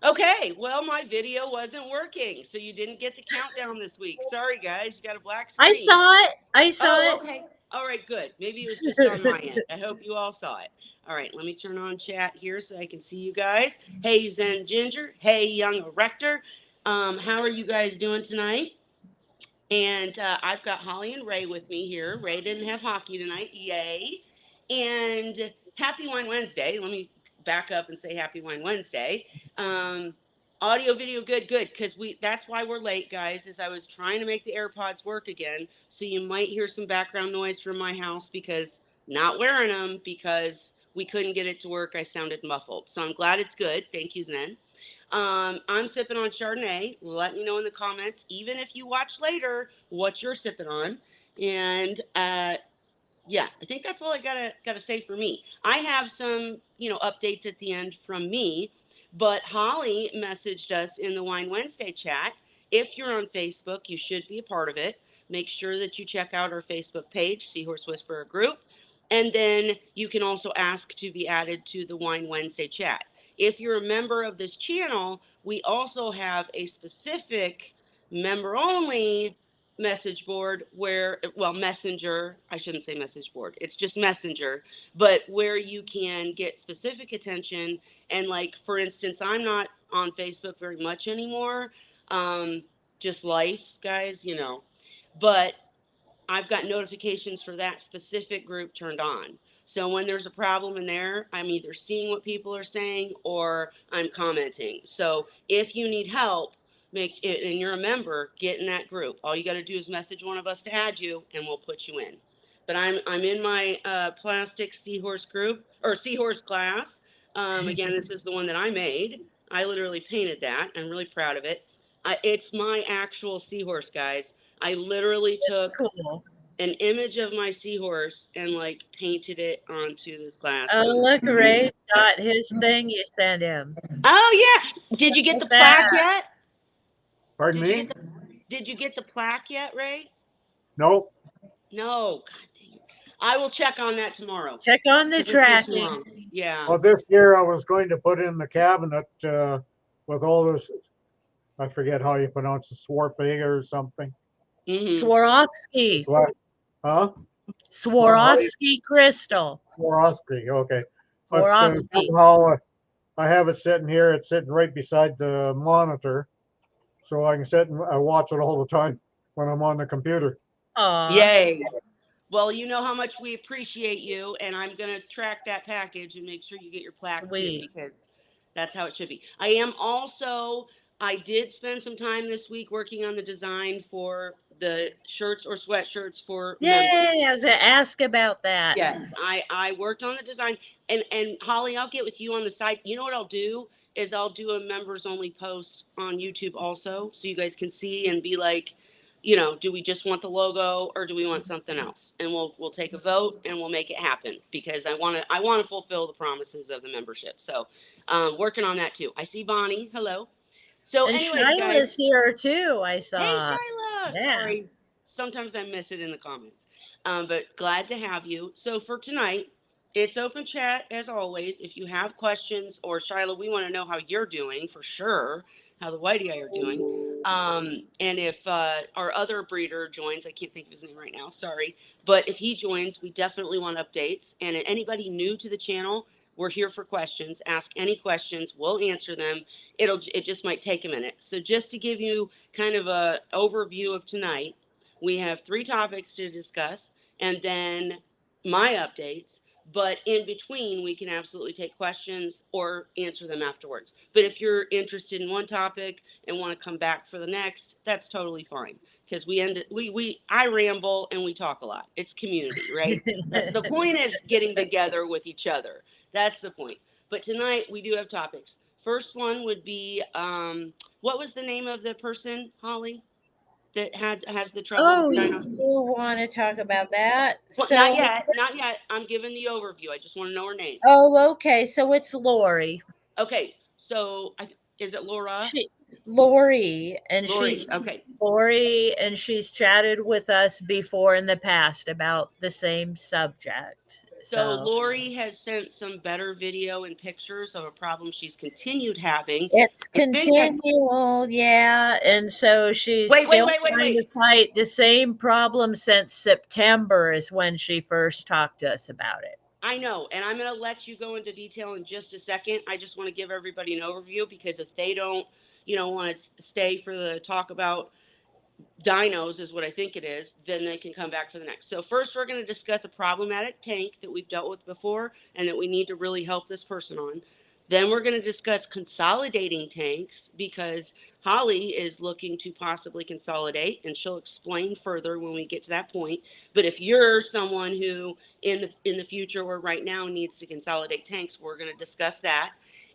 Okay, well, my video wasn't working, so you didn't get the countdown this week. Sorry, guys, you got a black I screen. saw it. I saw Oh, it. okay. All right, good. Maybe it was just on my end. I hope you all saw it. All right, let me turn on chat here so I can see you guys. Hey, Zen Ginger. Hey, Young Erector. How are you guys doing tonight? And I've got Holly and Ray with me here. Ray didn't have hockey tonight. Yay. And happy Wine Wednesday. Let me back up and say happy Wine Wednesday. Um, audio, video, good, good. Because that's why we're late, guys, is I was trying to make the AirPods work again. So you might hear some background noise from my house because not wearing them because we couldn't get it to work. I sounded muffled. So I'm glad it's good. Thank you, Zen. I'm sipping on Chardonnay. Let me know in the comments, even if you watch later, what you're sipping on. And yeah, I think that's all I gotta say for me. I have some, updates at the end from me, but Holly messaged us in the Wine Wednesday chat. If you're on Facebook, you should be a part of it. Make sure that you check out our Facebook page, Seahorse Whisperer Group, and then you can also ask to be added to the Wine Wednesday chat. If you're a member of this channel, we also have a specific member only message board where, well, messenger, I shouldn't say message board, it's just messenger, but where you can get specific attention. And like, for instance, I'm not on Facebook very much anymore. um just life, guys, but I've got notifications for that specific group turned on. So when there's a problem in there, I'm either seeing what people are saying or I'm commenting. So if you need help, make it, and you're a member, get in that group. All you got to do is message one of us to add you, and we'll put you in. But I'm in my plastic seahorse group or seahorse class. Again, this is the one that I made. I literally painted that. I'm really proud of it. It's my actual seahorse, guys. I literally took Cool. an image of my seahorse and like painted it onto this glass. Oh, And look, Ray got his thing you sent him. oh yeah, did you get Look the at that. plaque yet? Pardon Did you get me? the Did you get the plaque yet, Ray? Nope. No. God dang it. I will check on that tomorrow Check on the because it's been too tracking. long. Yeah. Well, this year I was going to put in the cabinet with all this. I forget how you pronounce it, Swartfega or something. Mhm. Swarovski. What? Huh? How do you Swarovski crystal. Swarovski? Okay, but Swarovski. somehow I have it sitting here. It's sitting right beside the monitor, so I can sit and I watch it all the time when I'm on the computer. Aw, Yay. Well, you know how much we appreciate you, and I'm going to track that package and make sure you get your plaque too, sweet. because that's how it should be. I did spend some time this week working on the design for the shirts or sweatshirts for Yay! members. I was gonna ask about that. Yes, I worked on the design, and Holly, I'll get with you on the site. You know what I'll do is I'll do a members only post on YouTube also, so you guys can see and be like, do we just want the logo or do we want something else? And we'll take a vote and we'll make it happen because I want to fulfill the promises of the membership. So, working on that too. I see Bonnie. Hello. So, And anyways, Shyla's guys. here too, I Hey, saw. Shyla. Yeah. Sorry. Sometimes I miss it in the comments. But glad to have you. So for tonight, it's open chat as always. If you have questions, or Shyla, we want to know how you're doing for sure, how the Whitey Eye are doing. And if our other breeder joins, I can't think of his name right now, sorry. But if he joins, we definitely want updates. And anybody new to the channel, we're here for questions. Ask any questions, we'll answer them. It just might take a minute. So just to give you kind of a overview of tonight, we have three topics to discuss and then my updates. But in between, we can absolutely take questions or answer them afterwards. But if you're interested in one topic and want to come back for the next, that's totally fine. Because I ramble and we talk a lot. It's community, right? The point is getting together with each other. That's the point. But tonight we do have topics. First one would be what was the name of the person, Holly, that has the trouble with Oh, you dinos? want to talk about that? Well, not So, yet, not yet. I'm giving the overview. I just want to know her name. oh, okay. So it's Lori. Okay, so is it Laura? She Lori, and Lori. Okay. she's chatted with us before in the past about the same subject. So So Lori has sent some better video and pictures of a problem she's continued having. it's I think I continual, yeah. And so she's wait, wait, still wait, wait, trying wait. to fight the same problem since September is when she first talked to us about it. I know, and I'm going to let you go into detail in just a second. I just want to give everybody an overview because if they don't, want to stay for the talk about dinos is what I think it is, then they can come back for the next. So first we're going to discuss a problematic tank that we've dealt with before and that we need to really help this person on. Then we're going to discuss consolidating tanks because Holly is looking to possibly consolidate and she'll explain further when we get to that point. But if you're someone who in the future or right now needs to consolidate tanks, we're going to discuss that.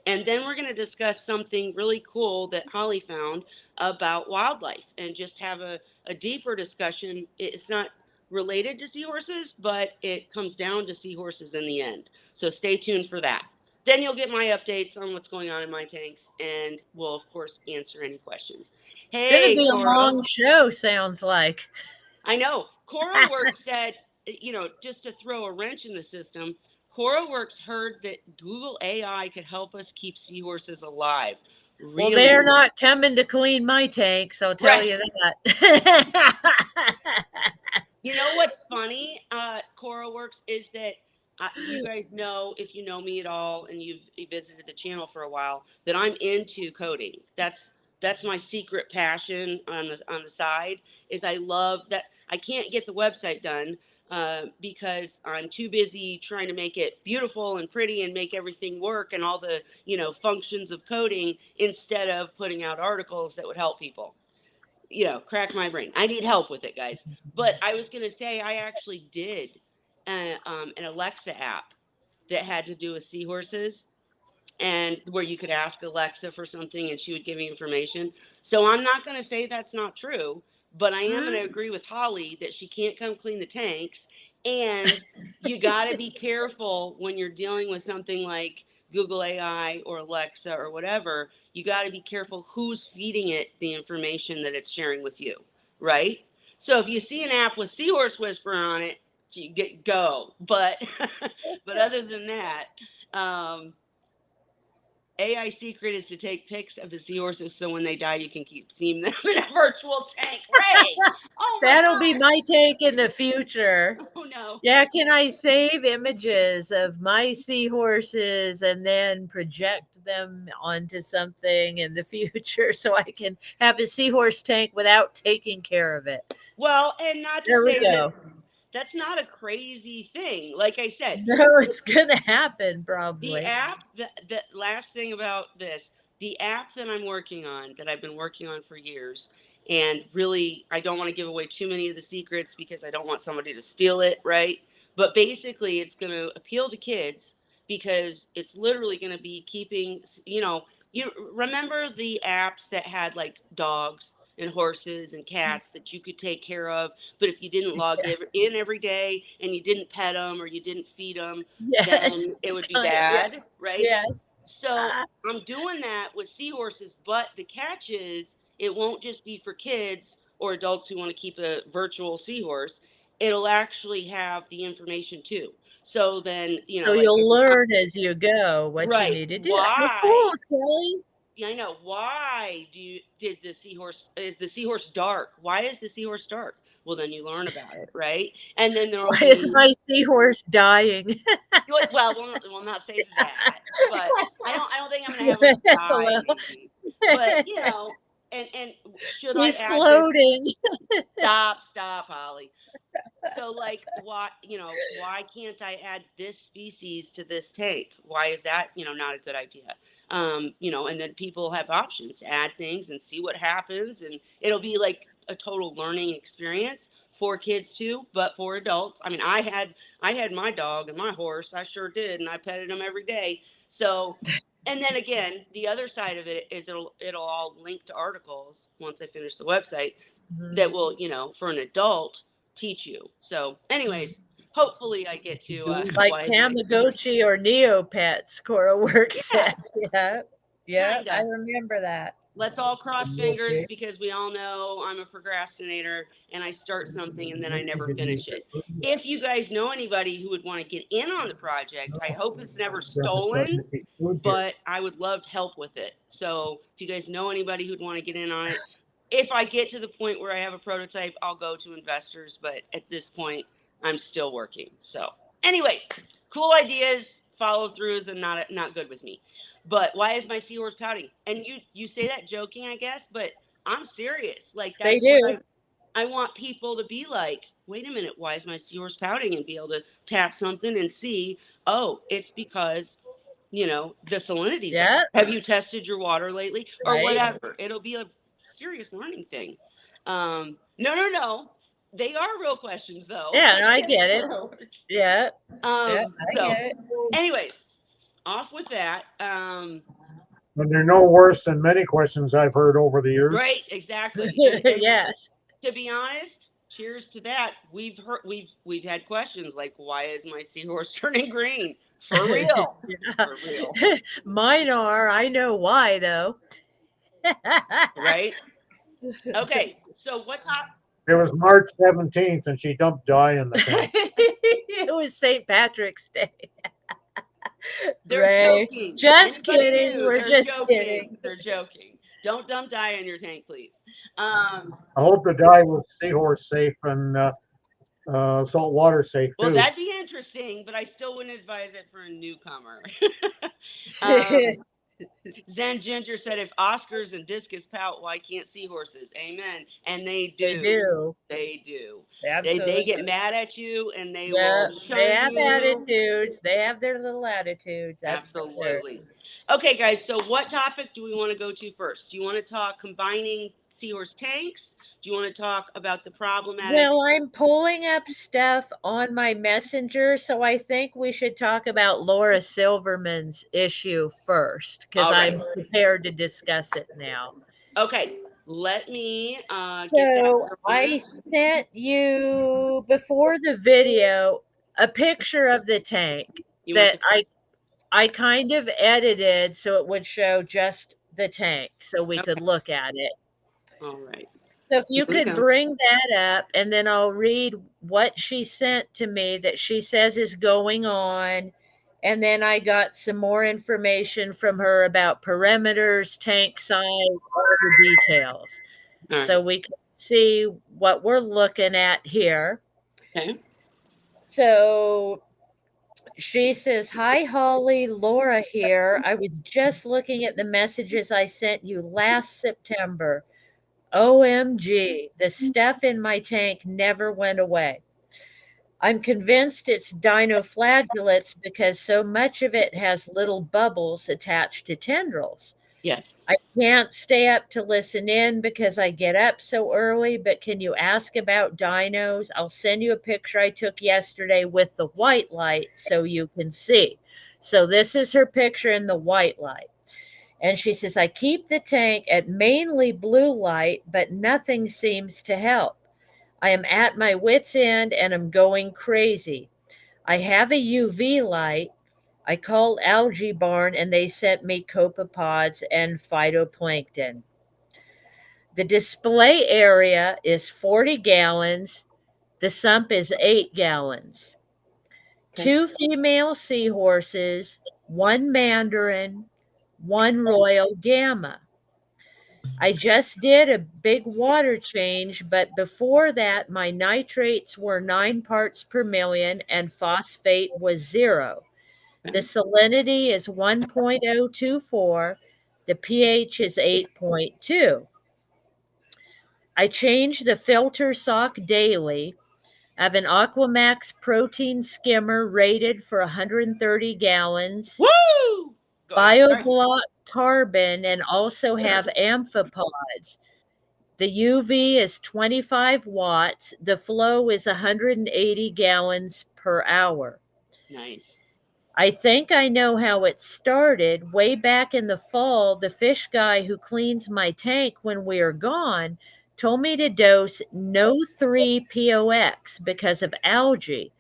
And then we're going to discuss something really cool that Holly found about wildlife and just have a deeper discussion. It's not related to seahorses, but it comes down to seahorses in the end. So stay tuned for that. Then you'll get my updates on what's going on in my tanks, and we'll, of course, answer any questions. Gonna Hey, be a Coral. long show, sounds like. I know. CoralWorks said, just to throw a wrench in the system, CoralWorks heard that Google AI could help us keep seahorses alive. Well, they're Really? not coming to clean my tanks, I'll tell Right. you that. You know what's funny, CoralWorks, is that you guys know, if you know me at all and you've visited the channel for a while, that I'm into coding. That's my secret passion on the side. Is I love that I can't get the website done because I'm too busy trying to make it beautiful and pretty and make everything work and all the functions of coding instead of putting out articles that would help people. Crack my brain. I need help with it, guys. But I was going to say, I actually did an Alexa app that had to do with seahorses and where you could ask Alexa for something and she would give you information. So I'm not going to say that's not true, but I am going to Hmm? agree with Holly that she can't come clean the tanks. And you got to be careful when you're dealing with something like Google AI or Alexa or whatever. You got to be careful who's feeding it the information that it's sharing with you, right? So if you see an app with Seahorse Whisperer on it, you get go. But but other than that, um, AI secret is to take pics of the seahorses so when they die, you can keep seeing them in a virtual tank. Ray! Oh my That'll be gosh! my take in the future. Oh no. Yeah, can I save images of my seahorses and then project them onto something in the future so I can have a seahorse tank without taking care of it? Well, and not to There we say that go. that's not a crazy thing. Like I said, No, it's gonna happen the probably. app, the last thing about this, the app that I'm working on, that I've been working on for years, and really, I don't want to give away too many of the secrets because I don't want somebody to steal it, right? But basically, it's going to appeal to kids because it's literally going to be keeping, you remember the apps that had like dogs and horses and cats that you could take care of, but if you didn't log Yes. in every day and you didn't pet them or you didn't feed them, Yes. then it would be Kind of, yeah. bad, right? Yes. So Ah, I'm doing that with seahorses, but the catch is it won't just be for kids or adults who want to keep a virtual seahorse. It'll actually have the information too. So then, so like, you'll learn as you go what you right, need to do. Well, cool, why? Kelly. Yeah, I know. Why did the seahorse dark? Why is the seahorse dark? Well, then you learn about it, right? And then there'll Why is be my seahorse dying? well, we'll not say that, but I don't think I'm gonna have him die, Well, maybe. But and should I he's add this? floating. Stop, Holly. So like why can't I add this species to this tank? Why is that, not a good idea? And then people have options to add things and see what happens, and it'll be like a total learning experience for kids too, but for adults. I mean, I had my dog and my horse, I sure did, and I petted them every day. So and then again, the other side of it is it'll all link to articles once I finish the website that Mhm. will, for an adult teach you. So, anyways, hopefully I get to Like why is my seahorse? Tamagotchi or Neopets, Cora Works Yeah, says. Yeah. Yeah, kind I of. remember that. let's all cross You fingers okay? because we all know I'm a procrastinator and I start something and then I never finish it. If you guys know anybody who would want to get in on the project, I hope it's never There's starting stolen, to be food here. but I would love help with it. So if you guys know anybody who'd want to get in on it, if I get to the point where I have a prototype, I'll go to investors. But at this point, I'm still working. So, anyways, cool ideas, follow throughs, and not good with me. But why is my seahorse pouting? And you say that joking, I guess, but I'm serious. Like They that's what do. I want people to be like, wait a minute, why is my seahorse pouting? And be able to tap something and see, oh, it's because, the salinity's off. Yeah. Have you tested your water lately? Or Right. whatever. It'll be a serious learning thing. No, no, no. They are real questions though. Yeah. I No, I get it. get it. How it works. Yeah. Yeah. I So get it. anyways, off with that. And they're no worse than many questions I've heard over the years. Right, exactly. And Yes. to be honest, cheers to that. We've had questions like, why is my seahorse turning green? For real. Yeah. For real. Mine are. I know why though. Right? Okay. So what top It was March 17th and she dumped dye in the tank. It was St. Patrick's Day. they're Ray. joking. Just Anybody kidding. new? We're They're just joking. kidding. They're joking. Don't dump dye in your tank, please. I hope the dye was seahorse safe and salt water safe Well, too. that'd be interesting, but I still wouldn't advise it for a newcomer. um, Zen Ginger said, if Oscars and discus pout, why can't seahorses? Amen. And they They do. do. They do. They get Absolutely. mad at you and they Yeah. will They shun have you. attitudes. They have their little attitudes. That's for sure. Absolutely. Okay, guys. So, what topic do we want to go to first? Do you want to talk combining seahorse tanks? Do you want to talk about the problematic? Well, I'm pulling up stuff on my messenger, so I think we should talk about Laura Silverman's issue first because All right. I'm prepared to discuss it now. Okay. Let me get that So I going. sent you before the video a picture of the tank You want that the. I kind of edited so it would show just the tank so we could Okay. look at it. All right. So if Here you we could go. bring that up and then I'll read what she sent to me that she says is going on. And then I got some more information from her about perimeters, tank size, all the details. All So right. we can see what we're looking at here. Okay. So she says, "Hi, Holly, Laura here. I was just looking at the messages I sent you last September. OMG, the stuff in my tank never went away. I'm convinced it's dinoflagellates because so much of it has little bubbles attached to tendrils. Yes. I can't stay up to listen in because I get up so early, but can you ask about dinos? I'll send you a picture I took yesterday with the white light so you can see." So this is her picture in the white light. And she says, "I keep the tank at mainly blue light, but nothing seems to help. I am at my wit's end and I'm going crazy. I have a UV light. I called Algae Barn and they sent me copepods and phytoplankton. The display area is 40 gallons. The sump is 8 gallons. Okay. 2 female seahorses, 1 mandarin, 1 royal gamma. I just did a big water change, but before that, my nitrates were 9 parts per million and phosphate was 0. The Okay. salinity is 1.024. The pH is 8.2. I change the filter sock daily. I have an Aquamax protein skimmer rated for 130 gallons, Woo! Go ahead. Sorry. BioBlock carbon, and also have amphipods. The UV is 25 watts. The flow is 180 gallons per hour. Nice. I think I know how it started. Way back in the fall, the fish guy who cleans my tank when we are gone told me to dose no 3 POX because of algae.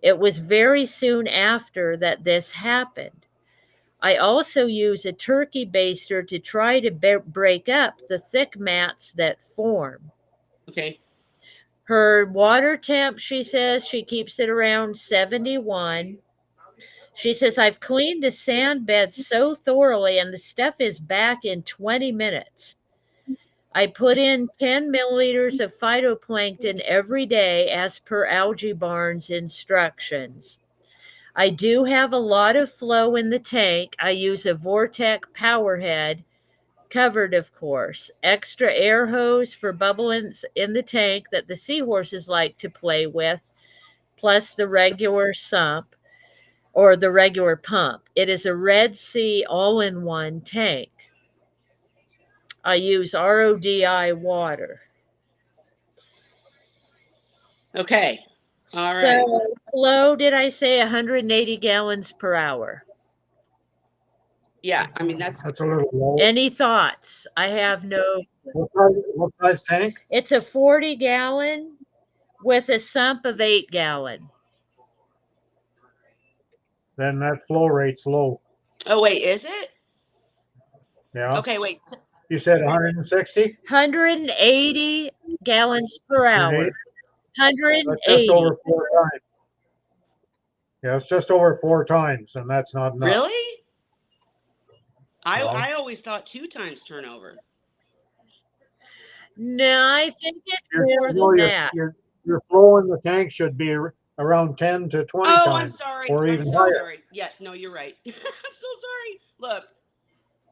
It was very soon after that this happened. I also use a turkey baster to try to break up the thick mats that form. Okay. Her water temp, she says she keeps it around 71. She says, I've cleaned the sand bed so thoroughly and the stuff is back in 20 minutes. I put in 10 milliliters of phytoplankton every day as per Algae Barn's instructions. I do have a lot of flow in the tank. I use a Vortec power head, covered, of course. Extra air hose for bubbles in the tank that the seahorses like to play with, plus the regular sump or the regular pump. It is a Red Sea all in one tank. I use RODI water. Okay. All right. So, flow, did I say 180 gallons per hour? Yeah. I mean, that's That's a little low. Any thoughts? I have no. What size tank? It's a 40 gallon with a sump of 8 gallon. Then that flow rate's low. Oh, wait, is it? Yeah. Okay, wait. You said 160? 180 gallons per 180? hour. That's just 180. over 4 times. Yeah, it's just over 4 times, and that's not enough. Really? I No. I always thought 2 times turnover. No, I think it's Your, more no, than that. your flow in the tank should be around 10 to 20 Oh, I'm times, sorry. or I'm even so higher. sorry. Yeah, no, you're right. I'm so sorry. Look,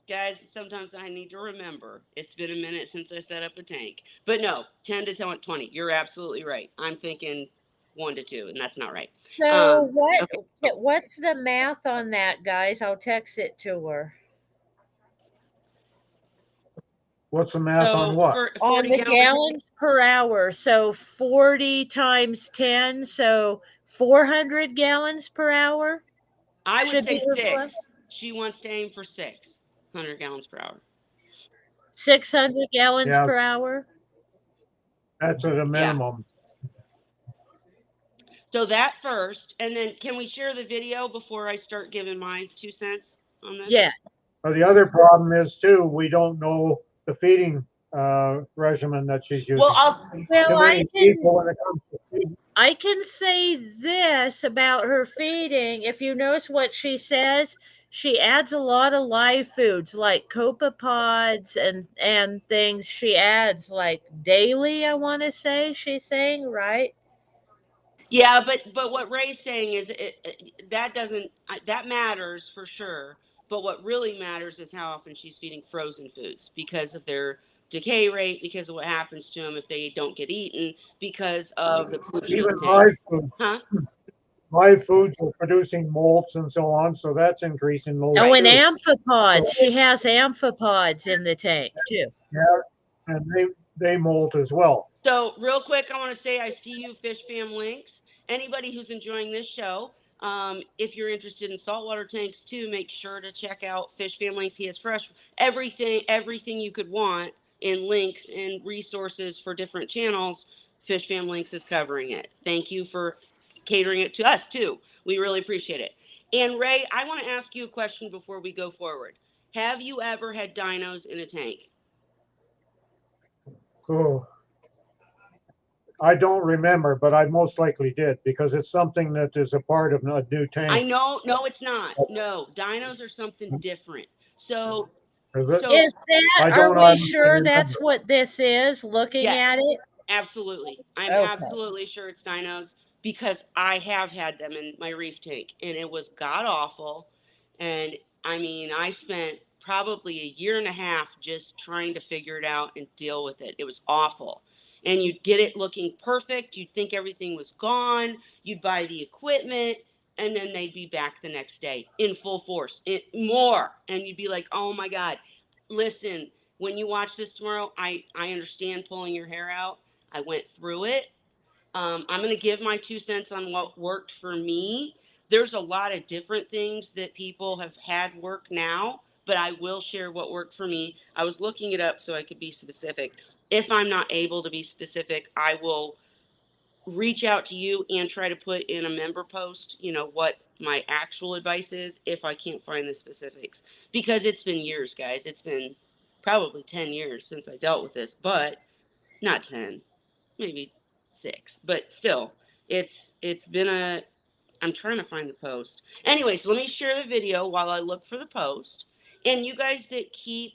guys, sometimes I need to remember. It's been a minute since I set up a tank. But no, 10 to 20. You're absolutely right. I'm thinking 1 to 2, and that's not right. So Okay. what's the math on that, guys? I'll text it to her. What's the math on So what? for a On 40 the gallon tank, gallons per hour. So 40 times 10, so 400 gallons per hour I would should say be her flow. 6. She wants to aim for 600 gallons per hour. 600 gallons Yeah, per hour. that's at a Yeah. minimum. So that first, and then can we share the video before I start giving my 2 cents on this? Yeah. The other problem is too, we don't know the feeding regimen that she's Well, using. Well, Too many people when it comes to feeding. I can say this about her feeding. If you notice what she says, she adds a lot of live foods like copepods and things. She adds like daily. I want to say she's saying, right? yeah, but what Ray's saying is that doesn't that matters for sure. But what really matters is how often she's feeding frozen foods because of their decay rate, because of what happens to them if they don't get eaten, because of the pollution of Even the tank. Huh? Huh? Live foods are producing molts and so on, so that's increasing those Oh, Right. and too. amphipods. So, She has amphipods in the tank too. yeah, and they molt as well. So, real quick, I want to say I see you, Fish Fam Links. Anybody who's enjoying this show, if you're interested in saltwater tanks too, make sure to check out Fish Fam Links. He has fresh everything you could want in links and resources for different channels. Fish Fam Links is covering it. Thank you for catering it to us too. We really appreciate it. And Ray, I want to ask you a question before we go forward. Have you ever had dinos in a tank? Oh, I don't remember, but I most likely did because it's something that is a part of a new I tank. know, no, it's not. No, dinos are something different. So, Is it? so Is that, I are don't we honestly sure that's remember. what this is looking at yes, it? absolutely. I'm Okay. absolutely sure it's dinos because I have had them in my reef tank and it was god awful. And I mean, I spent probably a year and a half just trying to figure it out and deal with it. It was awful. And you'd get it looking perfect. You'd think everything was gone. You'd buy the equipment and then they'd be back the next day in full force, more. And you'd be like, oh my God, listen, when you watch this tomorrow, I understand pulling your hair out. I went through it. I'm going to give my 2 cents on what worked for me. There's a lot of different things that people have had work now, but I will share what worked for me. I was looking it up so I could be specific. If I'm not able to be specific, I will reach out to you and try to put in a member post, what my actual advice is if I can't find the specifics. Because it's been years, guys. It's been probably 10 years since I dealt with this, but not 10, maybe 6. But still, it's been a I'm trying to find the post. Anyways, let me share the video while I look for the post. And you guys that keep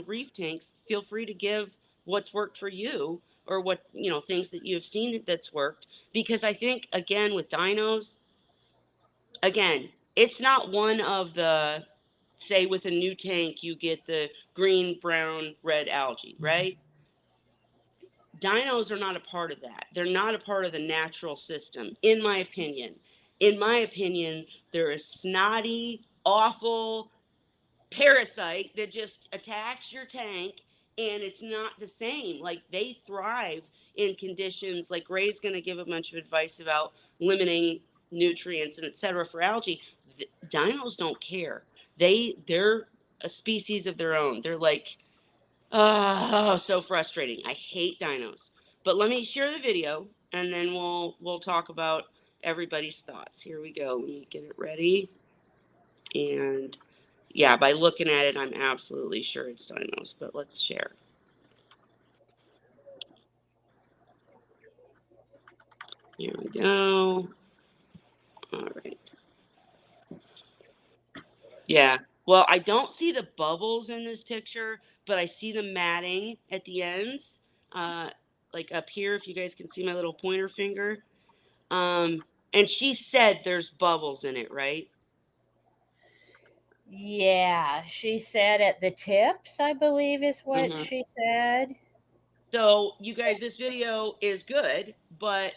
reef tanks, feel free to give what's worked for you, or what, things that you've seen that's worked. Because I think, again, with dinos, again, it's not one of the, say, with a new tank, you get the green, brown, red algae, right? Dinos are not a part of that. They're not a part of the natural system, in my opinion. In my opinion, they're a snotty, awful parasite that just attacks your tank, and it's not the same. Like, they thrive in conditions like Ray's going to give a bunch of advice about limiting nutrients and etc. for algae. Dinos don't care. They're a species of their own. They're like, oh, so frustrating. I hate dinos. But let me share the video, and then we'll talk about everybody's thoughts. Here we go. Let me get it ready. And yeah, by looking at it, I'm absolutely sure it's dinos, but let's share. Here we go. All right. Yeah. Well, I don't see the bubbles in this picture, but I see the matting at the ends. Uh, like up here, if you guys can see my little pointer finger. Um, and she said there's bubbles in it, right? Yeah, she said at the tips, I believe is what Mm-hmm. she said. So, you guys, this video is good, but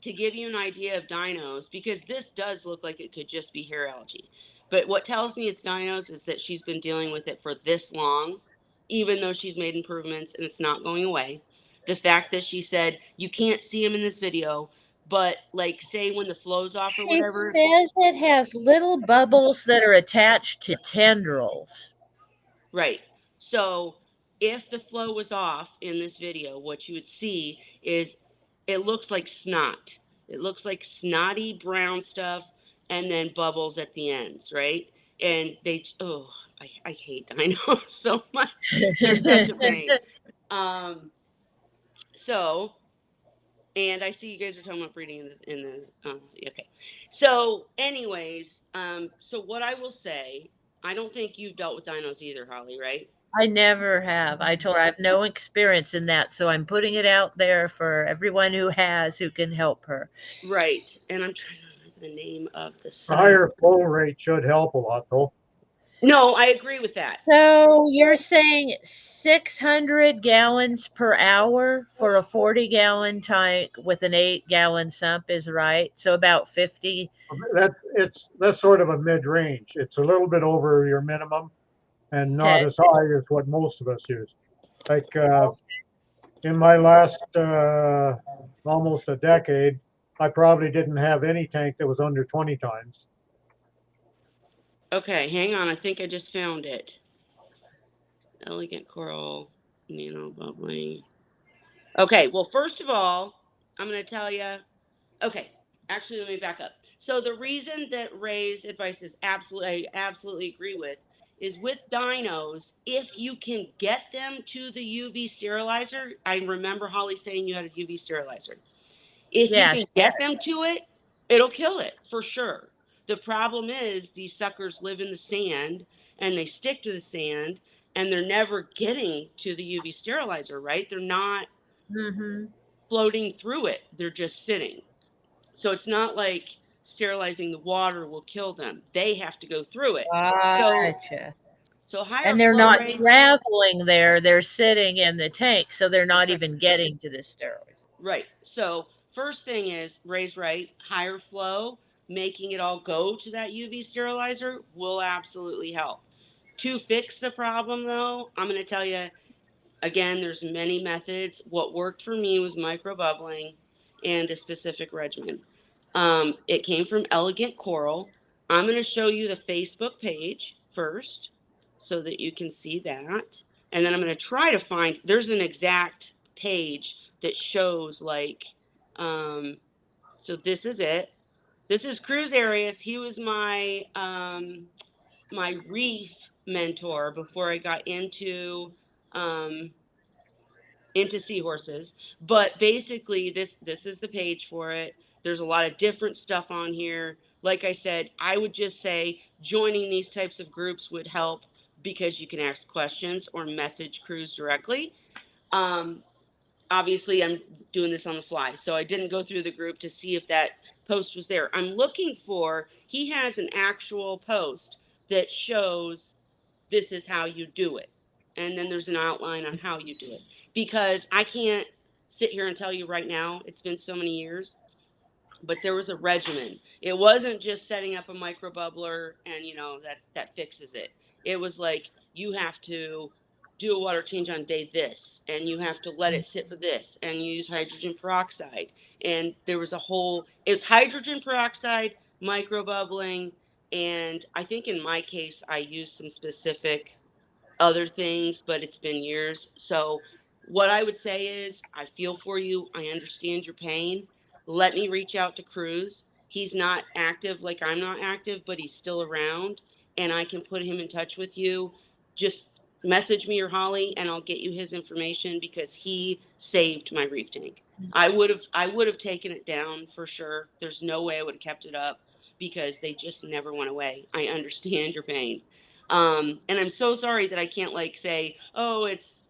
to give you an idea of dinos, because this does look like it could just be hair algae. But what tells me it's dinos is that she's been dealing with it for this long, even though she's made improvements and it's not going away. The fact that she said you can't see them in this video, but like, say when the flow's off or She whatever. says it has little bubbles that are attached to tendrils. Right. So if the flow was off in this video, what you would see is it looks like snot. It looks like snotty brown stuff, and then bubbles at the ends, right? And I hate dinos so much. They're such a pain. Um, so, and I see you guys are talking about breeding in the okay. So, anyways, so what I will say, I don't think you've dealt with dinos either, Holly, right? I never have. I told her I have no experience in that, so I'm putting it out there for everyone who has who can help her. Right. And I'm trying to remember the name of the A site. higher flow rate should help a lot, though. No, I agree with that. So you're saying 600 gallons per hour for a 40-gallon tank with an 8-gallon sump is right. So about 50. That's sort of a mid range. It's a little bit over your minimum, and not Okay. as high as what most of us use. Like in my last almost a decade, I probably didn't have any tank that was under 20 times. Okay, hang on. I think I just found it. Elegant coral, nano bubbling. Okay, well, first of all, I'm going to tell you. Okay, actually, let me back up. So the reason that Ray's advice is absolutely, I absolutely agree is with dinos, if you can get them to the UV sterilizer. I remember Holly saying you had a UV sterilizer. If you Yeah. can get them to it, it'll kill it for sure. The problem is these suckers live in the sand, and they stick to the sand, and they're never getting to the UV sterilizer, right? They're not Mm-hmm. floating through it. They're just sitting. So it's not like sterilizing the water will kill them. They have to go through it. So Gotcha. so higher And they're flow not rate. traveling there, they're sitting in the tank, so they're That's not right. even getting to the sterilizer. Right. So first thing is, Ray's right. Higher flow, making it all go to that UV sterilizer will absolutely help. To fix the problem, though, I'm going to tell you again. There's many methods. What worked for me was microbubbling and a specific regimen. It came from Elegant Coral. I'm going to show you the Facebook page first, so that you can see that, and then I'm going to try to find. There's an exact page that shows like Um, so this is it. This is Cruz Arias. He was my reef mentor before I got um, into seahorses. But basically, this is the page for it. There's a lot of different stuff on here. Like I said, I would just say joining these types of groups would help because you can ask questions or message Cruz directly. Um, Obviously, I'm doing this on the fly, so I didn't go through the group to see if that post was there. I'm looking for, he has an actual post that shows this is how you do it. And then there's an outline on how you do it. Because I can't sit here and tell you right now, it's been so many years, but there was a regimen. It wasn't just setting up a microbubbler and that fixes it. It was like you have to do a water change on day this, and you have to let it sit for this, and you use hydrogen peroxide. And there was a whole, it's hydrogen peroxide, microbubbling, and I think in my case I used some specific other things, but it's been years. So, what I would say is, I feel for you. I understand your pain. Let me reach out to Cruz. He's not active like I'm not active, but he's still around, and I can put him in touch with you. Just message me or Holly, and I'll get you his information because he saved my reef tank. I would have taken it down for sure. There's no way I would have kept it up because they just never went away. I understand your pain. And I'm so sorry that I can't like say, oh, it's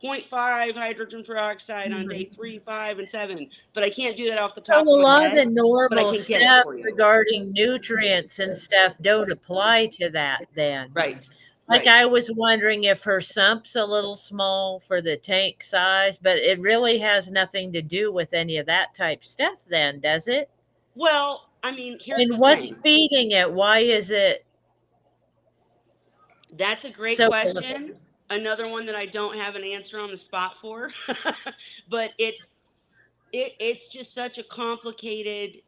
zero point 0.5 hydrogen peroxide on day Mhm. 3, 5, and 7. But I can't do that off the So top of a my lot of head. the But I normal can get it stuff for you. regarding nutrients and stuff don't apply to that then. Right. Like Right. I was wondering if her sump's a little small for the tank size, but it really has nothing to do with any of that type stuff then, does it? Well, I mean, here's And the what's thing. feeding it? Why is it That's a great so question. Another one that I don't have an answer on the spot for. But it's just such a complicated,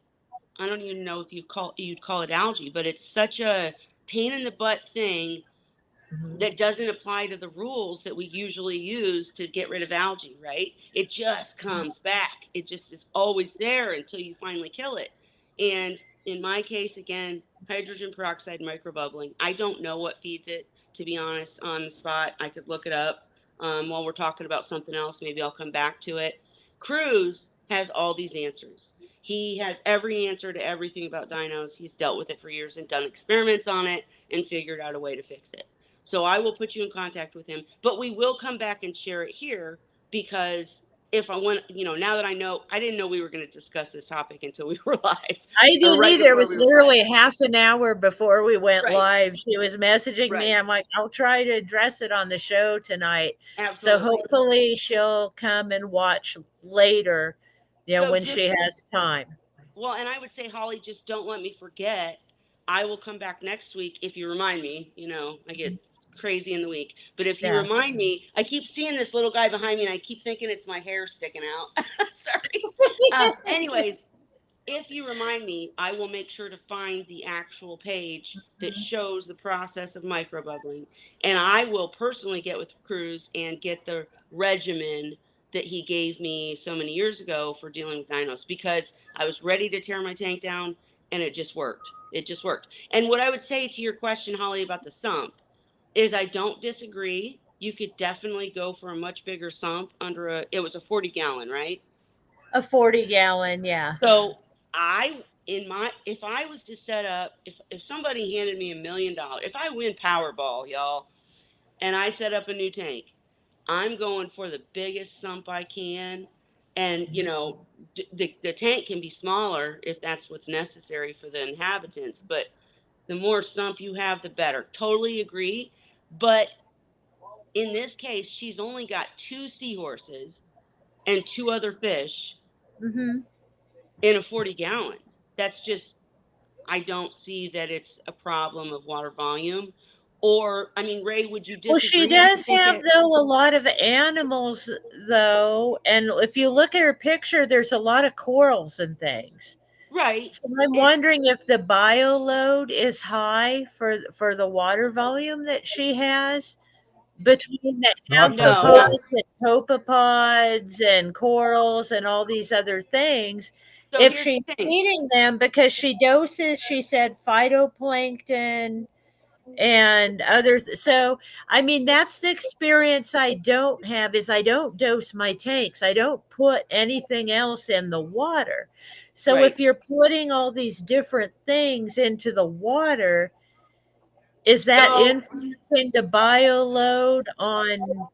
I don't even know if you'd call it algae, but it's such a pain in the butt thing Mhm. that doesn't apply to the rules that we usually use to get rid of algae, right? It just comes back. It just is always there until you finally kill it. And in my case, again, hydrogen peroxide microbubbling. I don't know what feeds it, to be honest, on the spot. I could look it up while we're talking about something else. Maybe I'll come back to it. Cruz has all these answers. He has every answer to everything about dinos. He's dealt with it for years and done experiments on it and figured out a way to fix it. So I will put you in contact with him, but we will come back and share it here because if I want, now that I know, I didn't know we were going to discuss this topic until we were live I or didn't right either. It before was we were live. literally half an hour before we went Right, live. She was messaging me. right. I'm like, I'll try to address it on the show tonight. So Absolutely. hopefully she'll come and watch later, So when she just, has time. well, and I would say, Holly, just don't let me forget. I will come back next week if you remind me. I get crazy in the week. But if you Yeah. remind me, I keep seeing this little guy behind me and I keep thinking it's my hair sticking out. Sorry. Anyways, if you remind me, I will make sure to find the actual page that shows the process of microbubbling. And I will personally get with Cruz and get the regimen that he gave me so many years ago for dealing with dinos because I was ready to tear my tank down and it just worked. It just worked. And what I would say to your question, Holly, about the sump is I don't disagree. You could definitely go for a much bigger sump it was a 40-gallon, right? A 40-gallon, yeah. So if I was to set up, if somebody handed me $1 million, if I win Powerball, y'all, and I set up a new tank, I'm going for the biggest sump I can. And the tank can be smaller if that's what's necessary for the inhabitants, but the more sump you have, the better. Totally agree. But in this case, she's only got two seahorses and two other fish Hmm. in a 40-gallon. That's just, I don't see that it's a problem of water volume. Or, I mean, Ray, would you Well, she disagree? Would you does think have, that? though, a lot of animals, though. And if you look at her picture, there's a lot of corals and things. Right. So I'm It, wondering if the bio load is high for the water volume that she has. between the Not for No, not sure. amphipods and copepods and corals and all these other things, so. if Here's she's the thing. feeding them, because she doses, she said phytoplankton and so I mean that's the experience I don't have, is I don't dose my tanks, I don't put anything else in the water. So Right. if you're putting all these different things into the water, is that So influencing the bio load on?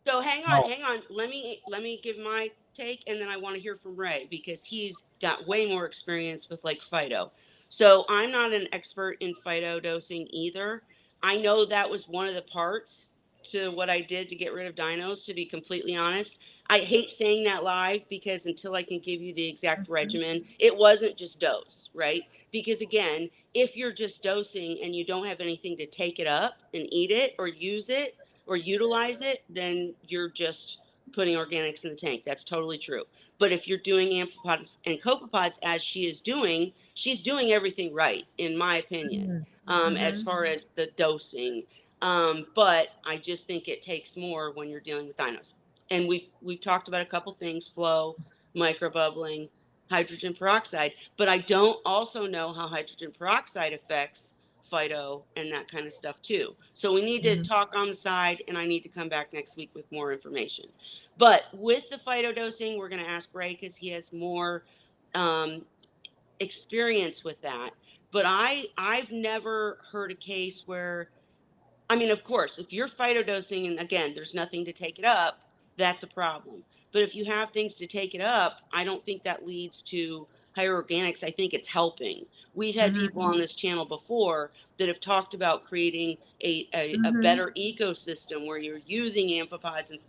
So hang on, No. hang on. Let me give my take, and then I want to hear from Ray because he's got way more experience with like phyto. So I'm not an expert in phyto dosing either. I know that was one of the parts to what I did to get rid of dinos, to be completely honest. I hate saying that live because until I can give you the exact Mhm, regimen, it wasn't just dose, right? Because again, if you're just dosing and you don't have anything to take it up and eat it or use it, or utilize it, then you're just putting organics in the tank. That's totally true. But if you're doing amphipods and copepods as she is doing, she's doing everything right, in my opinion, mhm, as mhm, far as the dosing. But I just think it takes more when you're dealing with dinos. And we've talked about a couple things: flow, microbubbling, hydrogen peroxide. But I don't also know how hydrogen peroxide affects phyto and that kind of stuff too. So we need to mhm, talk on the side, and I need to come back next week with more information. But with the phyto dosing, we're going to ask Ray because he has more um, experience with that. But I've never heard a case where, I mean, of course, if you're phytodosing and again, there's nothing to take it up, that's a problem. But if you have things to take it up, I don't think that leads to higher organics. I think it's helping. We've had mhm, people on this channel before that have talked about creating a mhm, better ecosystem where you're using amphipods and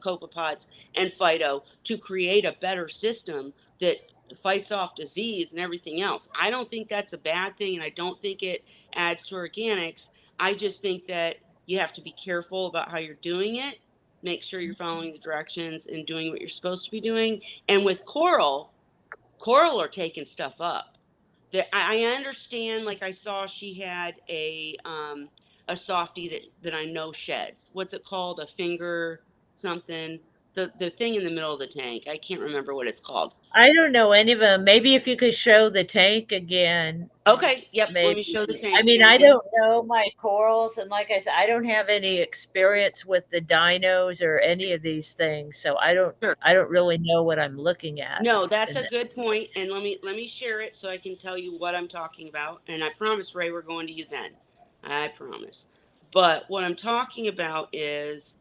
copepods and phyto to create a better system that fights off disease and everything else. I don't think that's a bad thing, and I don't think it adds to organics. I just think that you have to be careful about how you're doing it. Make sure you're following the directions and doing what you're supposed to be doing. And with coral are taking stuff up. I understand. Like I saw, she had a softie that I know sheds. What's it called? A finger something. The thing in the middle of the tank. I can't remember what it's called. I don't know any of them. Maybe if you could show the tank again, Okay. Yep. Let me maybe. show the I tank mean, again. I Here. don't know my corals, and like I said, I don't have any experience with the dinos or any of these things, so Sure. I don't really know what I'm looking at. No, that's And a good point, and let me share it so I can tell you what I'm talking about. And I promise, Ray, we're going to you then. I promise. But what I'm talking about is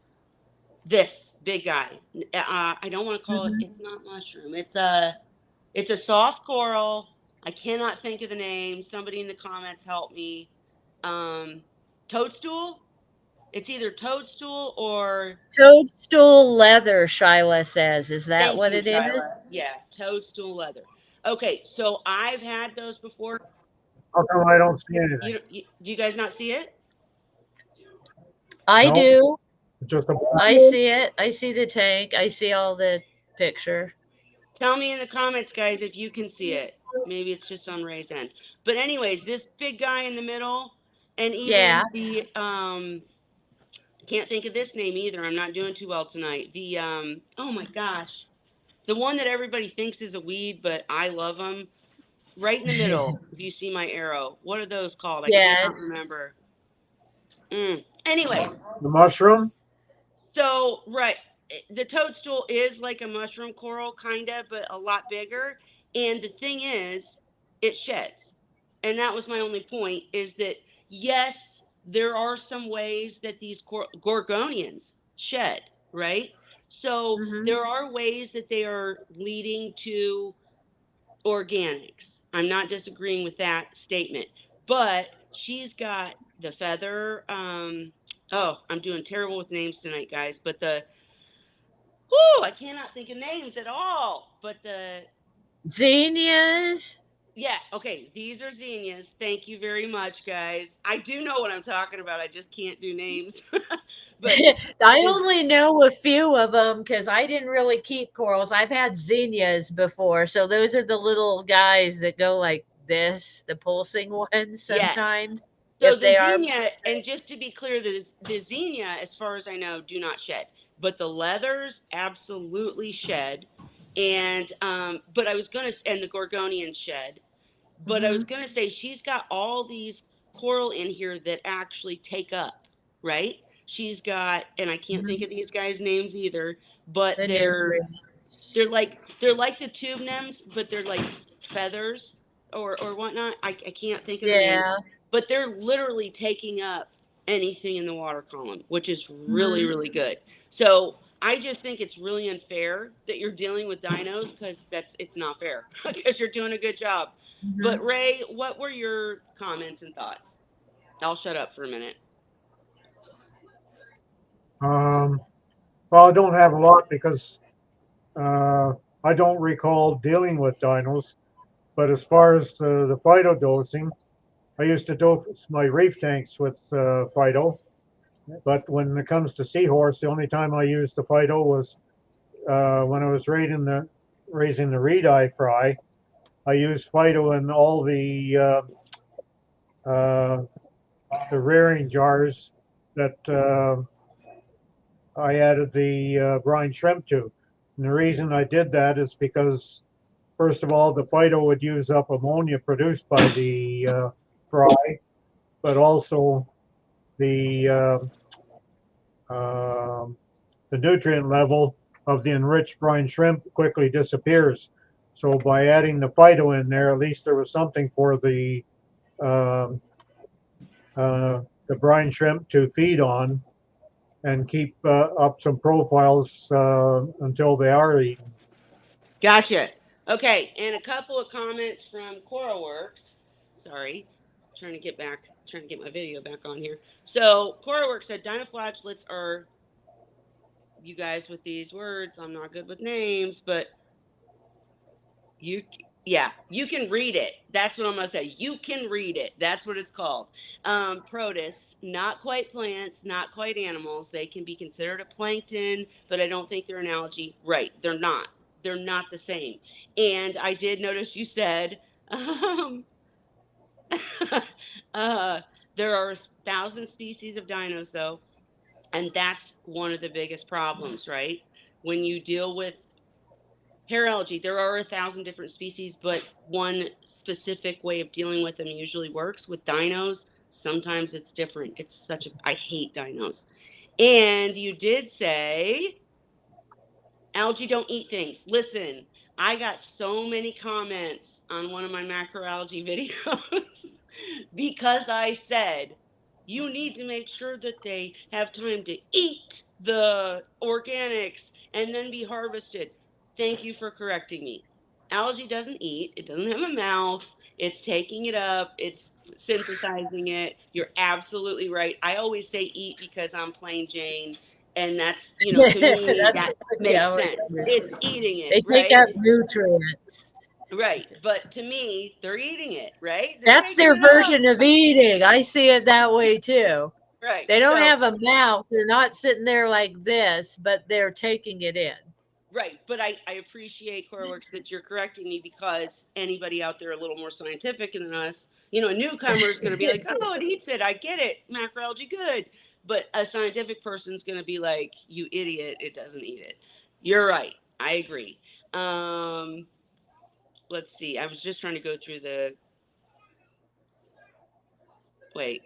this big guy. I don't want to call it. mhm. It's not mushroom. It's a soft coral. I cannot think of the name. Somebody in the comments help me. Um, Toadstool. It's either toadstool or. Toadstool leather, Shyla says. Is that Thank what you, it is? Shyla. Yeah, toadstool leather. Okay, so I've had those before. How come I don't see anything? Do you guys not see it? I Nope. do. It's just a black. I see it. I see the tank. I see all the picture. Tell me in the comments, guys, if you can see it. Maybe it's just on Ray's end. But anyways, this big guy in the middle, and Yeah. even the can't think of this name either. I'm not doing too well tonight. The oh my gosh, the one that everybody thinks is a weed, but I love them. Right in the middle. If you see my arrow, what are those called? I cannot Yes. remember. Anyways, The mushroom. so, right, the toadstool is like a mushroom coral, kind of, but a lot bigger. And the thing is, it sheds. And that was my only point, is that yes, there are some ways that these gorgonians shed, right? So Hmm. there are ways that they are leading to organics. I'm not disagreeing with that statement, but she's got the feather. Oh, I'm doing terrible with names tonight, guys. But I cannot think of names at all. But Zinnias. yeah, okay, these are zinnias. Thank you very much, guys. I do know what I'm talking about. I just can't do names. But I this, only know a few of them because I didn't really keep corals. I've had zinnias before. So those are the little guys that go like this, the pulsing ones yes, sometimes. So if the they are. zinnia, and just to be clear, the zinnia, as far as I know, do not shed, but the leathers absolutely shed. And but I was gonna, and the Gorgonian shed, but I was Mhm, gonna say she's got all these coral in here that actually take up, right? She's got, and I can't think mhm. of these guys' names either, but The they're nutrients. like the tube nyms, but they're like feathers or whatnot. I can't think of the name, Yeah. but they're literally taking up anything in the water column, which is really Mhm, really good. So I just think it's really unfair that you're dealing with dinos because it's not fair because you're doing a good job. But mhm. Ray, what were your comments and thoughts? I'll shut up for a minute. Um, well, I don't have a lot because uh, I don't recall dealing with dinos. But as far as the phyto dosing, I used to dose my reef tanks with phyto. But when it comes to seahorse, the only time I used the phyto was when I was raising the reed eye fry. I used phyto in all uh, the rearing jars that I added the brine shrimp to. And the reason I did that is because, first of all, the phyto would use up ammonia produced by the fry, but also the the nutrient level of the enriched brine shrimp quickly disappears. So by adding the phyto in there, at least there was something for um the brine shrimp to feed on and keep up some profiles until they are eaten. Gotcha. Okay, and a couple of comments from CoraWorks. Sorry, trying to get my video back on here. So CoraWorks said dinoflagellates are, you guys with these words. I'm not good with names, but you, yeah, you can read it. That's what I'm gonna say. You can read it. That's what it's called. Protists, not quite plants, not quite animals. They can be considered a plankton, but I don't think they're an algae. Right? They're not. They're not the same. And I did notice you said, um, uh, there are 1,000 species of dinos, though, and that's one of the biggest problems, right? When you deal with hair algae, there are 1,000 different species, but one specific way of dealing with them usually works. With dinos, sometimes it's different. It's such a, I hate dinos. And you did say algae don't eat things. Listen, I got so many comments on one of my macroalgae videos because I said you need to make sure that they have time to eat the organics and then be harvested. Thank you for correcting me. Algae doesn't eat, it doesn't have a mouth. It's taking it up, it's synthesizing it. You're absolutely right. I always say eat because I'm plain Jane. And that's, to me, That's that makes yeah. What sense. you're It's saying. eating it, They take right? up nutrients. Right. But to me, they're eating it, right? They're That's taking their it up. version of eating. I see it that way too. Right. They don't So, have a mouth. They're not sitting there like this, but they're taking it in. right. But I appreciate CoreWorks that you're correcting me because anybody out there a little more scientific than us, a newcomer is going to be like, oh, it eats it. I get it. Macroalgae, good. But a scientific person's going to be like, you idiot. It doesn't eat it. You're right. I agree. Um, let's see. I was just trying to go through the wait,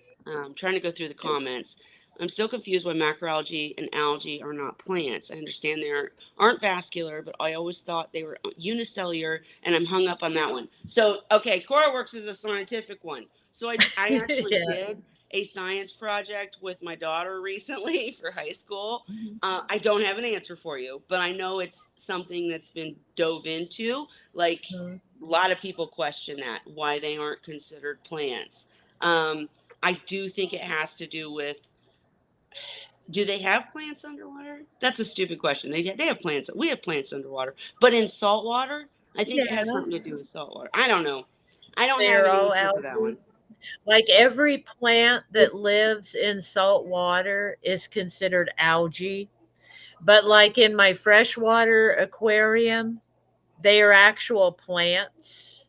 trying to go through the comments. I'm still confused why macroalgae and algae are not plants. I understand they aren't vascular, but I always thought they were unicellular, and I'm hung up on that one. So, okay, CoreWorks is a scientific one. So I actually Yeah. did a science project with my daughter recently for high school. Mhm. I don't have an answer for you, but I know it's something that's been dove into. Like a lot of people question that, why they aren't considered plants. Um, I do think it has to do with, do they have plants underwater? That's a stupid question. They have plants. We have plants underwater, but in salt water, I think it has Yeah. something to do with salt water. I don't know. I don't have They're an all answer for that algae. one. Like every plant that lives in salt water is considered algae. But like in my freshwater aquarium, they are actual plants.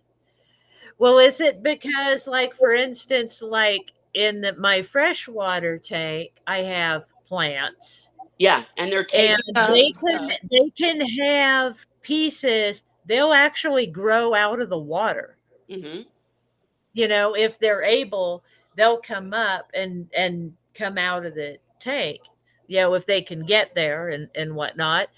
Well, is it because, like, for instance, like my freshwater tank, I have plants, Yeah, and they're and taking up stuff. they can have pieces. They'll actually grow out of the water. Hmm. If they're able, they'll come up and come out of the tank. If they can get there and whatnot.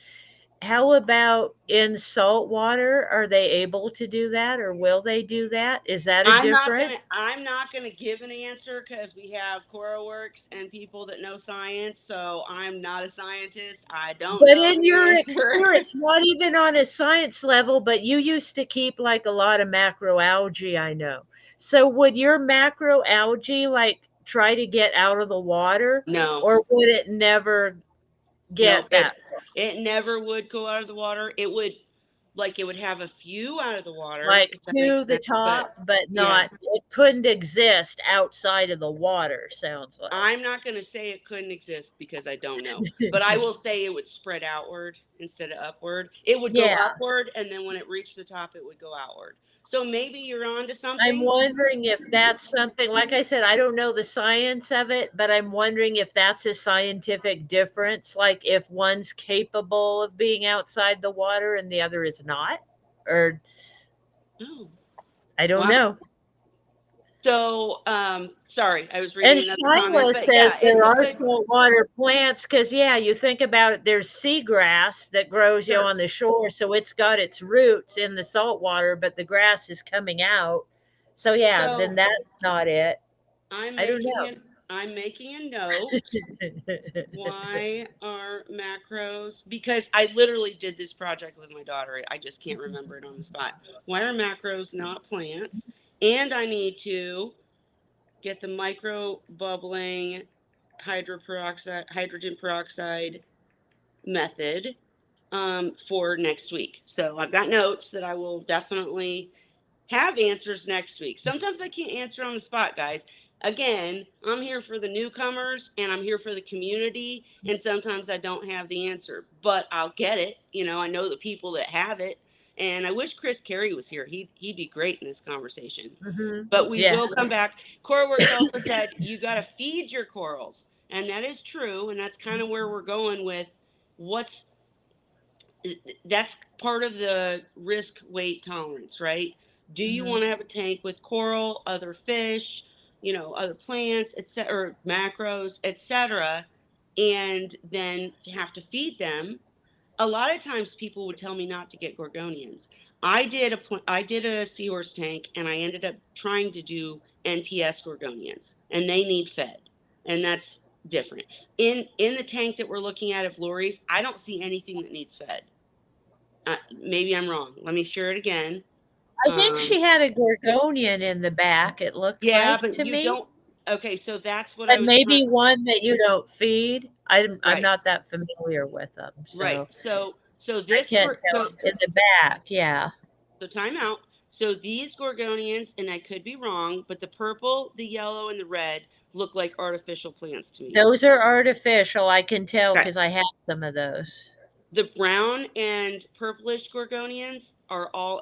How about in salt water? Are they able to do that, or will they do that? Is that a difference? I'm not gonna give an answer because we have CoraWorks and people that know science. So I'm not a scientist. I don't But know in the your answer. experience, not even on a science level, but you used to keep like a lot of macroalgae, I know. So would your macroalgae like try to get out of the water, No, or would it never no, get that far? it never would go out of the water. It would, like, it would have a few out of the water, Like if that to makes the sense. But top, but yeah, not, it couldn't exist outside of the water, sounds like. I'm not going to say it couldn't exist because I don't know, but I will say it would spread outward instead of upward. It would go Yeah. upward, and then when it reached the top, it would go outward. So maybe you're on to I'm something. wondering if that's something, like I said, I don't know the science of it, but I'm wondering if that's a scientific difference, like if one's capable of being outside the water and the other is not, or Oh, I don't wow. know. So, sorry, I was reading And another comment, Shyla but yeah, says it's there a are good, saltwater plants because, yeah, you think about it, there's seagrass that grows, sure. on the shore. So it's got its roots in the salt water, but the grass is coming out. So, yeah, then So that's not it. I'm I don't making know. it. I'm making a note. Why are macros? Because I literally did this project with my daughter. I just can't remember it on the spot. Why are macros not plants? And I need to get the micro bubbling hydrogen peroxide method for next week. So I've got notes that I will definitely have answers next week. Sometimes I can't answer on the spot, guys. Again, I'm here for the newcomers and I'm here for the community. And sometimes I don't have the answer, but I'll get it. I know the people that have it. And I wish Chris Carey was here. He'd be great in this conversation. But we Yeah. will come back. CoralWorks also said you got to feed your corals. And that is true. And that's kind of where we're going with what's that's part of the risk weight tolerance, right? Do you Mhm. want to have a tank with coral, other fish, other plants, etc., or macros, etc., and then have to feed them? A lot of times people would tell me not to get gorgonians. I did a seahorse tank and I ended up trying to do NPS gorgonians and they need fed. And that's different. In the tank that we're looking at of Lori's, I don't see anything that needs fed. Maybe I'm wrong. Let me share it again. I think Um, she had a gorgonian in the back, it looked yeah, like but to you me. don't. Okay, so that's what I And was trying. maybe one that you don't feed. I'm Right, not that familiar with them, right. so So I this can't so tell. In the back, yeah. time out. So these gorgonians, and I could be wrong, but the purple, the yellow, and the red look like artificial plants to me. Those are artificial, I can tell Okay. because I have some of those. The brown and purplish gorgonians are all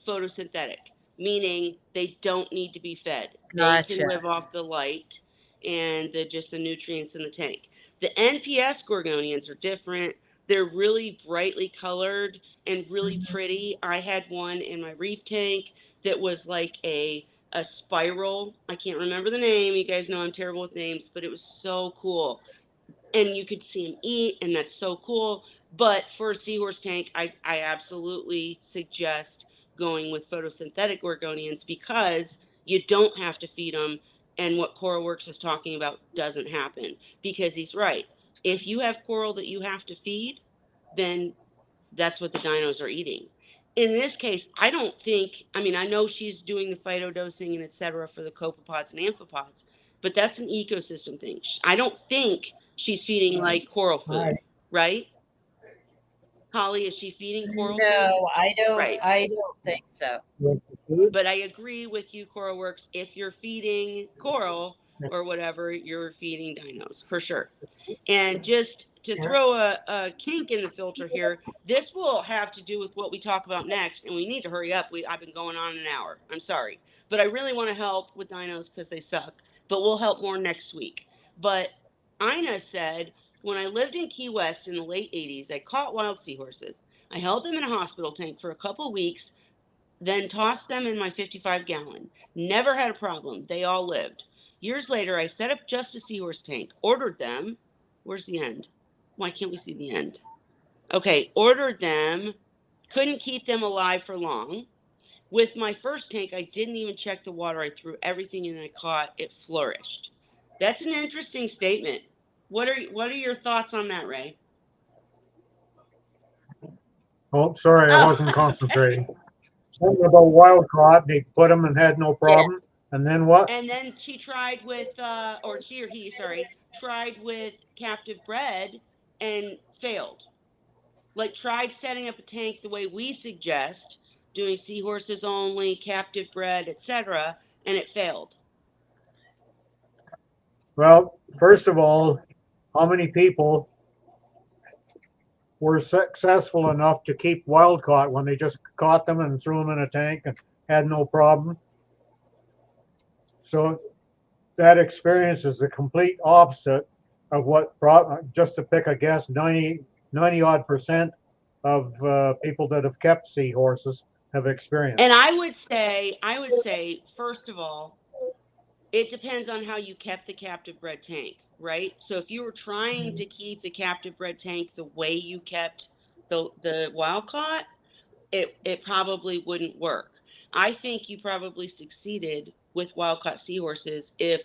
photosynthetic, meaning they don't need to be fed. They can Gotcha. live off the light and just the nutrients in the tank. The NPS gorgonians are different. They're really brightly colored and really Mhm. pretty. I had one in my reef tank that was like a spiral. I can't remember the name. You guys know I'm terrible with names, but it was so cool and you could see them eat, and that's so cool. But for a seahorse tank, I absolutely suggest going with photosynthetic gorgonians because you don't have to feed them. And what CoralWorks is talking about doesn't happen because he's right. If you have coral that you have to feed, then that's what the dinos are eating. In this case, I don't think, I mean, I know she's doing the phytodosing and et cetera for the copepods and amphipods, but that's an ecosystem thing. I don't think she's feeding like coral food, Right. right? Holly, is she feeding coral food? No, I don't. Right. I don't think so. With the food. But I agree with you, Coral Works. If you're feeding coral, or whatever you're feeding dinos, for sure. And just to throw a kink in the filter here, this will have to do with what we talk about next, and we need to hurry up. I've been going on an hour. I'm sorry, but I really want to help with dinos because they suck. But we'll help more next week. But Ina said, when I lived in Key West in the late 80s, I caught wild seahorses. I held them in a hospital tank for a couple of weeks, then tossed them in my 55-gallon. Never had a problem. They all lived. Years later, I set up just a seahorse tank, ordered them. Where's the end? Why can't we see the end? Okay, ordered them. Couldn't keep them alive for long. With my first tank, I didn't even check the water. I threw everything in I caught. It flourished. That's an interesting statement. What are your thoughts on that, Ray? Oh, sorry, I Oh, wasn't okay. concentrating. Something about wild caught. They put them and had no Yeah. problem. And then what? And then she tried with, or she or he, sorry, tried with captive bred and failed. Like tried setting up a tank the way we suggest, doing seahorses only, captive bred, etc., and it failed. Well, first of all, how many people were successful enough to keep wild caught when they just caught them and threw them in a tank and had no problem? So that experience is the complete opposite of what, just to pick a guess, 90 odd percent of people that have kept seahorses have And experienced. I would say, first of all, it depends on how you kept the captive bred tank, right? So if you were trying to keep the captive bred tank the way you kept the wild caught, it probably wouldn't work. I think you probably succeeded with wild caught seahorses. If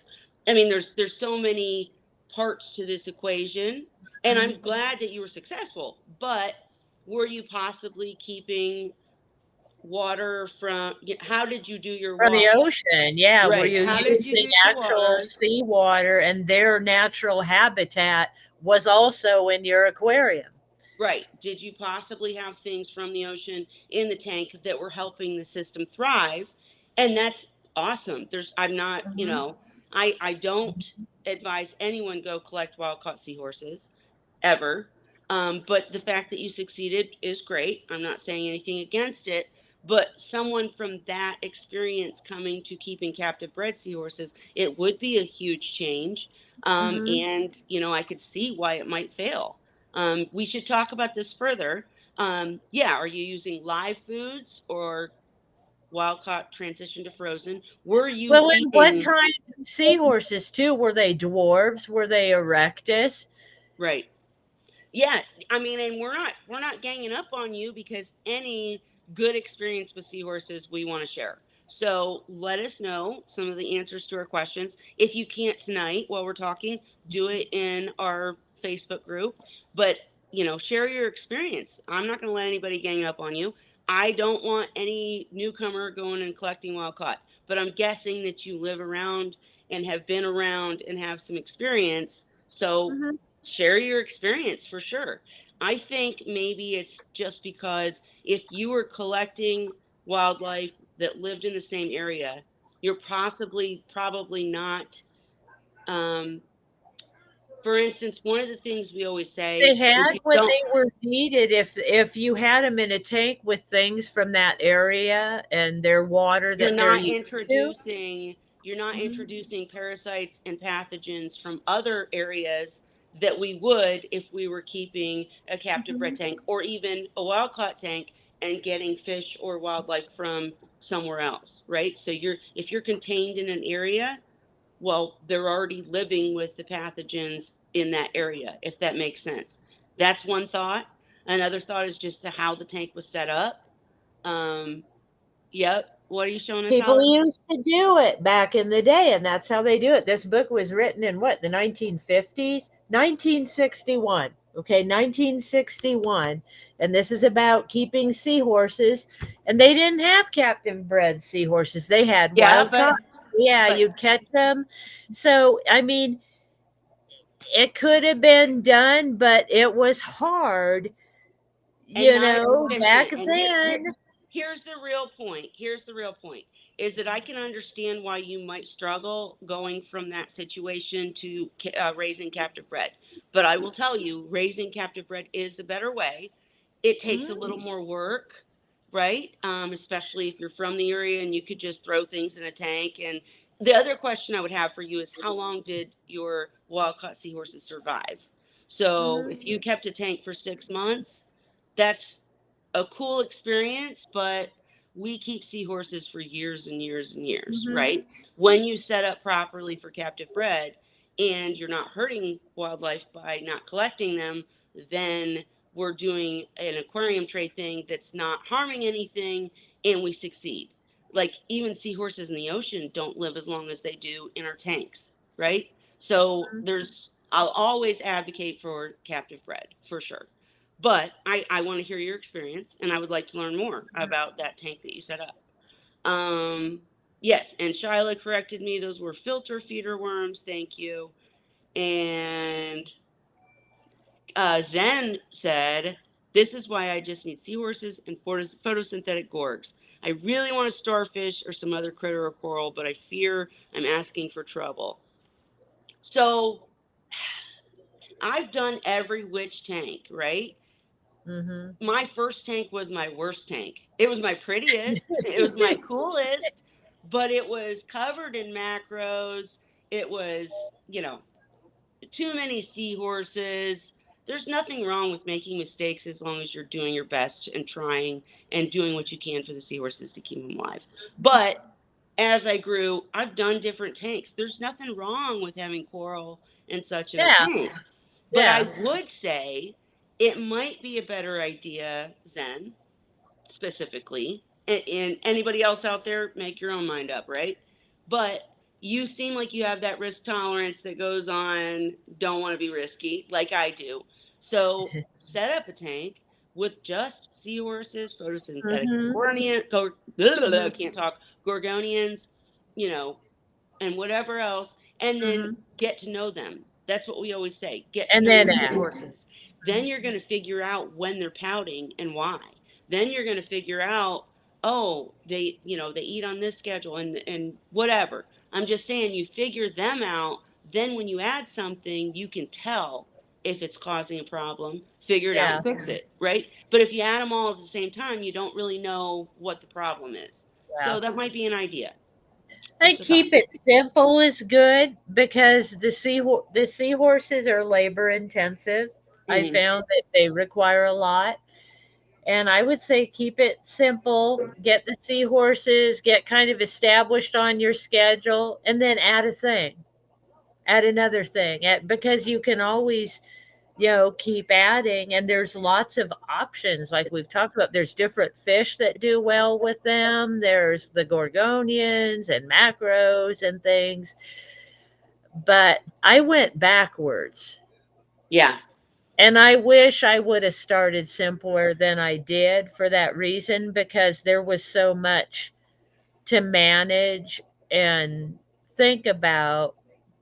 I mean, there's so many parts to this equation, and I'm glad that you were successful. But were you possibly keeping water from? How did you do your From the water? ocean, yeah, were Right. you How did you using do your actual water? seawater and their natural habitat was also in your aquarium? Right. Did you possibly have things from the ocean in the tank that were helping the system thrive? And that's awesome. I'm not, Mhm. I don't advise anyone go collect wild caught seahorses ever. But the fact that you succeeded is great. I'm not saying anything against it. But someone from that experience coming to keeping captive bred seahorses, it would be a huge change. Mhm. And, I could see why it might fail. We should talk about this further. Yeah, are you using live foods or wild caught transition to frozen? Were you Well, and what keeping, kind of seahorses too? Were they dwarves? Were they erectus? right? Yeah, I mean, and we're not ganging up on you because any good experience with seahorses we want to share. So let us know some of the answers to our questions. If you can't tonight while we're talking, do it in our Facebook group. But share your experience. I'm not going to let anybody gang up on you. I don't want any newcomer going and collecting wild caught. But I'm guessing that you live around and have been around and have some experience. So Mhm. share your experience for sure. I think maybe it's just because if you were collecting wildlife that lived in the same area, you're possibly probably not. Um, for instance, one of the things we always say They is had you what don't, they were needed if you had them in a tank with things from that area and their water you're that they're not used to. introducing you're not Mhm. introducing parasites and pathogens from other areas that we would if we were keeping a captive bred Mhm. tank or even a wild caught tank and getting fish or wildlife from somewhere else, right? So if you're contained in an area, well, they're already living with the pathogens in that area, if that makes sense. That's one thought. Another thought is just to how the tank was set up. um, Yep. What are you showing us, People Helen? used to do it back in the day, and that's how they do it. This book was written in what, the 1950s? 1961. Okay, 1961. And this is about keeping seahorses. And they didn't have captive bred seahorses, they had Yeah, wild caught. Yeah, but you'd catch them. So, I mean, it could have been done, but it was hard, and not efficient. back And here then. here's the real point. Here's the real point is that I can understand why you might struggle going from that situation to raising captive bred. But I will tell you, raising captive bred is the better way. It takes a Mhm. little more work, right? Especially if you're from the area and you could just throw things in a tank. And the other question I would have for you is how long did your wild caught seahorses survive? So if Mhm. you kept a tank for 6 months, that's a cool experience, but we keep seahorses for years and years and years, Mhm. right? When you set up properly for captive bred and you're not hurting wildlife by not collecting them, then we're doing an aquarium trade thing that's not harming anything and we succeed. Like even seahorses in the ocean don't live as long as they do in our tanks, right? So I'll always advocate for captive bred for sure. But I want to hear your experience and I would like to learn more about that tank that you set up. Um, yes, and Shyla corrected me. Those were filter feeder worms. Thank you. And Zen said, this is why I just need seahorses and photosynthetic gorgs. I really want a starfish or some other critter or coral, but I fear I'm asking for trouble. So I've done every witch tank, right? Mhm. My first tank was my worst tank. It was my prettiest, it was my coolest, but it was covered in macros. It was, too many seahorses. There's nothing wrong with making mistakes as long as you're doing your best and trying and doing what you can for the seahorses to keep them alive. But as I grew, I've done different tanks. There's nothing wrong with having coral and such in a Yeah. tank. But I Yeah. would say it might be a better idea, Zen, specifically, and anybody else out there, make your own mind up, right? But you seem like you have that risk tolerance that goes on, don't want to be risky, like I do. So set up a tank with just seahorses, photosynthetic Mhm. Mhm. can't talk, gorgonians, you know, and whatever else, and then Mhm. get to know them. That's what we always say, get to And know then your add. seahorses. Then you're going to figure out when they're pouting and why. Then you're going to figure out, oh, they eat on this schedule and whatever. I'm just saying you figure them out. Then when you add something, you can tell if it's causing a problem, figure it out Yeah. and fix it, right? But if you add them all at the same time, you don't really know what the problem is. Yeah. So that might be an idea. I Just a thought. keep it simple is good because the seahorses are labor intensive. I Mhm. found that they require a lot. And I would say keep it simple, get the seahorses, get kind of established on your schedule, and then add a thing, add another thing, because you can always, keep adding. And there's lots of options. Like we've talked about, there's different fish that do well with them. There's the gorgonians and macros and things. But I went backwards. Yeah. And I wish I would have started simpler than I did for that reason, because there was so much to manage and think about,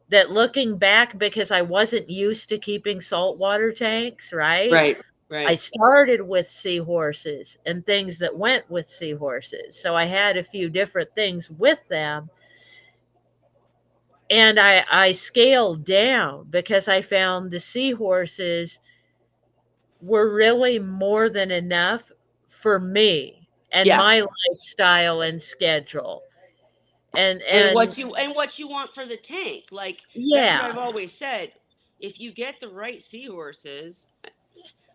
that looking back, because I wasn't used to keeping saltwater tanks, right? Right. I Right. started with seahorses and things that went with seahorses. So I had a few different things with them. And I scaled down because I found the seahorses were really more than enough for me and Yeah. my lifestyle and schedule. And And what you want for the tank. Like that's what yeah, I've always said. If you get the right seahorses,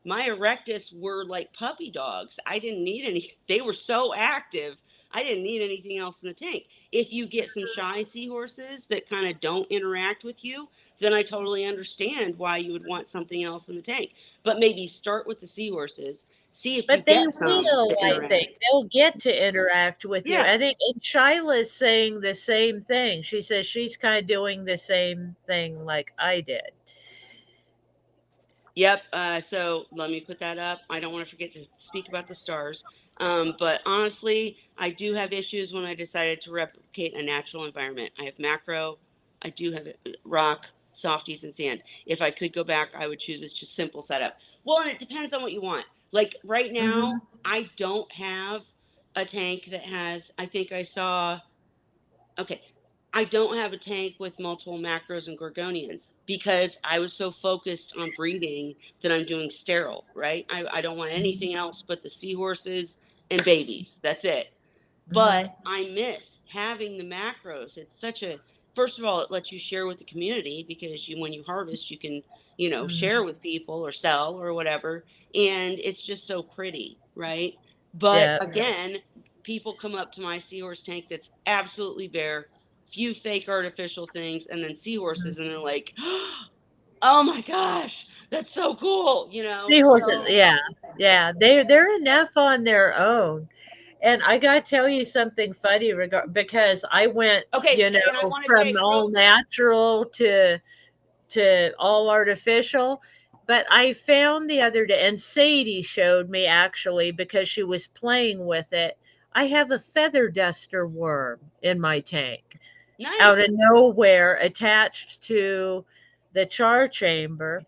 my erectus were like puppy dogs. I didn't need any. They were so active. I didn't need anything else in the tank. If you get some shy seahorses that kind of don't interact with you, then I totally understand why you would want something else in the tank. But maybe start with the seahorses. See if you but they get some will, that I think. interact. They'll get to interact with you. Yeah. I think, and Shyla's saying the same thing. She says she's kind of doing the same thing like I did. Yep. So let me put that up. I don't want to forget to speak about the stars. But honestly, I do have issues when I decided to replicate a natural environment. I have macro, I do have rock, softies, and sand. If I could go back, I would choose this just simple setup. Well, and it depends on what you want. Like right now, Hmm. I don't have a tank that has, I think I saw, okay, I don't have a tank with multiple macros and gorgonians because I was so focused on breeding that I'm doing sterile, right? I don't want anything else but the seahorses and babies. That's it. But Mhm. I miss having the macros. It's such a, first of all, it lets you share with the community because you, when you harvest, you can, share Mhm. with people or sell or whatever. And it's just so pretty, right? But Yeah. again, people come up to my seahorse tank that's absolutely bare, few fake artificial things, and then seahorses, and they're like, oh my gosh, that's so cool, Seahorses, So, yeah, yeah, they're enough on their own. And I gotta tell you something funny because I went, okay, and I want to from say all real, natural to all artificial. But I found the other day, and Sadie showed me actually because she was playing with it. I have a feather duster worm in my tank out of nice. nowhere attached to the char chamber,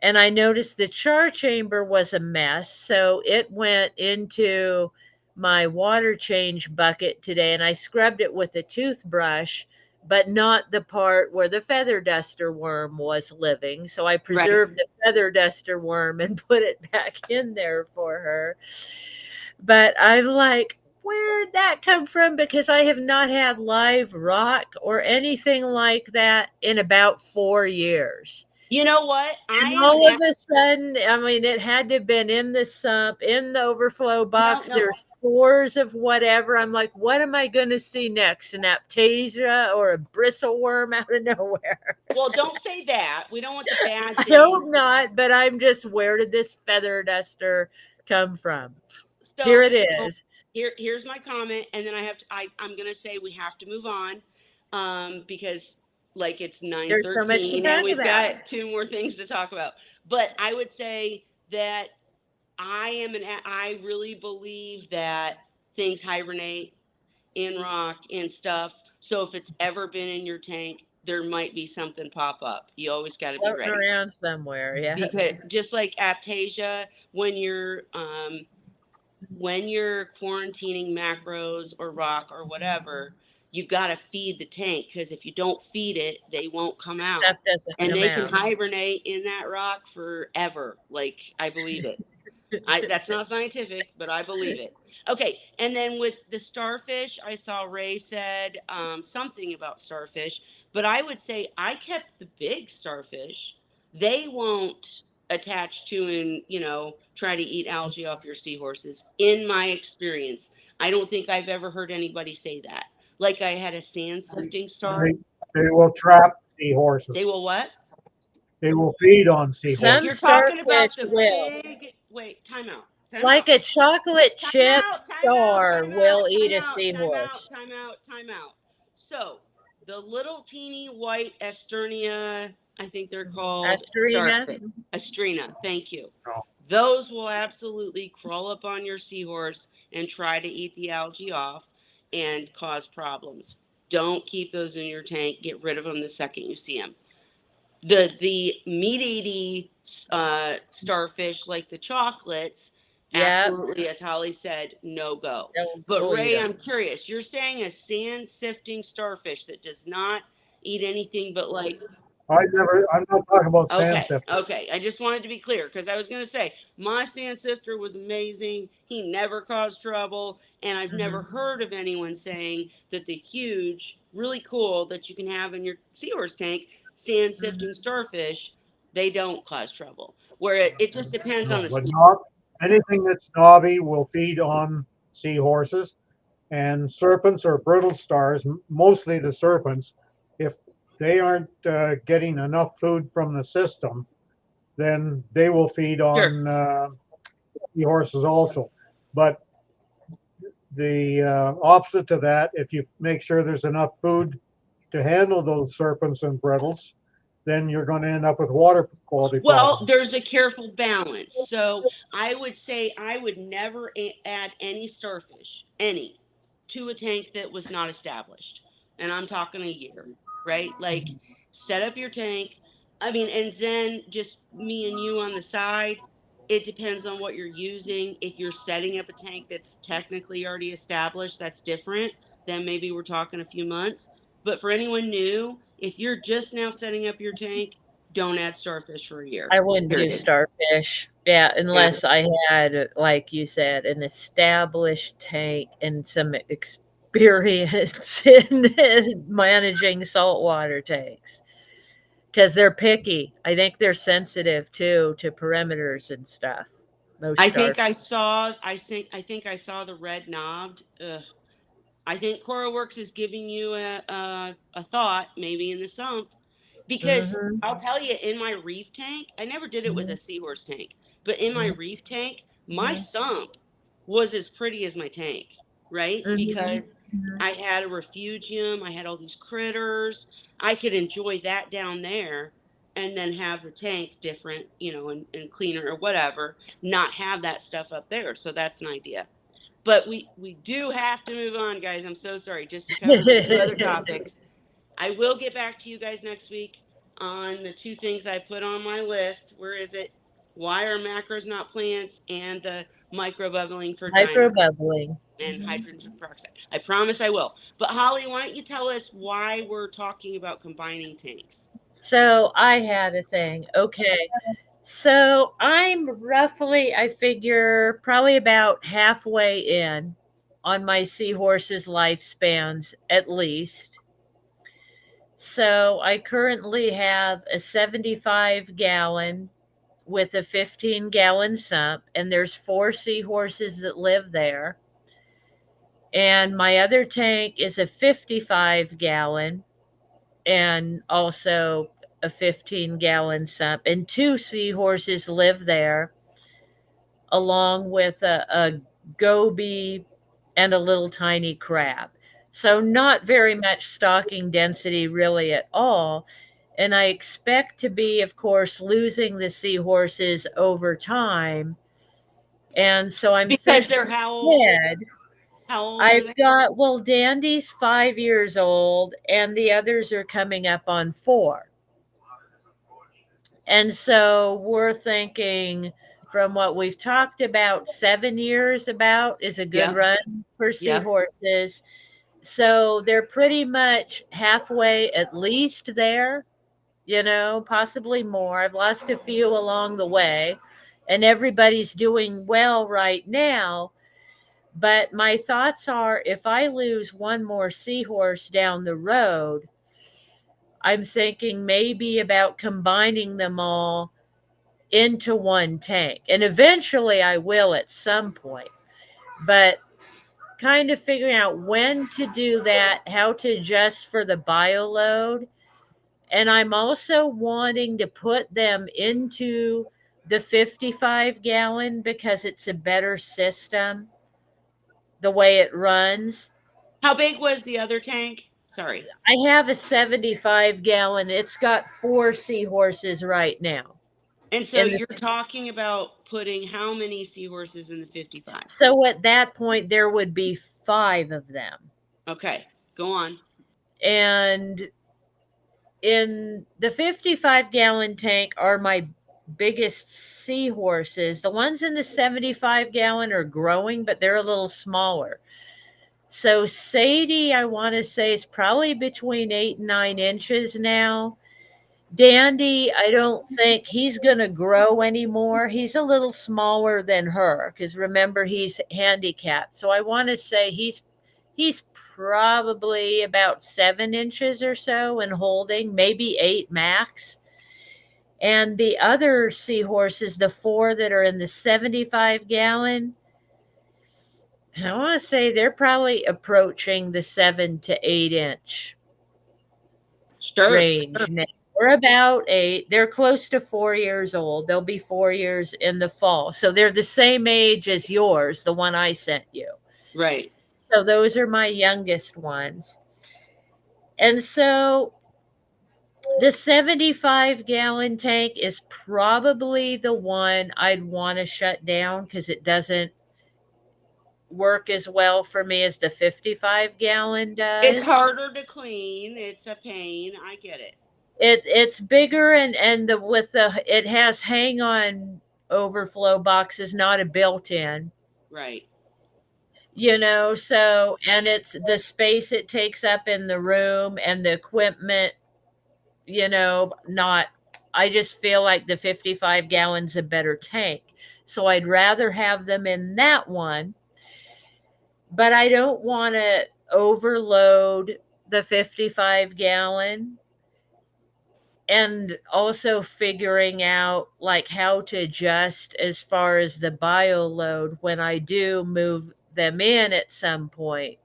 and I noticed the char chamber was a mess. So it went into my water change bucket today and I scrubbed it with a toothbrush, but not the part where the feather duster worm was living. So I Right. preserved the feather duster worm and put it back in there for her. But I'm like, where'd that come from? Because I have not had live rock or anything like that in about 4 years. You know what? And I am all of an a sudden, I mean, it had to have been in the sump, in the overflow no, box. no. There's spores of whatever. I'm like, what am I going to see next? An aptasia or a bristleworm out of nowhere? Well, don't say that. We don't want the bad I hope things. not, but I'm just, where did this feather duster come from? Here So, it so is. here's my comment, and then I'm gonna say we have to move on, because like it's nine There's so much to thirteen, and talk we've about. got two more things to talk about. But I would say that I really believe that things hibernate in rock and stuff. So if it's ever been in your tank, there might be something pop up. You always got to be Floating ready around somewhere. Yeah. because just like aptasia, when you're quarantining macros or rock or whatever, you got to feed the tank because if you don't feed it, they won't come out. Stuff doesn't And come they can out. hibernate in that rock forever. Like, I believe it. That's not scientific, but I believe it. Okay, and then with the starfish, I saw Ray said something about starfish, but I would say I kept the big starfish. They won't attach to and try to eat algae off your seahorses. In my experience, I don't think I've ever heard anybody say that. Like I had a sand sifting star. They, they will trap They seahorses. will what? They will feed on Some You're seahorses. talking starfish about the will. big. Wait, time out. Time out. Like a chocolate Time chip out, time out, star time will out, eat time a out, time out, seahorse. time out, time out. So, the little teeny white Esternia, I think they're called Astarina. starfish. Estrina, thank you. No, Those will absolutely crawl up on your seahorse and try to eat the algae off and cause problems. Don't keep those in your tank. Get rid of them the second you see them. The meat eating starfish like the chocolates, Yep. absolutely, as Holly said, no go. But We'll eat Ray, them. I'm curious, you're saying a sand sifting starfish that does not eat anything but like, I'm not talking about sand okay, sifter. okay, I just wanted to be clear because I was going to say my sand sifter was amazing, he never caused trouble, and I've never Mhm. heard of anyone saying that the huge, really cool, that you can have in your seahorse tank, sand sifting Mhm. starfish, they don't cause trouble. Where it just depends on No, the but species. anything that's knobby will feed on seahorses, and serpents or brittle stars, mostly the serpents, if they aren't getting enough food from the system, then they will feed Sure. on seahorses also. But the opposite to that, if you make sure there's enough food to handle those serpents and brittles, then you're going to end up with water quality Well, problems. there's a careful balance. So I would say I would never add any starfish, any, to a tank that was not established. And I'm talking a year, right? Like set up your tank. I mean, and then just me and you on the side. It depends on what you're using. If you're setting up a tank that's technically already established, that's different. Then maybe we're talking a few months. But for anyone new, if you're just now setting up your tank, don't add starfish for a year. I wouldn't do Period. starfish. Yeah, Yeah. unless I had, like you said, an established tank and some experience in managing saltwater tanks. Because they're picky. I think they're sensitive too to perimeters and stuff. Most starfish. I think I saw the red knobbed. Ugh. I think CoralWorks is giving you a thought, maybe in the sump, because Mm-hmm. I'll tell you, in my reef tank, I never did it with Mm-hmm. a Seahorse tank, but in my reef tank, my sump was as pretty as my tank, right? Mm-hmm. Because I had a refugium, I had all these critters, I could enjoy that down there. And then have the tank different, and cleaner or whatever, not have that stuff up there. So that's an idea. But we do have to move on, guys. I'm so sorry. Just to cover the two other topics. I will get back to you guys next week on the two things I put on my list. Where is it? Why are macros not plants? And the microbubbling for dinos Microbubbling. and hydrogen peroxide. I promise I will. But Holly, why don't you tell us why we're talking about combining tanks? So I had a thing. Okay. So I'm roughly, I figure, probably about halfway in on my seahorse's lifespans, at least. So I currently have a 75-gallon with a 15-gallon sump, and there's four seahorses that live there. And my other tank is a 55-gallon and also a 15-gallon sump, and two seahorses live there along with a goby and a little tiny crab. So, not very much stocking density really at all. And I expect to be, of course, losing the seahorses over time. And so I'm Because thinking they're how old? ahead. How old are I've they? got, well, Dandy's 5 years old, and the others are coming up on 4. And so we're thinking, from what we've talked about, 7 years about is a good Yep. run for Yep. seahorses. So they're pretty much halfway at least there, possibly more. I've lost a few along the way, and everybody's doing well right now. But my thoughts are, if I lose one more seahorse down the road, I'm thinking maybe about combining them all into one tank. And eventually I will at some point. But kind of figuring out when to do that, how to adjust for the bio load. And I'm also wanting to put them into the 55-gallon because it's a better system the way it runs. How big was the other tank? Sorry. I have a 75-gallon. It's got 4 seahorses right now. And so In the you're talking about putting how many seahorses in the 55? So at that point there would be 5 of them. Okay, go on. And in the 55-gallon tank are my biggest seahorses. The ones in the 75-gallon are growing, but they're a little smaller. So Sadie, I want to say, is probably between 8 and 9 inches now. Dandy, I don't think he's going to grow anymore. He's a little smaller than her because remember he's handicapped. So I want to say he's probably about 7 inches or so in holding, maybe 8 max. And the other seahorses, the 4 that are in the 75-gallon, I want to say they're probably approaching the 7 to 8 inch Sure. range now. We're about 8. They're close to 4 years old. They'll be 4 years in the fall. So they're the same age as yours, the one I sent you. Right. So those are my youngest ones. And so the 75-gallon tank is probably the one I'd want to shut down because it doesn't work as well for me as the 55-gallon It's does. harder to clean. It's a pain. I get it. It's bigger and the with the it has hang on overflow box is not a built-in, Right. so, and it's the space it takes up in the room and the equipment, not, I just feel like the 55 gallons a better tank. So I'd rather have them in that one, but I don't want to overload the 55 gallon, and also figuring out like how to adjust as far as the bio load when I do move them in at some point.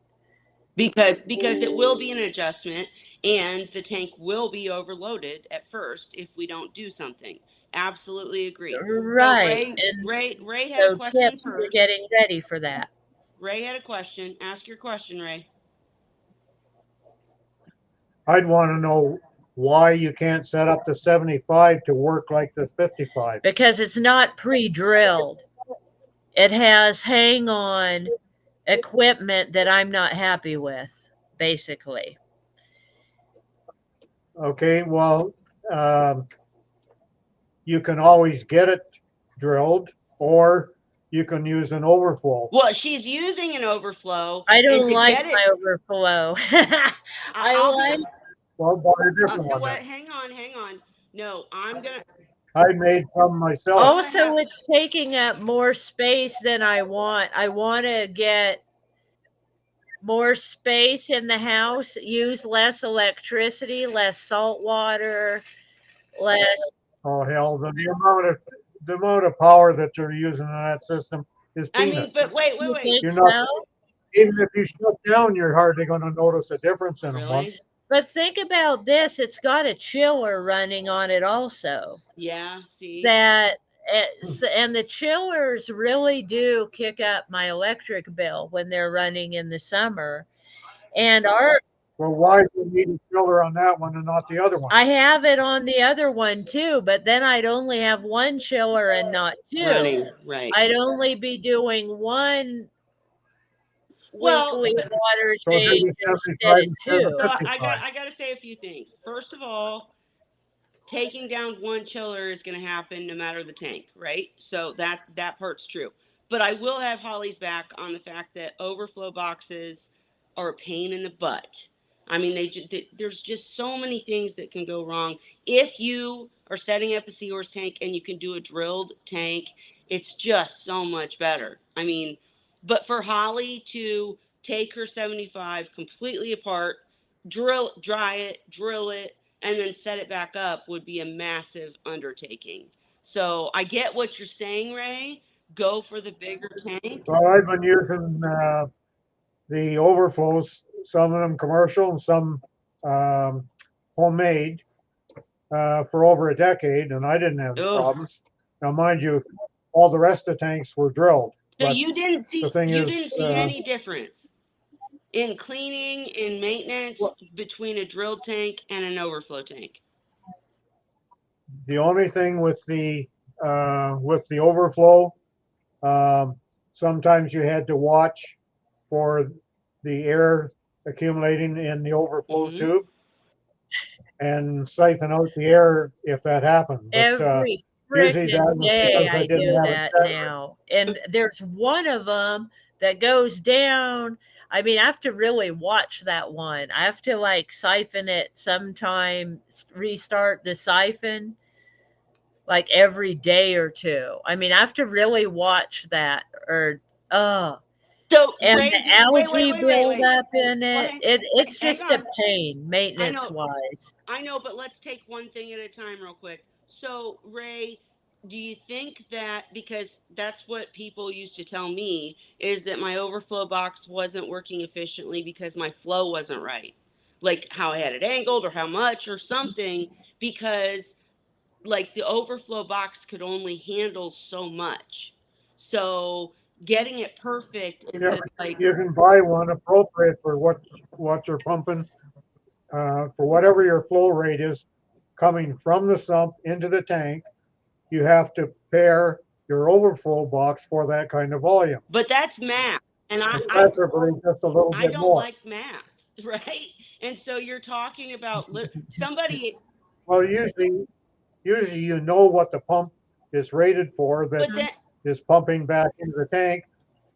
Because it will be an adjustment, and the tank will be overloaded at first if we don't do something. Absolutely agree. So Right. And Ray had a so question tips for first. getting ready for that. Ray had a question. Ask your question, Ray. I'd want to know why you can't set up the 75 to work like the 55. Because it's not pre-drilled. It has hang on equipment that I'm not happy with, basically. Okay, well, um, you can always get it drilled, or you can use an overflow. Well, she's using an overflow, I and don't to like get it, my overflow. I I'll be. like Well, buy a different You know one what? then. Hang on. No, I'm gonna. I made some I'm myself. gonna have. also it's taking up more space than I want. I want to get more space in the house, use less electricity, less salt water, less. Oh hell, the amount of power that they're using in that system is I mean, peanuts. but wait, You wait. think You're not so? even if you shut down, you're hardly going to notice a difference in a month. Really? But think about this, it's got a chiller running on it also. Yeah. See. That and the chillers really do kick up my electric bill when they're running in the summer. And our Well, why do you need a filler on that one and not the other one? I have it on the other one too, but then I'd only have one chiller and not two. Running. Right. I'd only be doing one Well, weekly water So do change the instead 75 of instead of the so two. fifty-five. I gotta say a few things. First of all, taking down one chiller is going to happen no matter the tank, right? So that part's true. But I will have Holly's back on the fact that overflow boxes are a pain in the butt. I mean, there's just so many things that can go wrong. If you are setting up a Seahorse tank and you can do a drilled tank, it's just so much better. I mean, but for Holly to take her 75 completely apart, dry it, drill it, and then set it back up would be a massive undertaking. So I get what you're saying, Ray. Go for the bigger tank. Well, I've been using the overflows, some of them commercial and some um, homemade, for over a decade, and I didn't have any Oh, problems. Now, mind you, all the rest of the tanks were drilled, so but the thing you is, didn't see any difference in cleaning, in maintenance well, between a drilled tank and an overflow tank. the only thing with the overflow, um, sometimes you had to watch for the air accumulating in the overflow Mm-hmm. tube and siphon out the air if that happened. But Every usually that freaking was day because I I didn't do have it that set right. now. And there's one of them that goes down. I mean, I have to really watch that one. I have to like siphon it sometime, restart the siphon like every day or two. I mean, I have to really watch that or oh, So and Ray, the algae wait. buildup in Well, it's hang just a on. pain I maintenance know, wise. I know, but let's take one thing at a time, real quick. So, Ray, do you think that because that's what people used to tell me is that my overflow box wasn't working efficiently because my flow wasn't right? Like how I had it angled or how much or something, because like the overflow box could only handle so much. So, getting it perfect is Yep, just like, you can buy one appropriate for what you're pumping, for whatever your flow rate is coming from the sump into the tank. You have to pair your overflow box for that kind of volume, but that's math. And and preferably just a little I bit don't more. like math, right? And so you're talking about somebody. Well, usually you know what to pump is rated for that But then, is pumping back into the tank.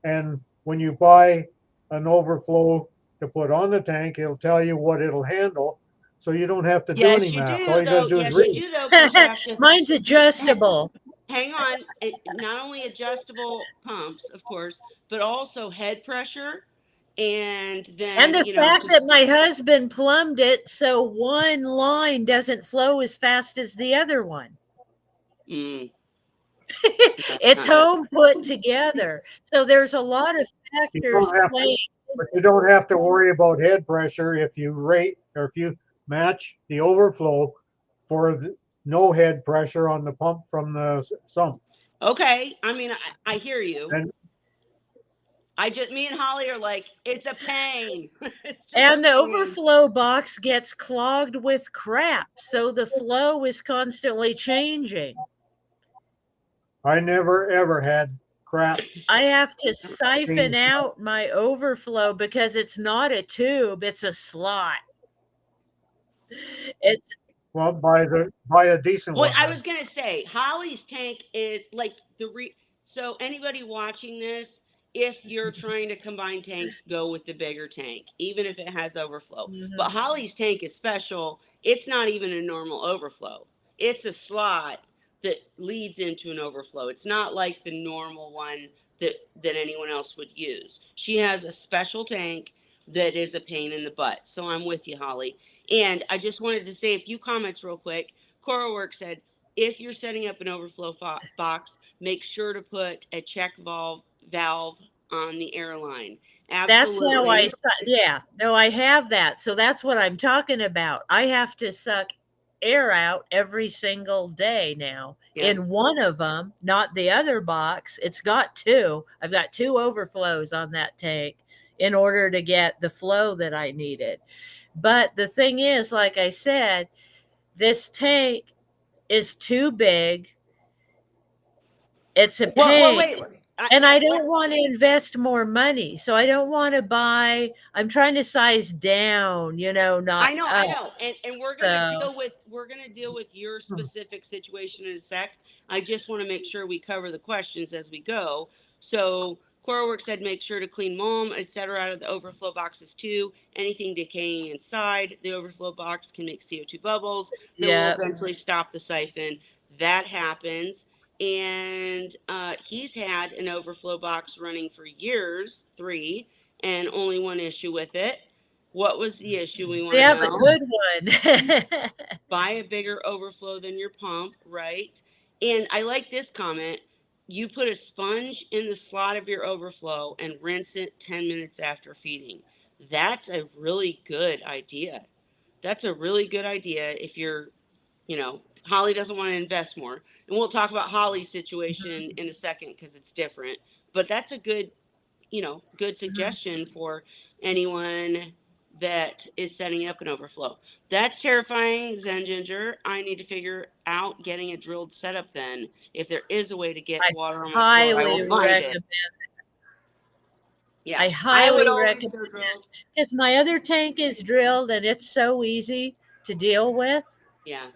And when you buy an overflow to put on the tank, it'll tell you what it'll handle. So you don't have to do any yes, you math. All do you got to though. do is Yes, you read. do though, because you have to. Mine's ha- adjustable. Hang on. Not only adjustable pumps, of course, but also head pressure, and And then the fact that my husband plumbed it so one line doesn't flow as fast as the other one. mm, that's It's not good. home put together. So there's a lot of You factors don't have to, playing. but you don't have to worry about head pressure if you rate or if you match the overflow for no head pressure on the pump from the sump. Okay, I mean, I hear you. And Me and Holly are like, it's a pain. It's just a And the pain. overflow box gets clogged with crap. So the flow is constantly changing. I never ever had crap I have to siphon being out my overflow because it's not a tube, it's a slot. It's well by a decent Well, one I then. was gonna say Holly's tank is like so anybody watching this, if you're trying to combine tanks, go with the bigger tank, even if it has overflow. But Mhm. Holly's tank is special. It's not even a normal overflow. It's a slot that leads into an overflow. It's not like the normal one that anyone else would use. She has a special tank that is a pain in the butt. So I'm with you, Holly. And I just wanted to say a few comments real quick. CoralWorks said, if you're setting up an overflow box, make sure to put a check valve on the airline. That's how I Absolutely. yeah. No, I have that. So that's what I'm talking about. I have to suck air out every single day now. Yeah. In one of them, not the other box. It's got two. I've got two overflows on that tank in order to get the flow that I needed. But the thing is, like I said, this tank is too big. It's a Well, pain. wait. And I What? don't want to invest more money. So I don't want to buy, I'm trying to size down, not I up. know, and So, we're gonna deal with your specific situation in a sec. I just want to make sure we cover the questions as we go. So CoreWorks said make sure to clean mold, etc. out of the overflow boxes too. Anything decaying inside the overflow box can make CO2 bubbles that will yeah, eventually stop the siphon. That happens. And he's had an overflow box running for years, three, and only one issue with it. What was the issue? We want to yeah, the know. good one. Buy a bigger overflow than your pump, right? And I like this comment. You put a sponge in the slot of your overflow and rinse it 10 minutes after feeding. That's a really good idea. That's a really good idea if Holly doesn't want to invest more. And we'll talk about Holly's situation in a second because it's different. But that's a good suggestion for anyone that is setting up an overflow. That's terrifying, Zen Ginger. I need to figure out getting a drilled setup then. If there is a way to get I water on my floor, I will highly find it. recommend. Yeah, I I would highly always recommend go drilled. because my other tank is drilled and it's so easy to deal with. Yeah.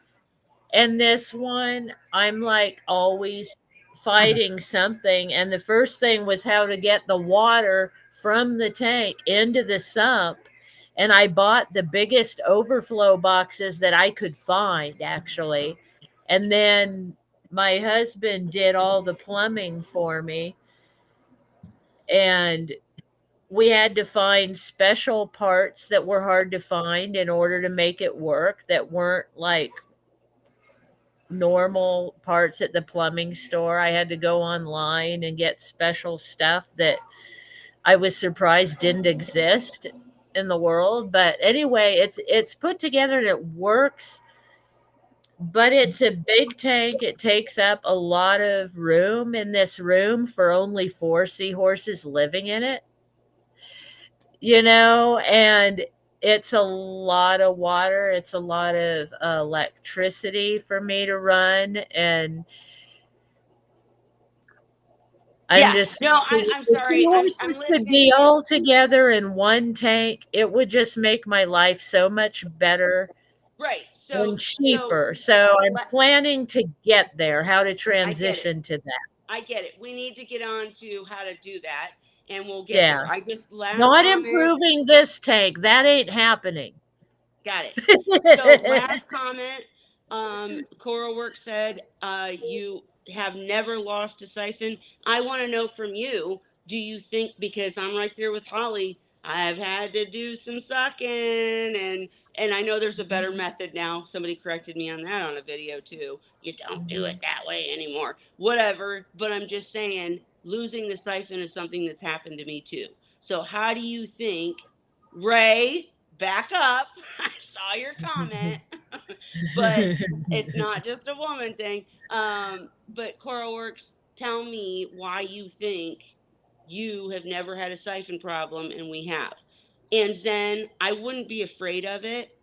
And this one, I'm like always fighting something. And the first thing was how to get the water from the tank into the sump. And I bought the biggest overflow boxes that I could find, actually. And then my husband did all the plumbing for me. And we had to find special parts that were hard to find in order to make it work, that weren't like normal parts at the plumbing store. I had to go online and get special stuff that I was surprised didn't exist in the world. But anyway, it's put together and it works, but it's a big tank. It takes up a lot of room in this room for only four seahorses living in it, and it's a lot of water. It's a lot of electricity for me to run. And I'm Yeah. just No, thinking I'm if the sorry. I'm seahorses could listening be to you. all together in one tank, it would just make my life so much better. Right. and So cheaper. So I'm la- planning to get there, how to I get it. transition to that. I get it. We need to get on to how to do that, and we'll get Yeah. there. I just last Not comment. improving this tank. That ain't happening. Got it. So last comment, Coral Work said, you have never lost a siphon. I want to know from you, do you think, because I'm right there with Holly, I've had to do some sucking and I know there's a better method now. Somebody corrected me on that on a video too. You don't do it that way anymore. Whatever, but I'm just saying losing the siphon is something that's happened to me too. So how do you think, Ray, back up. I saw your comment, but it's not just a woman thing. But Coral Works, tell me why you think you have never had a siphon problem and we have. And Zen, I wouldn't be afraid of it.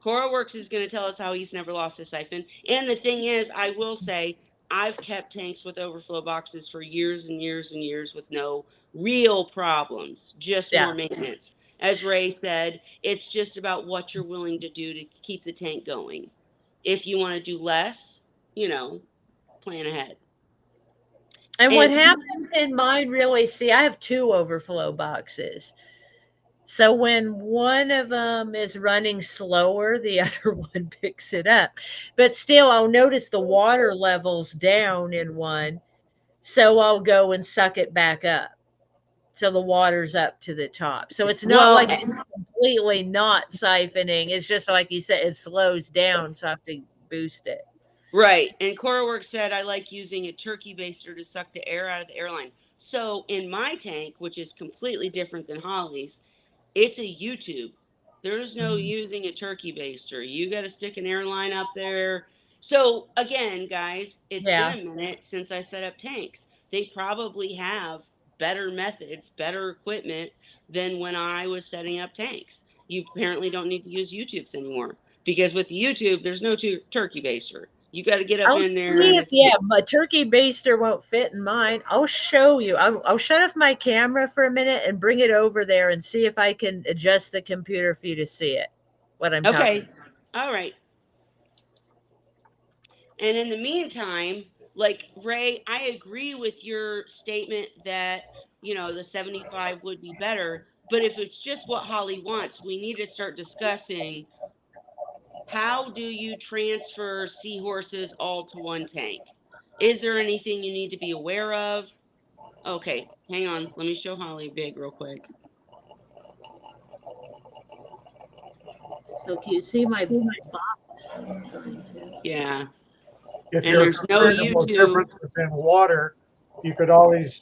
Cora Works is going to tell us how he's never lost a siphon. And the thing is, I will say, I've kept tanks with overflow boxes for years and years and years with no real problems, just more Yeah. maintenance. As Ray said, it's just about what you're willing to do to keep the tank going. If you want to do less, you know, plan ahead. And what And happens in mine really, see, I have two overflow boxes. So when one of them is running slower, the other one picks it up. But still, I'll notice the water levels down in one. So I'll go and suck it back up. So the water's up to the top. So it's not well, like it's completely not siphoning. It's just like you said, it slows down. So I have to boost it. right. And CoraWorks said, I like using a turkey baster to suck the air out of the airline. So in my tank, which is completely different than Holly's, it's a YouTube. There's no Mhm. using a turkey baster. You got to stick an airline up there. So again, guys, it's been Yeah. a minute since I set up tanks. They probably have better methods, better equipment than when I was setting up tanks. You apparently don't need to use YouTubes anymore because with the YouTube, there's no turkey baster. You got to get up I'll in there see and if, it's yeah, my turkey baster won't fit in mine. I'll show you. I'll shut off my camera for a minute and bring it over there and see if I can adjust the computer for you to see it. What I'm talking. okay. All right. And in the meantime, like Ray, I agree with your statement that, the 75 would be better. But if it's just what Holly wants, we need to start discussing how do you transfer seahorses all to one tank? Is there anything you need to be aware of? Okay, hang on. Let me show Holly big real quick. So can you see my box? Yeah. If And you're there's no concerned about YouTube. differences in water, you could always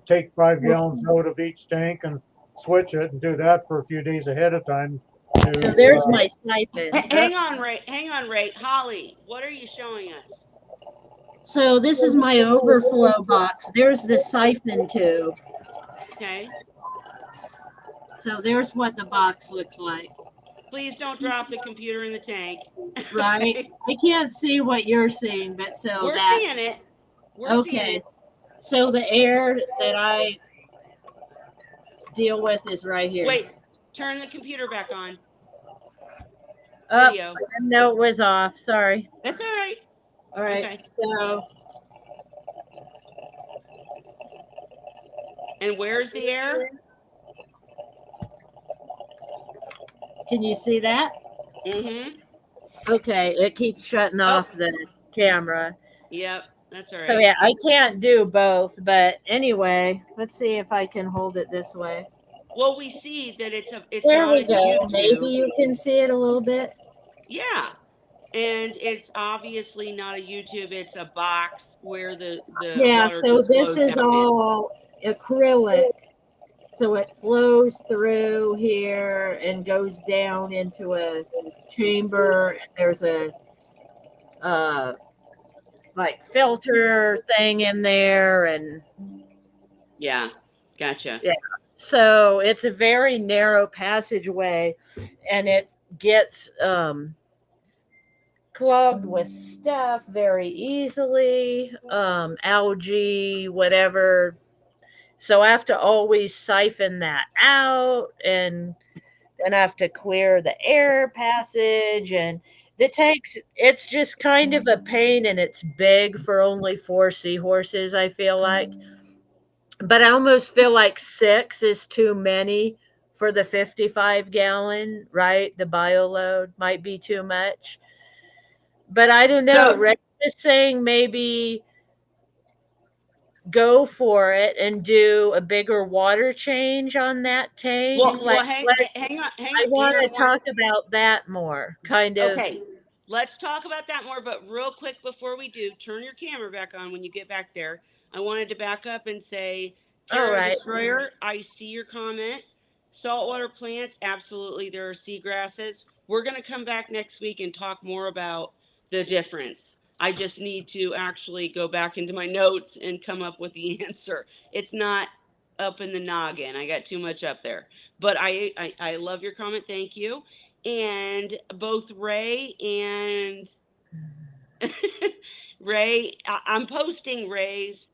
take 5 gallons out of each tank and switch it and do that for a few days ahead of time So to there's my siphon. Hang on, Ray. Hang on, Ray. Holly, what are you showing us? So this is my overflow box. There's the siphon tube. Okay. So there's what the box looks like. Please don't drop the computer in the tank. Right? Okay. I can't see what you're seeing, but so We're that's seeing it. We're seeing okay. it. So the air that I deal with is right here. Wait, turn the computer back on. Oh, Video. I know it was off. Sorry. That's all right. All right. Okay. So And where's the air? can you see that? Mm-hmm. Okay. It keeps shutting Oh, off the camera. yep. That's all So right. yeah, I can't do both. But anyway, let's see if I can hold it this way. Well, we see that it's There not we a go. Maybe YouTube. you can see it a little bit. Yeah. And it's obviously not a YouTube. It's a box where the Yeah, water so just this flows is down in. all acrylic. So it flows through here and goes down into a chamber. There's a uh, like filter thing in there, and Yeah. Gotcha. yeah. So it's a very narrow passageway, and it gets clogged with stuff very easily, algae, whatever. So I have to always siphon that out and enough to clear the air passage, and the tanks, it's just kind of a pain, and it's big for only 4 seahorses, I feel like. But I almost feel like 6 is too many for the 55-gallon, right? The bio load might be too much. But I don't know. So, Rick is saying maybe go for it and do a bigger water change on that tank. Like, hang, what, hang I on, want hang to on one. talk about that more. Kind of. Okay, let's talk about that more. But real quick before we do, turn your camera back on when you get back there. I wanted to back up and say, All Terra right. Destroyer, I see your comment. Saltwater plants, absolutely, there are seagrasses. We're going to come back next week and talk more about the difference. I just need to actually go back into my notes and come up with the answer. It's not up in the noggin. I got too much up there. But I love your comment. Thank you. And both Ray and Ray, I'm posting Ray's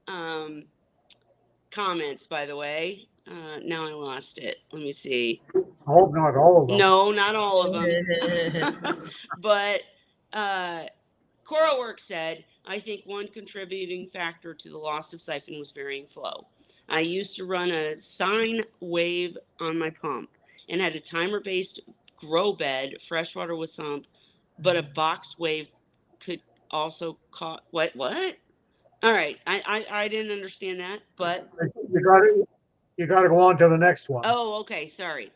comments, by the way. Now I lost it. Let me see. I hope not all of them. No, not all of them. But uh, CoralWorks said, I think one contributing factor to the loss of siphon was varying flow. I used to run a sine wave on my pump and had a timer based grow bed, freshwater with sump, but a box wave could also cause what? All right, I didn't understand that, but You got to go on to the next one. oh, okay, sorry.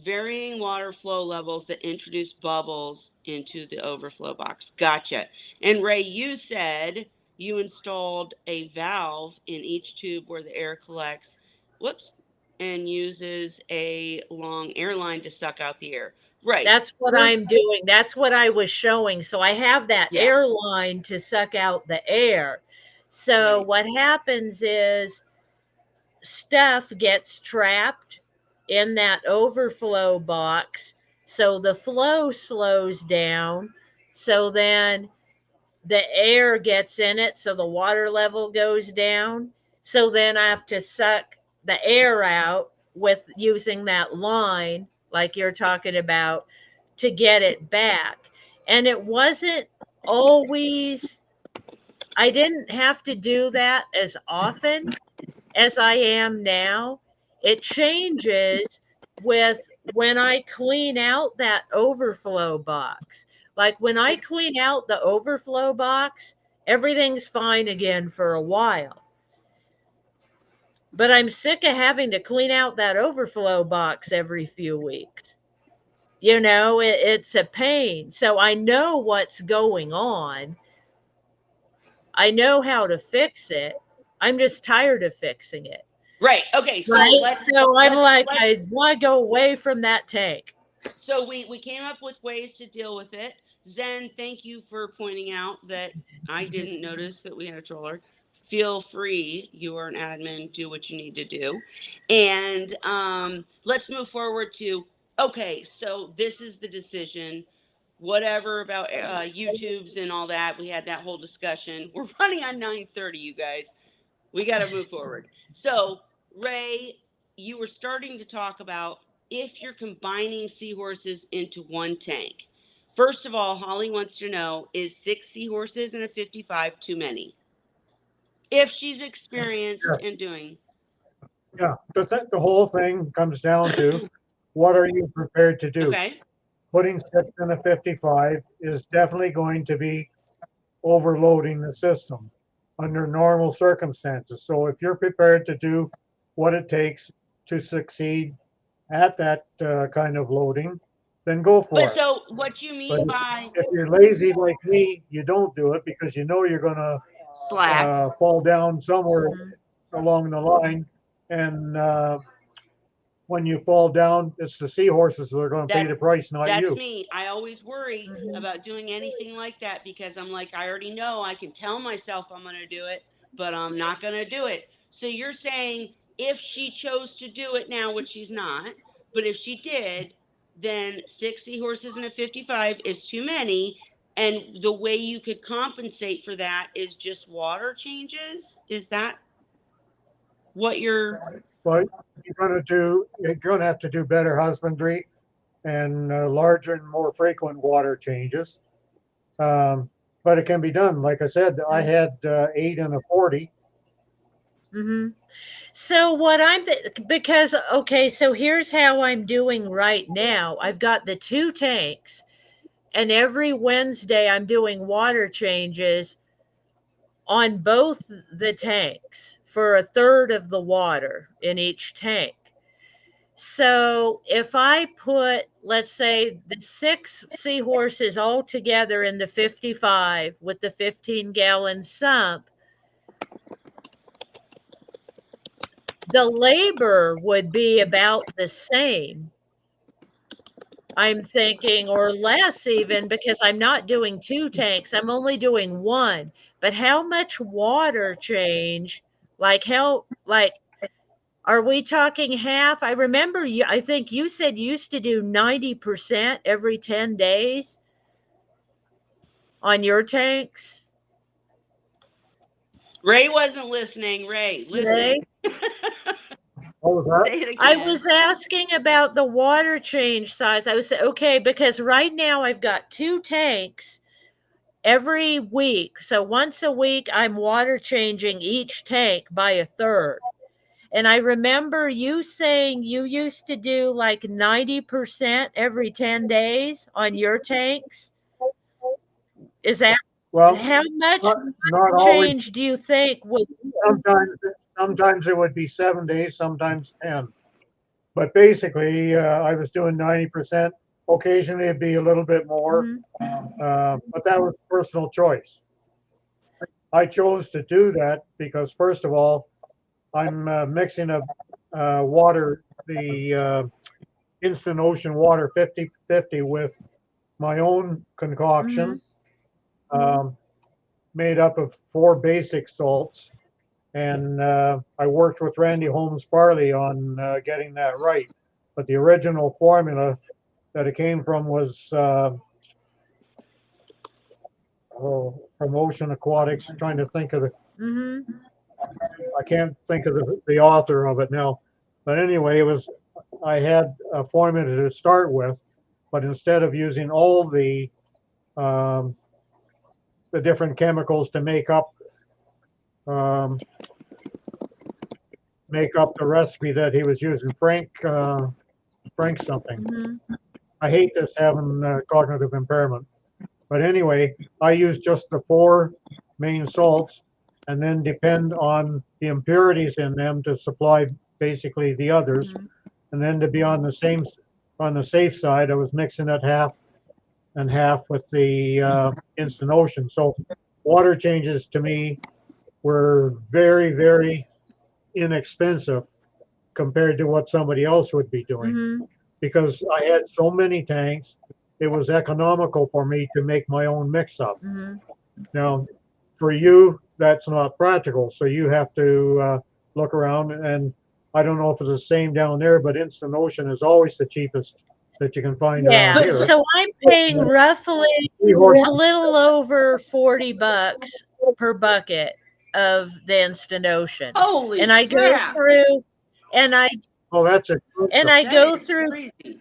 Varying water flow levels that introduce bubbles into the overflow box. Gotcha. And Ray, you said you installed a valve in each tube where the air collects, whoops, and uses a long air line to suck out the air. Right. That's what First, I'm doing. That's what I was showing. So I have that yeah, air line to suck out the air. So right. what happens is stuff gets trapped in that overflow box. So the flow slows down. So then the air gets in it. So the water level goes down. So then I have to suck the air out with using that line, like you're talking about, to get it back. And it wasn't always, I didn't have to do that as often as I am now. It changes with when I clean out that overflow box. Like when I clean out the overflow box, everything's fine again for a while. But I'm sick of having to clean out that overflow box every few weeks. It's a pain. So I know what's going on. I know how to fix it. I'm just tired of fixing it. Right. Okay, so Right? So I'm like, let's I want to go away from that tank. so we came up with ways to deal with it. Zen, thank you for pointing out that I didn't notice that we had a troller. Feel free, you are an admin, do what you need to do. And let's move forward to okay, so this is the decision. Whatever about YouTubes and all that. We had that whole discussion. We're running on 9:30, you guys. We got to move forward. So, Ray, you were starting to talk about if you're combining seahorses into one tank. First of all, Holly wants to know, is 6 seahorses in a 55 too many? If she's experienced Yeah, in doing. yeah. The whole thing comes down to what are you prepared to do? Okay. Putting 6 in a 55 is definitely going to be overloading the system under normal circumstances. So if you're prepared to do what it takes to succeed at that kind of loading, then go But for it. so what you But mean by if you're lazy like me, you don't do it because you know you're going to slack? fall down somewhere Mhm. along the line. And when you fall down, it's the seahorses that are going to pay That the price, not that's you. me. I always worry Mhm. about doing anything like that because I'm like, I already know I can tell myself I'm going to do it, but I'm not going to do it. So you're saying if she chose to do it now, which she's not, but if she did, then 6 seahorses in a 55 is too many. And the way you could compensate for that is just water changes. Is that what you're? Well, you're going to have to do better husbandry and larger and more frequent water changes. Um, but it can be done. Like I said, I had 8 and a 40. Hmm. So what because okay, so here's how I'm doing right now. I've got the two tanks, and every Wednesday I'm doing water changes on both the tanks for a third of the water in each tank. So if I put, let's say, the six seahorses all together in the 55 with the 15-gallon sump, the labor would be about the same. I'm thinking, or less even, because I'm not doing two tanks, I'm only doing one. But how much water change? Like, are we talking half? I remember you, I think you said you used to do 90% every 10 days on your tanks. Ray wasn't listening. Ray, listen. Right? What was that? Say it I again. was asking about the water change size. I was saying, okay, because right now I've got two tanks every week. So once a week, I'm water changing each tank by a third. And I remember you saying you used to do like 90% every 10 days on your tanks. Is that Well, how much not always. change do you think would? Sometimes, sometimes it would be 7 days, sometimes 10. But basically, I was doing 90%. Occasionally, it'd be a little bit more, Mhm, but that was personal choice. I chose to do that because, first of all, I'm mixing a water, the instant ocean water 50/50 with my own mhm, concoction, um, made up of four basic salts. And I worked with Randy Holmes Farley on getting that right. But the original formula that it came from was from Ocean Aquatics. Trying to think of the, mhm, I can't think of the author of it now. But anyway, it was, I had a formula to start with, but instead of using all um, the different chemicals to um, make up the recipe that he was using, Frank something. mhm, I hate this having cognitive impairment. But anyway, I use just the four main salts and then depend on the impurities in them to supply basically the others. mhm. And then to be on the safe side, I was mixing it half and half with the instant ocean. So water changes to me were very, very inexpensive compared to what somebody else would be doing Mhm. because I had so many tanks. It was economical for me to make my own mix up. Mhm. Now, for you, that's not practical. So you have to look around. And I don't know if it's the same down there, but Instant Ocean is always the cheapest that you can find around Yeah, But here. so I'm paying roughly Seahorse, a little over 40 bucks per bucket of the instant ocean. holy And I go crap. through and I oh, that's and expensive. I That go is through crazy.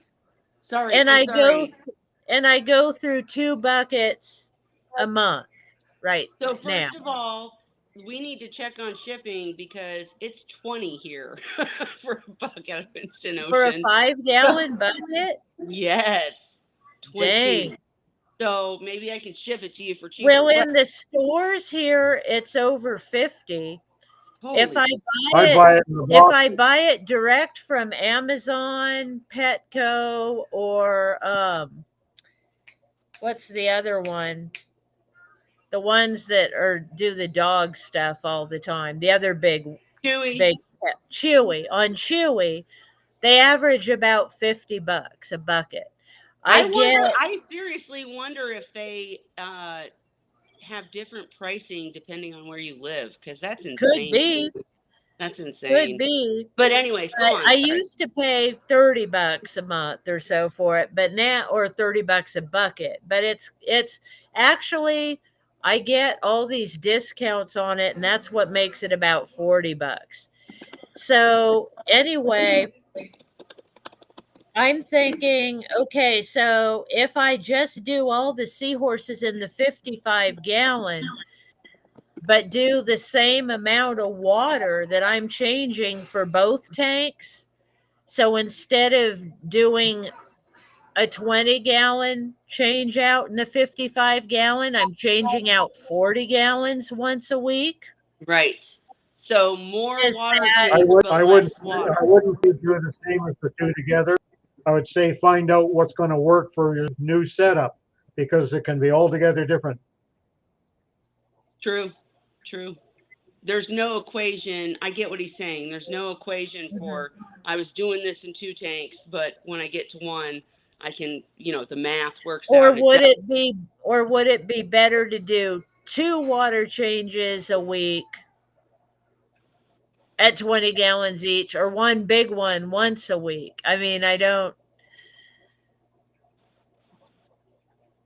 Sorry. and I'm I go sorry. th- and I go through two buckets a month right So, now first of all, we need to check on shipping because it's 20 here for a bucket of Instant for a Ocean. 5-gallon bucket. Yes, Dang. 20. So maybe I can ship it to you for cheaper. Well, But in the stores here it's over 50. If holy, I buy I it buy it in the if box. I buy it direct from Amazon, Petco, or what's the other one? The ones that are do the dog stuff all the time. The other Chewy. big Chewy. On Chewy, they average about 50 bucks a bucket. I I get wonder, I seriously wonder if they have different pricing depending on where you live because that's could insane to me. be That's could insane. be. But, anyways, go I on. Sorry. used to pay 30 bucks a month or so for it, but now or 30 bucks a bucket. But it's actually I get all these discounts on it, and that's what makes it about 40 bucks. So anyway, I'm thinking, okay, so if I just do all the seahorses in the 55 gallon, but do the same amount of water that I'm changing for both tanks. So instead of doing a 20-gallon change out in the 55 gallon, I'm changing out 40 gallons once a week. Right. So more Is water that change, but I wouldn't less water. I wouldn't say do the same as the two together. I would say find out what's going to work for your new setup because it can be altogether different. True. True. There's no equation. I get what he's saying. There's no equation Mhm. for I was doing this in two tanks, but when I get to one, I can, the math works or out. It would does. it be or would it be better to do two water changes a week at 20 gallons each or one big one once a week? I mean, I don't.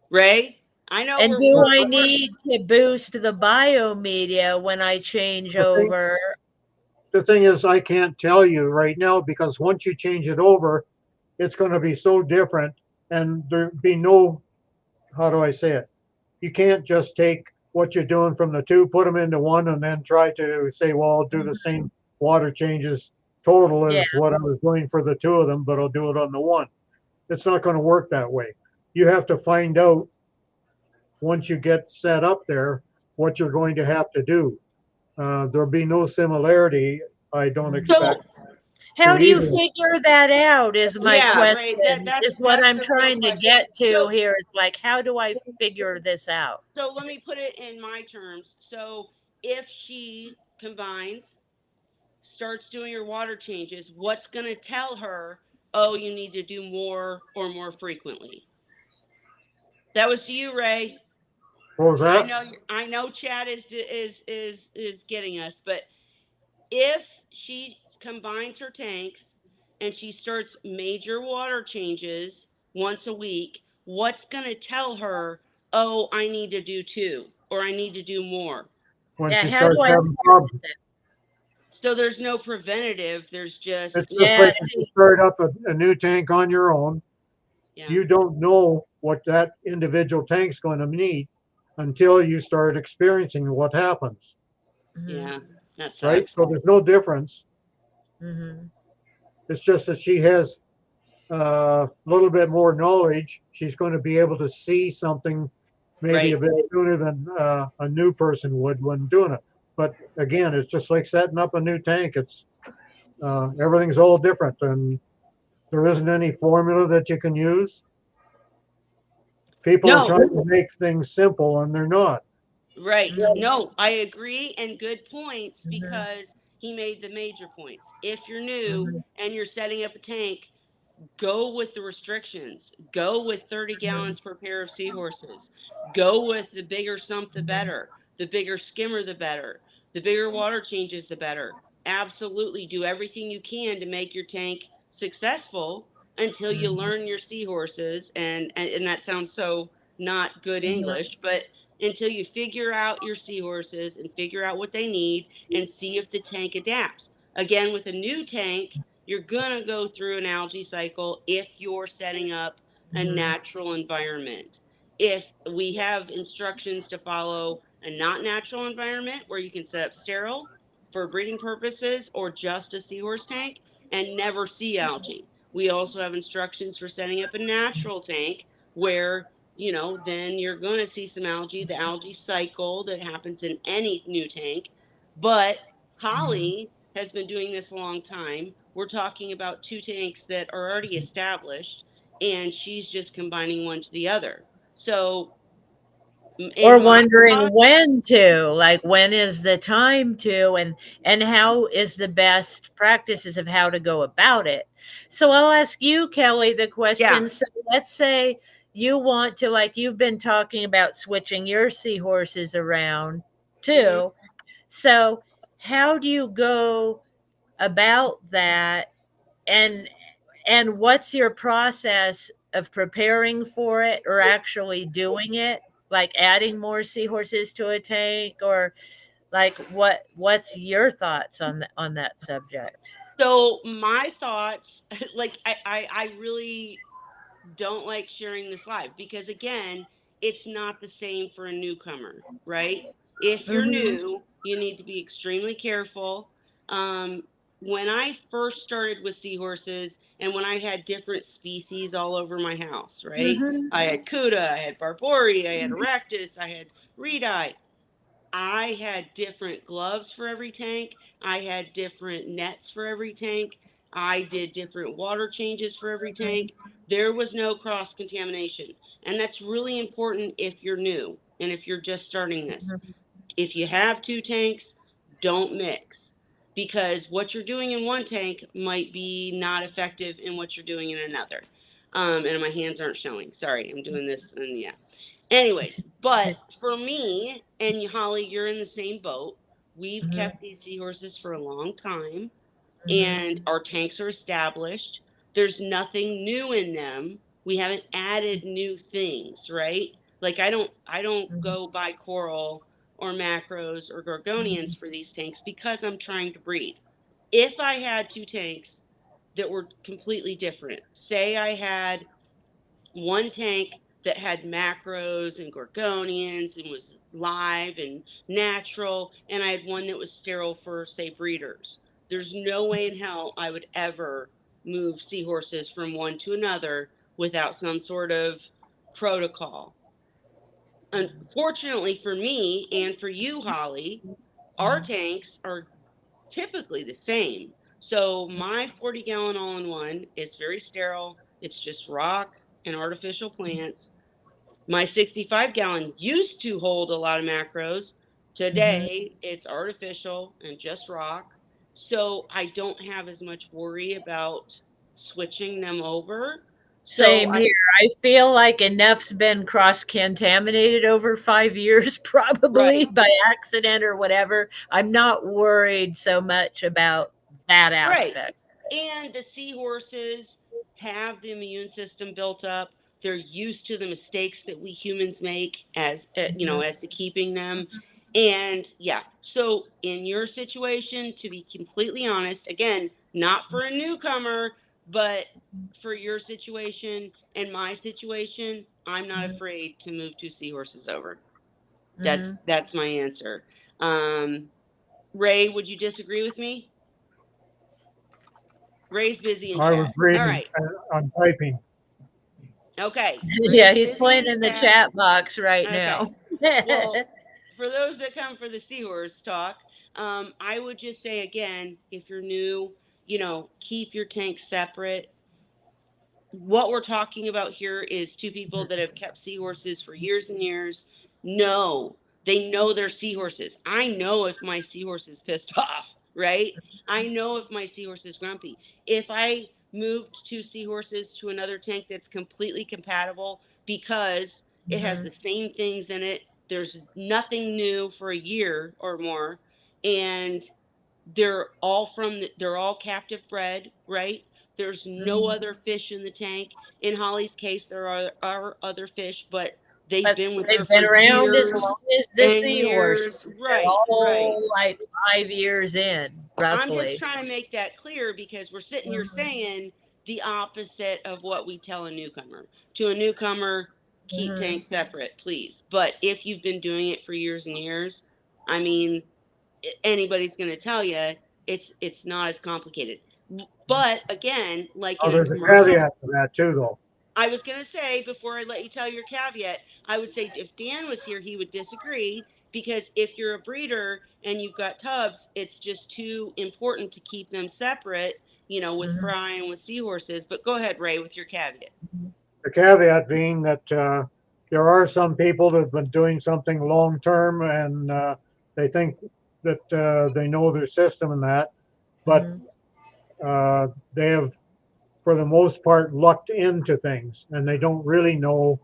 Ray, I know And we're do we're I we're need to boost the biomedia when I change The thing over? the thing is, I can't tell you right now because once you change it over, it's going to be so different, and there be no, how do I say it? You can't just take what you're doing from the two, put them into one, and then try to say, well, I'll do the same water changes total Yeah. as what I was doing for the two of them, but I'll do it on the one. It's not going to work that way. You have to find out once you get set up there what you're going to have to do. There'll be no similarity, I don't Mhm. so expect, How in do you either. figure that out is my yeah, Ray, question. that's Is what that's I'm the real trying to question. get to here. It's like, how do I figure this out? So let me put it in my terms. So if she combines, starts doing her water changes, what's going to tell her, oh, you need to do more or more frequently? That was to you, Ray. What was I that? know I know Chad is getting us, but if she combines her tanks and she starts major water changes once a week, what's going to tell her, oh, I need to do two or I need to do more? When Yeah, she how do starts I having start problems, with it? So there's no preventative. There's it's just, just Yeah, like if you see, start up a new tank on your own, yeah, you don't know what that individual tank's going to need until you start experiencing what happens, mhm, yeah, that right? sucks. So there's no difference. mhm, It's just that she has a little bit more knowledge. She's going to be able to see something maybe a Right. bit sooner than a new person would when doing it. But again, it's just like setting up a new tank. It's everything's all different, and there isn't any formula that you can use. People are No, trying to make things simple, and they're not. right. mhm, No, I agree. And good points mhm, because he made the major points. If you're new mhm, and you're setting up a tank, go with the restrictions. Go with 30 mhm, gallons per pair of seahorses. Go with the bigger sump, the mhm, better. The bigger skimmer, the better. The bigger water changes, the better. Absolutely do everything you can to make your tank successful until you mhm, learn your seahorses. And that sounds so not good mhm, English, but until you figure out your seahorses and figure out what they need and see if the tank adapts. Again, with a new tank, you're going to go through an algae cycle if you're setting up a mhm, natural environment. If we have instructions to follow a not natural environment where you can set up sterile for breeding purposes or just a seahorse tank and never see algae. We also have instructions for setting up a natural tank where, then you're going to see some algae, the algae cycle that happens in any new tank. But mhm. Holly has been doing this a long time. We're talking about two tanks that are already established, and she's just combining one to the other. So, Or in my wondering thought, when to, like when is the time to, and how is the best practices of how to go about it. So I'll ask you, Kelly, the yeah, question. So let's say you want to, like you've been talking about switching your seahorses around hmm too. So how do you go about that, and what's your process of preparing for it or actually doing it? Like adding more seahorses to a tank, or Like what's your thoughts on that subject? So my thoughts, like I really don't like sharing this live because again, it's not the same for a newcomer, right? If you're Mhm. new, you need to be extremely careful. Um, when I first started with seahorses and when I had different species all over my house, right? Mhm. I had Cuda, I had Barbori, I had Erectus, I had Reedeye. I had different gloves for every tank. I had different nets for every tank. I did different water changes for every tank. There was no cross contamination. And that's really important if you're new and if you're just starting this. Mhm. If you have two tanks, don't mix because what you're doing in one tank might be not effective in what you're doing in another. And my hands aren't showing. Sorry, I'm doing this and yeah. Anyways, but for me and Holly, you're in the same boat. We've Mhm. kept these seahorses for a long time Mhm. and our tanks are established. There's nothing new in them. We haven't added new things, right? Like I don't Mhm. go buy coral or macros or gorgonians for these tanks because I'm trying to breed. If I had two tanks that were completely different, say I had one tank that had macros and gorgonians and was live and natural, and I had one that was sterile for, say, breeders. There's no way in hell I would ever move seahorses from one to another without some sort of protocol. Unfortunately for me and for you, Holly, our tanks are typically the same. So my 40-gallon all-in-one is very sterile. It's just rock and artificial plants. My 65-gallon used to hold a lot of macros. Mhm. Today, it's artificial and just rock. So I don't have as much worry about switching them over. So Same I, here. I feel like enough's been cross contaminated over 5 years, probably right, by accident or whatever. I'm not worried so much about that right. aspect. And the seahorses have the immune system built up. They're used to the mistakes that we humans make Mhm. as to keeping them. And yeah, so in your situation, to be completely honest, again, not for a newcomer, but for your situation and my situation, I'm not Mhm. afraid to move two seahorses over. Mhm. That's my answer. Um, Ray, would you disagree with me? Ray's busy in I was chat. All reading, right. I'm typing. Okay. Yeah, Ray's he's busy playing in in the chat. chat box right now. Okay. Well, for those that come for the Seahorse talk, I would just say again, if you're new, keep your tank separate. What we're talking about here is two people that have kept seahorses for years and years. No, they know they're seahorses. I know if my seahorse is pissed off, right? I know if my seahorse is grumpy. If I moved two seahorses to another tank that's completely compatible because it has Mhm. the same things in it, there's nothing new for a year or more, and they're all captive bred, right? There's no Mhm. other fish in the tank. In Holly's case, there are other fish, but they've But been with her they've for been around as years long as the and seahorses. years. They're Right, right. all like 5 years in, I'm just roughly. trying to make that clear because we're sitting here Mhm. saying the opposite of what we tell a newcomer. To a newcomer, keep Mhm. tanks separate, please. But if you've been doing it for years and years, I mean, anybody's going to tell you it's not as complicated. But again, like Oh, in a there's a commercial, caveat to that too, though. I was going to say before I let you tell your caveat, I would say if Dan was here, he would disagree because if you're a breeder and you've got tubs, it's just too important to keep them separate, with Mhm. fry and with seahorses. But go ahead, Ray, with your caveat. The caveat being that there are some people that have been doing something long term and they think that they know their system and that, but Mhm. they have, for the most part, lucked into things and they don't really know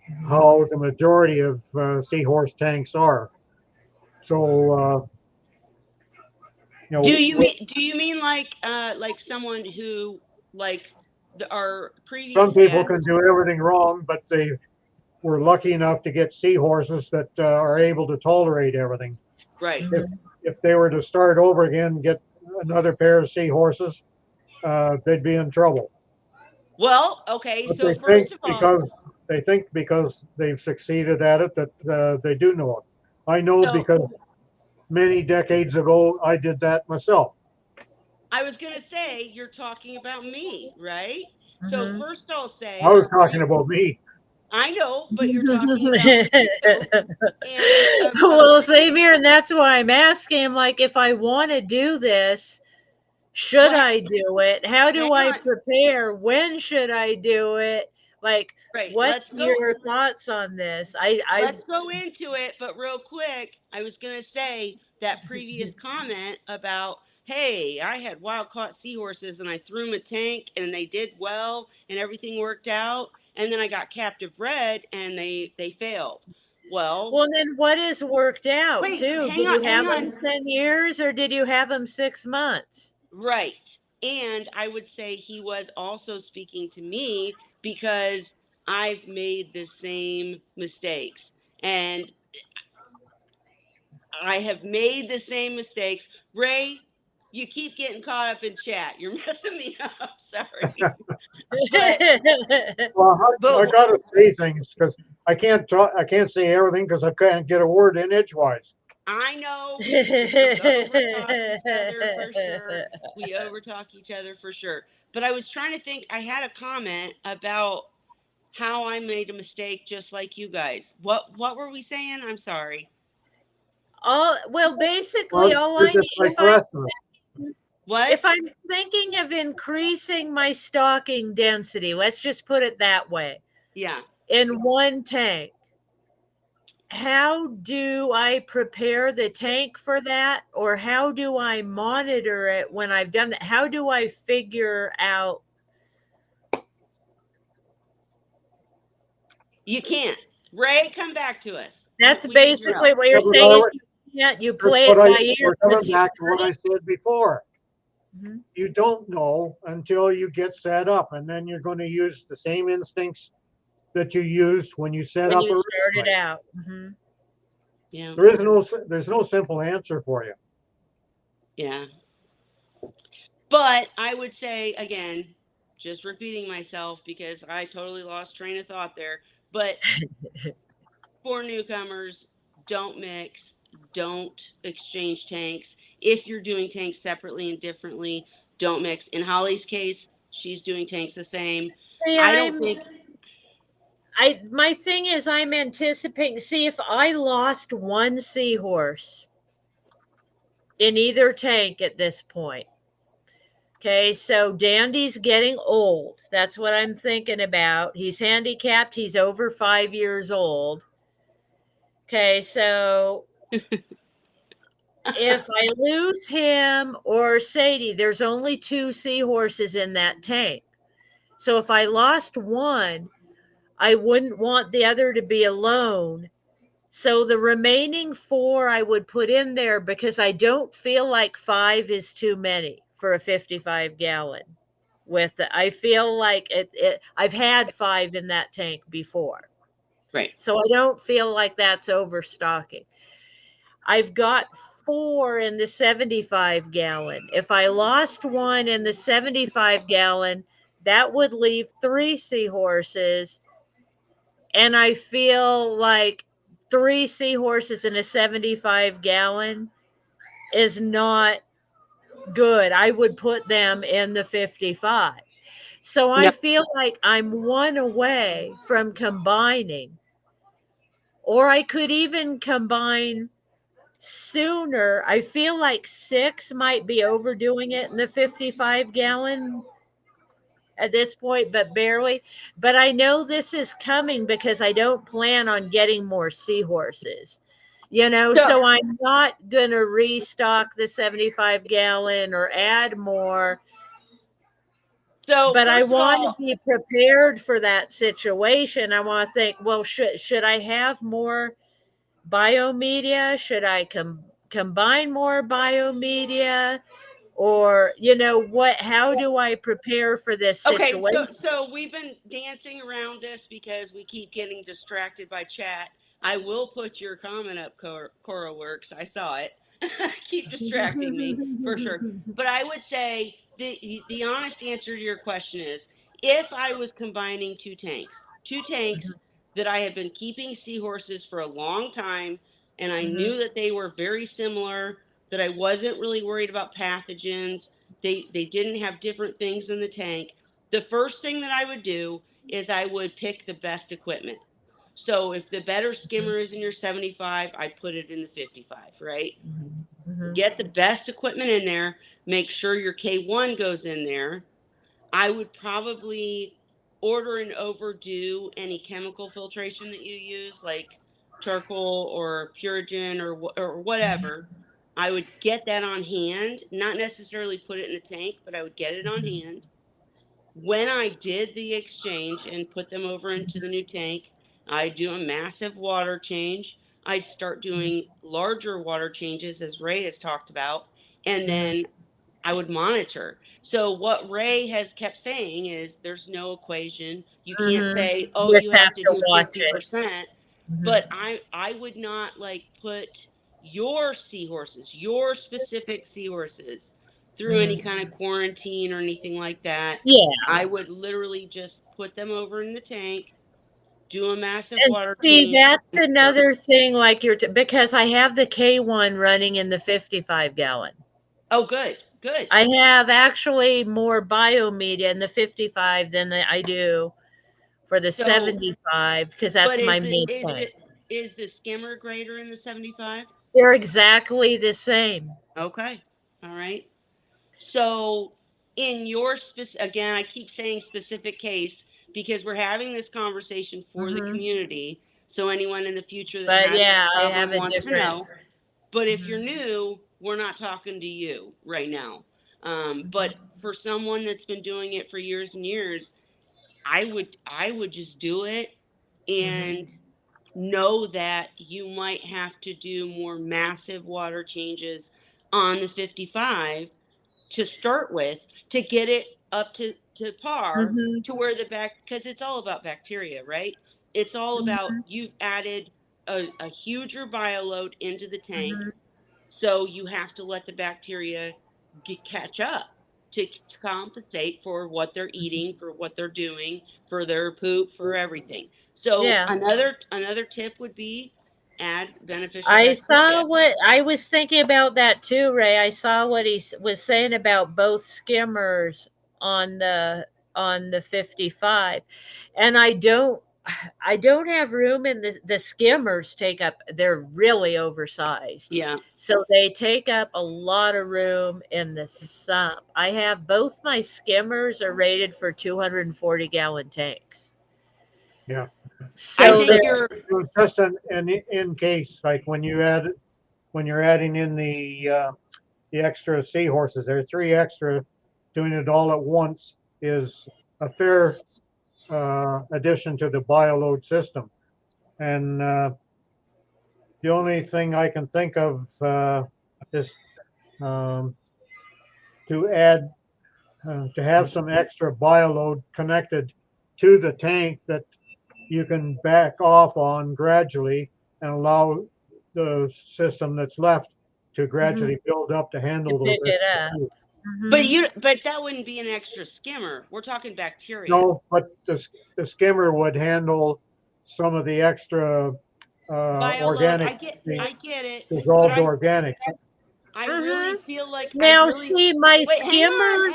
Mhm. how the majority of seahorse tanks are. So, Do you mean like someone who like our some previous people can guest? do everything wrong, but they were lucky enough to get seahorses that are able to tolerate everything. Right. If if they were to start over again and get another pair of seahorses, they'd be in trouble. Well, okay. But So first of all, they think because they've succeeded at it that they do know it. I know so because many decades ago I did that myself. I was going to say, you're talking about me, right? So Mhm. first I'll I say, was talking about me. I know, but you're talking about me too. And a Well, previous, same here, and that's why I'm asking him. Like, if I want to do this, should well, I do it? How hang do I on. prepare? When should I do it? Like, Right. what's your thoughts on this? I Let's go into it, but real quick, I was going to say that previous comment about, hey, I had wild caught seahorses and I threw them a tank and they did well and everything worked out. And then I got captive bred and they failed. Well, Well, then what has worked out wait, too? Did you hang have on. them 10 years or did you have them 6 months? Right. And I would say he was also speaking to me because I've made the same mistakes. And I have made the same mistakes. Ray, you keep getting caught up in chat. You're messing me up. Sorry. But Well, I but got to say things because I can't talk. I can't say everything because I can't get a word in edgewise. I know we overtalk each other for sure. We overtalk each other for sure. But I was trying to think, I had a comment about how I made a mistake just like you guys. What were we saying? I'm sorry. well, basically, Well, all you're I just need like the rest of us. What? if I'm thinking of increasing my stocking density, let's just put it that way, Yeah. in one tank, how do I prepare the tank for that? Or how do I monitor it when I've done it? How do I figure out? You can't. Ray, come back to us. That's We need your basically help. what you're Yeah, but saying is you can't, you that's play what it I. by ear We're coming until back to what I said before. Mhm. You don't know until you get set up, and then you're going to use the same instincts that you used when you set When up you started originally. out. Mhm. Yeah. There's no simple answer for you. Yeah. But I would say again, just repeating myself because I totally lost train of thought there. But for newcomers, don't mix, don't exchange tanks. If you're doing tanks separately and differently, don't mix. In Holly's case, she's doing tanks the same. See, I don't think, I my thing is I'm anticipating, see, if I lost one seahorse in either tank at this point. Okay, so Dandy's getting old. That's what I'm thinking about. He's handicapped, he's over 5 years old. Okay, so if I lose him or Sadie, there's only two seahorses in that tank. So if I lost one, I wouldn't want the other to be alone. So the remaining four I would put in there because I don't feel like five is too many for a 55-gallon. With it, I feel like I've had five in that tank before, right. so I don't feel like that's overstocking. I've got four in the 75-gallon. If I lost one in the 75-gallon, that would leave three seahorses. And I feel like three seahorses in a 75-gallon is not good. I would put them in the 55. So No. I feel like I'm one away from combining, or I could even combine sooner. I feel like six might be overdoing it in the 55-gallon at this point, but barely. But I know this is coming because I don't plan on getting more seahorses. So, So I'm not going to restock the 75-gallon or add more, so but I first of want to all, be prepared for that situation. I want to think, well, should I have more biomedia? Should I combine more biomedia? Or, how do I prepare for this okay, so situation? so we've been dancing around this because we keep getting distracted by chat. I will put your comment up, Cora Works. I saw it. Keep distracting me for sure. But I would say the honest answer to your question is, if I was combining two tanks that I had been keeping seahorses for a long time, and I Mhm, knew that they were very similar, that I wasn't really worried about pathogens. They didn't have different things in the tank. The first thing that I would do is I would pick the best equipment. So if the better mhm, skimmer is in your 75, I put it in the 55, right? mhm, mhm, Get the best equipment in there. Make sure your K1 goes in there. I would probably order and overdo any chemical filtration that you use, like charcoal or Purigen or mhm, whatever. I would get that on hand, not necessarily put it in the tank, but I would get it on mhm, hand. When I did the exchange and put them over into the new tank, I'd do a massive water change. I'd start doing larger water changes, as Ray has talked about, and mhm, then I would monitor. So what Ray has kept saying is there's no equation. You can't mhm. say, "Oh, Just you have have to to do watch it. 50%." Mhm, But I would not like put your seahorses, your specific seahorses through any mhm. kind of quarantine or anything like that. Yeah. I would literally just put them over in the tank, do a massive And water see, change. that's another thing, like because I have the K1 running in the 55-gallon. Oh, good, good. I have actually more biomedia in the 55 than I do for the So, 75 because but that's my main tank. is the skimmer greater in the 75? They're exactly the same. Okay. All right. So, in your again, I keep saying specific case because we're having this conversation for the Mhm. community. So, anyone in the future that But has this yeah, I have problem a wants to different. know. But if you're Mhm. new, we're not talking to you right now. But Mhm. for someone that's been doing it for years and years, I would just do it Mhm. and know that you might have to do more massive water changes on the 55 to start with to get it up to par Mhm. to where the back because it's all about bacteria, right? It's all about Mhm. you've added a huger bioload into the tank, Mhm. so you have to let the bacteria catch up to compensate for what they're eating, for what they're doing, for their poop, for everything. So Yeah. another tip would be add beneficial I saw bacteria. what I was thinking about that too, Ray. I saw what he was saying about both skimmers on the 55. And I don't have room in the skimmers take up they're really oversized. Yeah. So they take up a lot of room in the sump. I have both my skimmers are rated for 240-gallon tanks. Yeah. I So think they're you're It was just an in case, like when you're adding in the extra seahorses, there are three extra. Doing it all at once is a fair addition to the bioload system. And the only thing I can think of is um, to add to have some extra bioload connected to the tank that you can back off on gradually and allow the system that's left to Mhm. gradually build up to To handle those pick it extra up. two. Mhm. but that wouldn't be an extra skimmer. We're talking bacteria. No, but the skimmer would handle some of the extra Bioload, organic, the I get it, but dissolved organics. I really Mhm. feel like I Now really see my wait, skimmers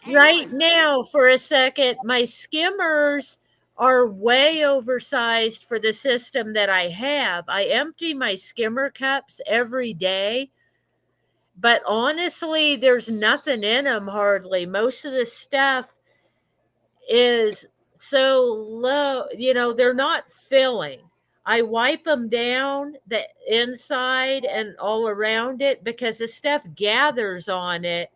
hang right on. now for a second, my skimmers are way oversized for the system that I have. I empty my skimmer cups every day, but honestly, there's nothing in them hardly. Most of the stuff is so low, they're not filling. I wipe them down the inside and all around it because the stuff gathers on it,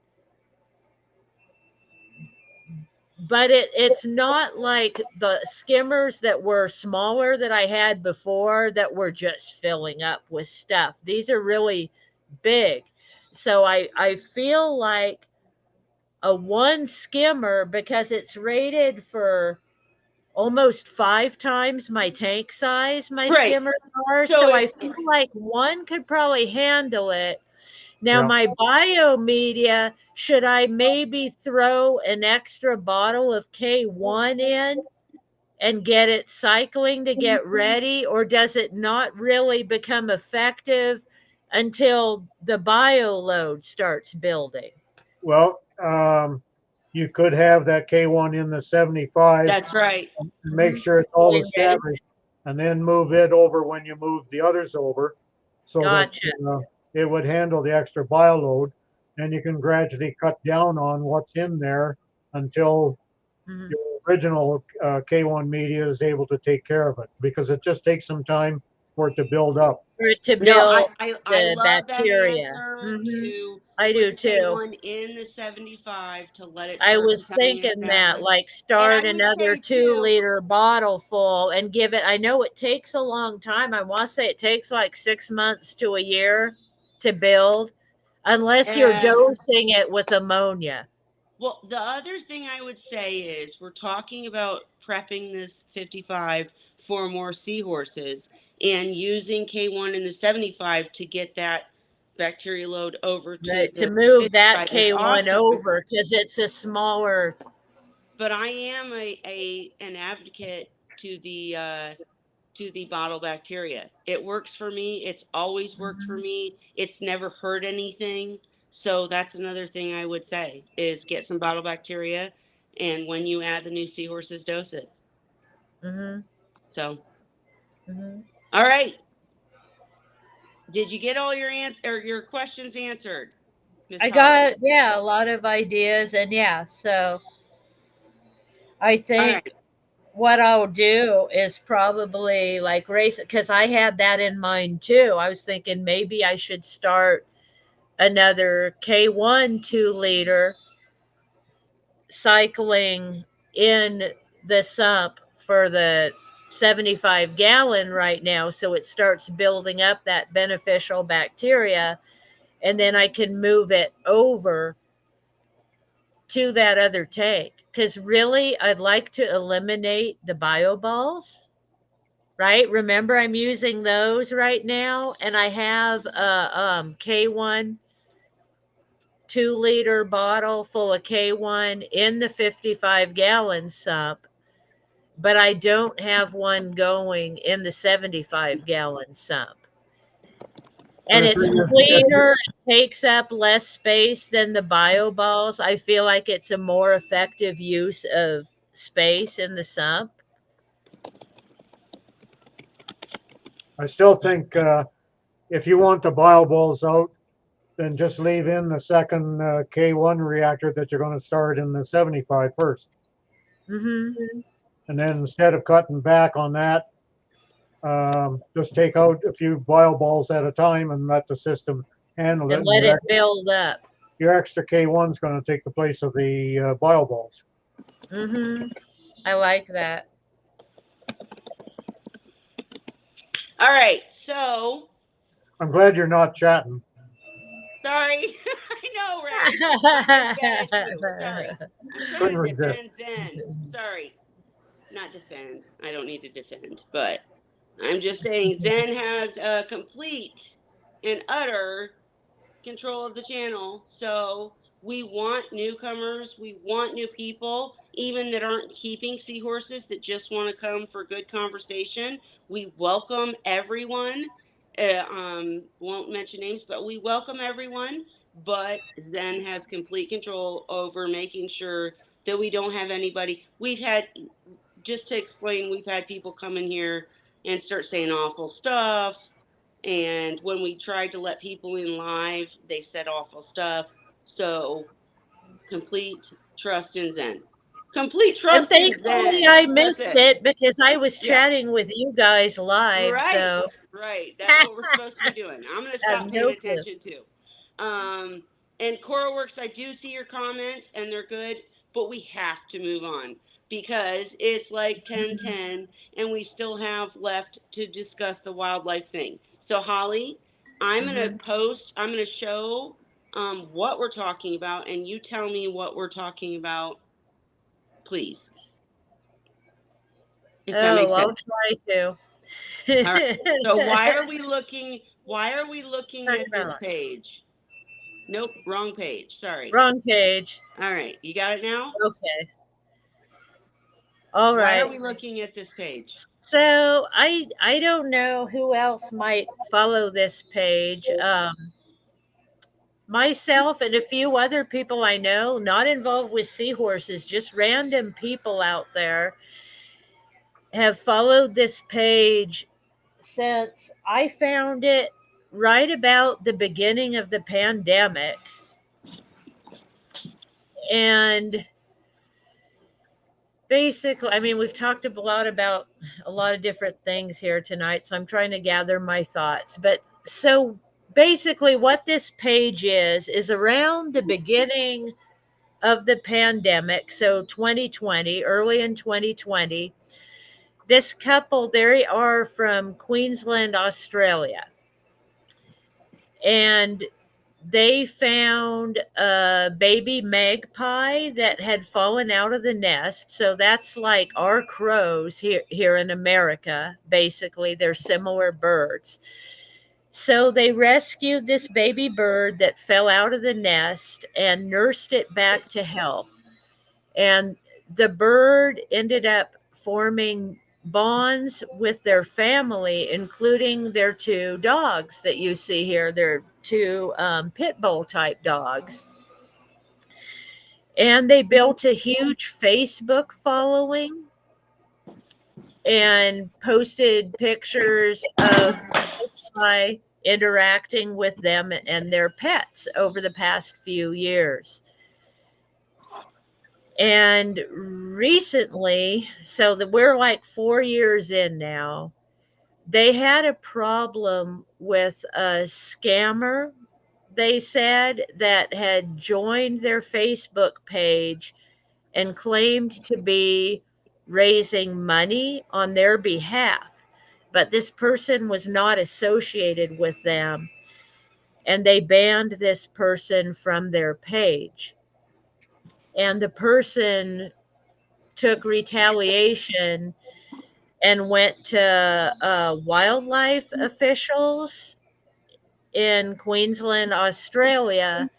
but it's not like the skimmers that were smaller that I had before that were just filling up with stuff. These are really big. So I feel like a one skimmer because it's rated for almost 5 times my tank size, my Right. skimmers are. So So I if feel like one could probably handle it. Now, Yeah. my biomedia, should I maybe throw an extra bottle of K1 in and get it cycling to get ready? Or does it not really become effective until the bio load starts building? Well, you could have that K1 in the 75 that's right. and make Mhm. sure it's all Going in. established, and then move it over when you move the others over, so that Gotcha. it would handle the extra bio load. And you can gradually cut down on what's in there until Mhm. your original K1 media is able to take care of it, because it just takes some time for it to build up. For it to No, build I the love that bacteria. answer Mhm. to I put do the too. K1 in the 75 to let it I start was becoming thinking that, established. like, And I start would another say 2 too, liter bottle full and give it. I know it takes a long time. I want to say it takes like 6 months to a year to build, unless you're uh, dosing it with ammonia. well, the other thing I would say is we're talking about prepping this 55 for more seahorses and using K1 in the 75 to get that bacteria load over to Right, to the move that 55 is K1 awesome. over because it's a smaller. But I am a an advocate to the bottle bacteria. It works for me. It's always worked for Mhm. me. It's never hurt anything. So that's another thing I would say is get some bottle bacteria, and when you add the new seahorses, dose it. Mhm. So, Mhm. all right. Did you get all your or your questions answered, Miss I Holly? got, yeah, a lot of ideas, and yeah, so I All think right. what I'll do is probably like race it, because I had that in mind too. I was thinking maybe I should start another K1 2 liter cycling in the sump for the 75-gallon right now, so it starts building up that beneficial bacteria, and then I can move it over to that other tank. Because really, I'd like to eliminate the bio balls, right? Remember, I'm using those right now, and I have a K1 2 liter bottle full of K1 in the 55-gallon sump, but I don't have one going in the 75-gallon sump. But And the it's thing is, cleaner, it takes up less space than the bio balls. I feel like it's a more effective use of space in the sump. I still think if you want the bio balls out, then just leave in the second K1 reactor that you're going to start in the 75 first. Mm-hmm. And then instead of cutting back on that, just take out a few bio balls at a time and let the system handle it. And And let it build up. your extra K1 is going to take the place of the bio balls. Mm-hmm. I like that. All right. So, I'm glad you're not chatting. sorry. I know, right? I'm as bad as you. Sorry. I'm Couldn't trying to resist. defend Zen. Sorry. Not defend. I don't need to defend, but I'm just saying Zen has a complete and utter control of the channel. So we want newcomers, we want new people, even that aren't keeping seahorses that just want to come for good conversation. We welcome everyone. Won't mention names, but we welcome everyone. But Zen has complete control over making sure that we don't have anybody. We've had, just to explain, we've had people come in here and start saying awful stuff. And when we tried to let people in live, they said awful stuff. So complete trust in Zen. Complete And trust in thankfully, Zen. I That's missed it. it because I was Yeah. chatting with you guys live. Right. So Right. That's what we're supposed to be doing. I'm going to I have stop paying no clue. attention to. Um, and CoralWorks, I do see your comments and they're good, but we have to move on because it's like 10:10 and we still have left to discuss the wildlife thing. So, Holly, I'm going to Mm-hmm. post, I'm going to show what we're talking about, and you tell me what we're talking about, please. if that Oh, makes I'll sense. try to. All right. So Turn why are we looking at it this on. page? Nope, wrong page. Sorry. Wrong page. All right. You got it now? Okay. All Why are right. we looking at this page? So I don't know who else might follow this page. Myself and a few other people I know, not involved with seahorses, just random people out there, have followed this page since I found it right about the beginning of the pandemic. And basically, I mean, we've talked a lot about a lot of different things here tonight, so I'm trying to gather my thoughts. But so basically, what this page is around the beginning of the pandemic, so 2020, early in 2020, this couple, they are from Queensland, Australia, and they found a baby magpie that had fallen out of the nest. So that's like our crows here in America. Basically, they're similar birds. So they rescued this baby bird that fell out of the nest and nursed it back to health. And the bird ended up forming bonds with their family, including their two dogs that you see here. They're two pit bull type dogs. And they built a huge Facebook following and posted pictures of Magpie interacting with them and their pets over the past few years. And recently, so that we're like 4 years in now, they had a problem with a scammer, they said, that had joined their Facebook page and claimed to be raising money on their behalf. But this person was not associated with them, and they banned this person from their page. And the person took retaliation and went to wildlife officials in Queensland, Australia,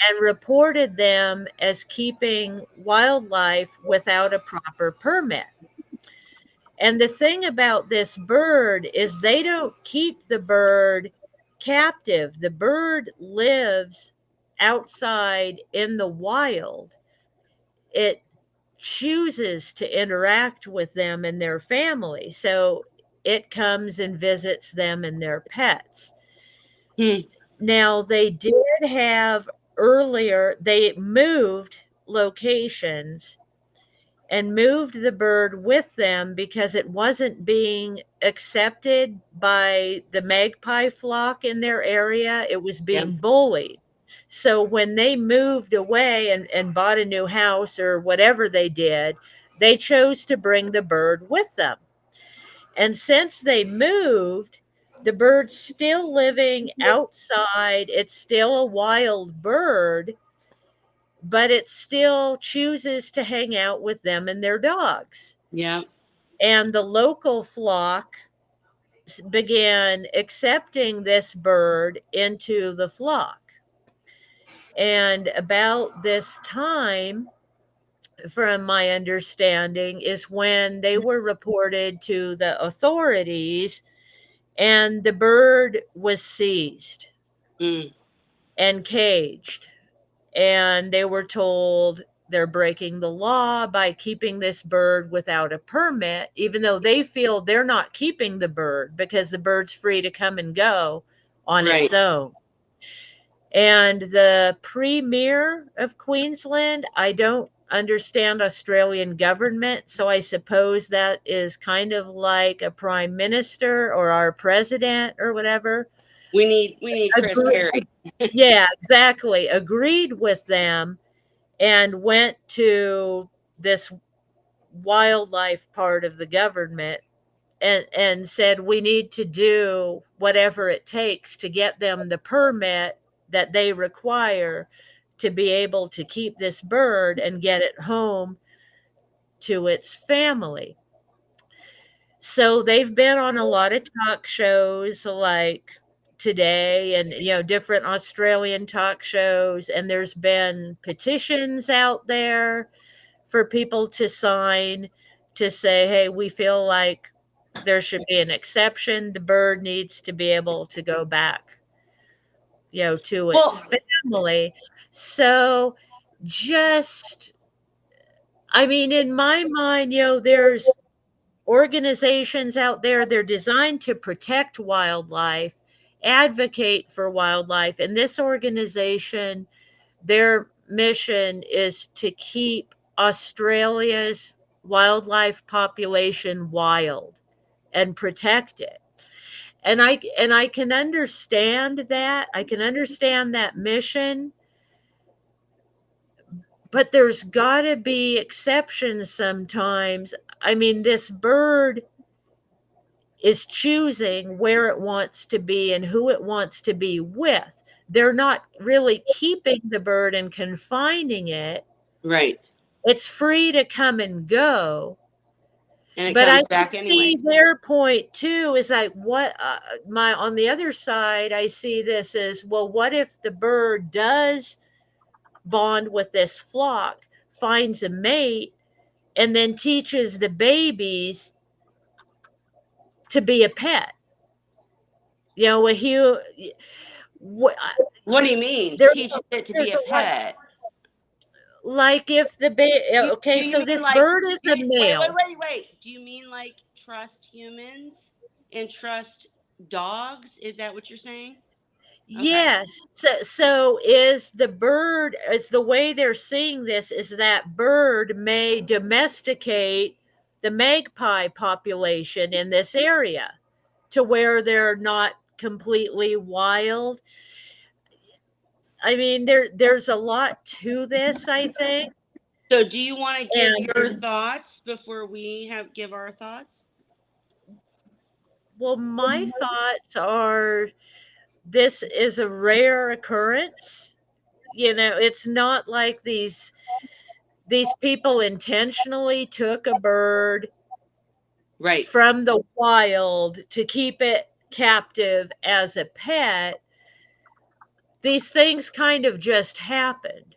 and reported them as keeping wildlife without a proper permit. And the thing about this bird is they don't keep the bird captive. The bird lives outside in the wild. It chooses to interact with them and their family. So it comes and visits them and their pets. Hmm. Now, they did have earlier, they moved locations and moved the bird with them because it wasn't being accepted by the magpie flock in their area. It was Yeah. being bullied. So when they moved away and bought a new house or whatever they did, they chose to bring the bird with them. And since they moved, the bird's still living outside. It's still a wild bird, but it still chooses to hang out with them and their dogs. Yeah. And the local flock began accepting this bird into the flock. And about this time, from my understanding, is when they were reported to the authorities and the bird was seized Mm. and caged. And they were told they're breaking the law by keeping this bird without a permit, even though they feel they're not keeping the bird because the bird's free to come and go on Right. its own. And the premier of Queensland, I don't understand Australian government, so I suppose that is kind of like a prime minister or our president or whatever. We need Chris Agree, Carey. yeah, exactly. Agreed with them and went to this wildlife part of the government and said we need to do whatever it takes to get them the permit that they require to be able to keep this bird and get it home to its family. So they've been on a lot of talk shows like Today and different Australian talk shows, and there's been petitions out there for people to sign to say, "Hey, we feel like there should be an exception. The bird needs to be able to go back, to its Well, family." So just I mean, in my mind, there's organizations out there, they're designed to protect wildlife, advocate for wildlife, and this organization, their mission is to keep Australia's wildlife population wild and protect it. And I can understand that. I can understand that mission, but there's got to be exceptions sometimes. I mean, this bird is choosing where it wants to be and who it wants to be with. They're not really keeping the bird and confining it. right. It's free to come and go. And it But I comes can back anyway. see their point too is like what my on the other side I see this as, well, what if the bird does bond with this flock, finds a mate, and then teaches the babies to be a pet? A huge what What do you mean? there's Teaching it to there's be a a lot, pet. like if Do okay, you so mean this like bird is a male. wait. Do you mean like trust humans and trust dogs? Is that what you're saying? Okay. Yes. So is the way they're seeing this is that bird may domesticate the magpie population in this area to where they're not completely wild. I mean, there's a lot to this, I think. So do you want to give And your thoughts before we have give our thoughts? well, my thoughts are this is a rare occurrence. It's not like these people intentionally took a bird Right. from the wild to keep it captive as a pet. These things kind of just happened.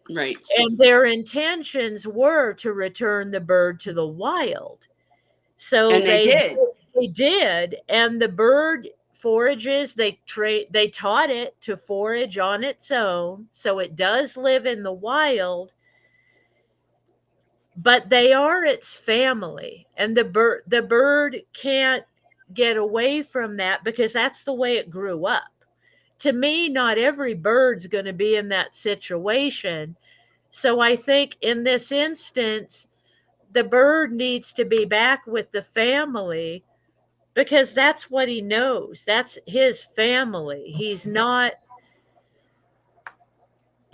Right. And their intentions were to return the bird to the wild. So And they they did. they did, and the bird forages. They taught it to forage on its own, so it does live in the wild. But they are its family, and the bird can't get away from that because that's the way it grew up. To me, not every bird's going to be in that situation. So I think in this instance, the bird needs to be back with the family because that's what he knows. That's his family. He's not.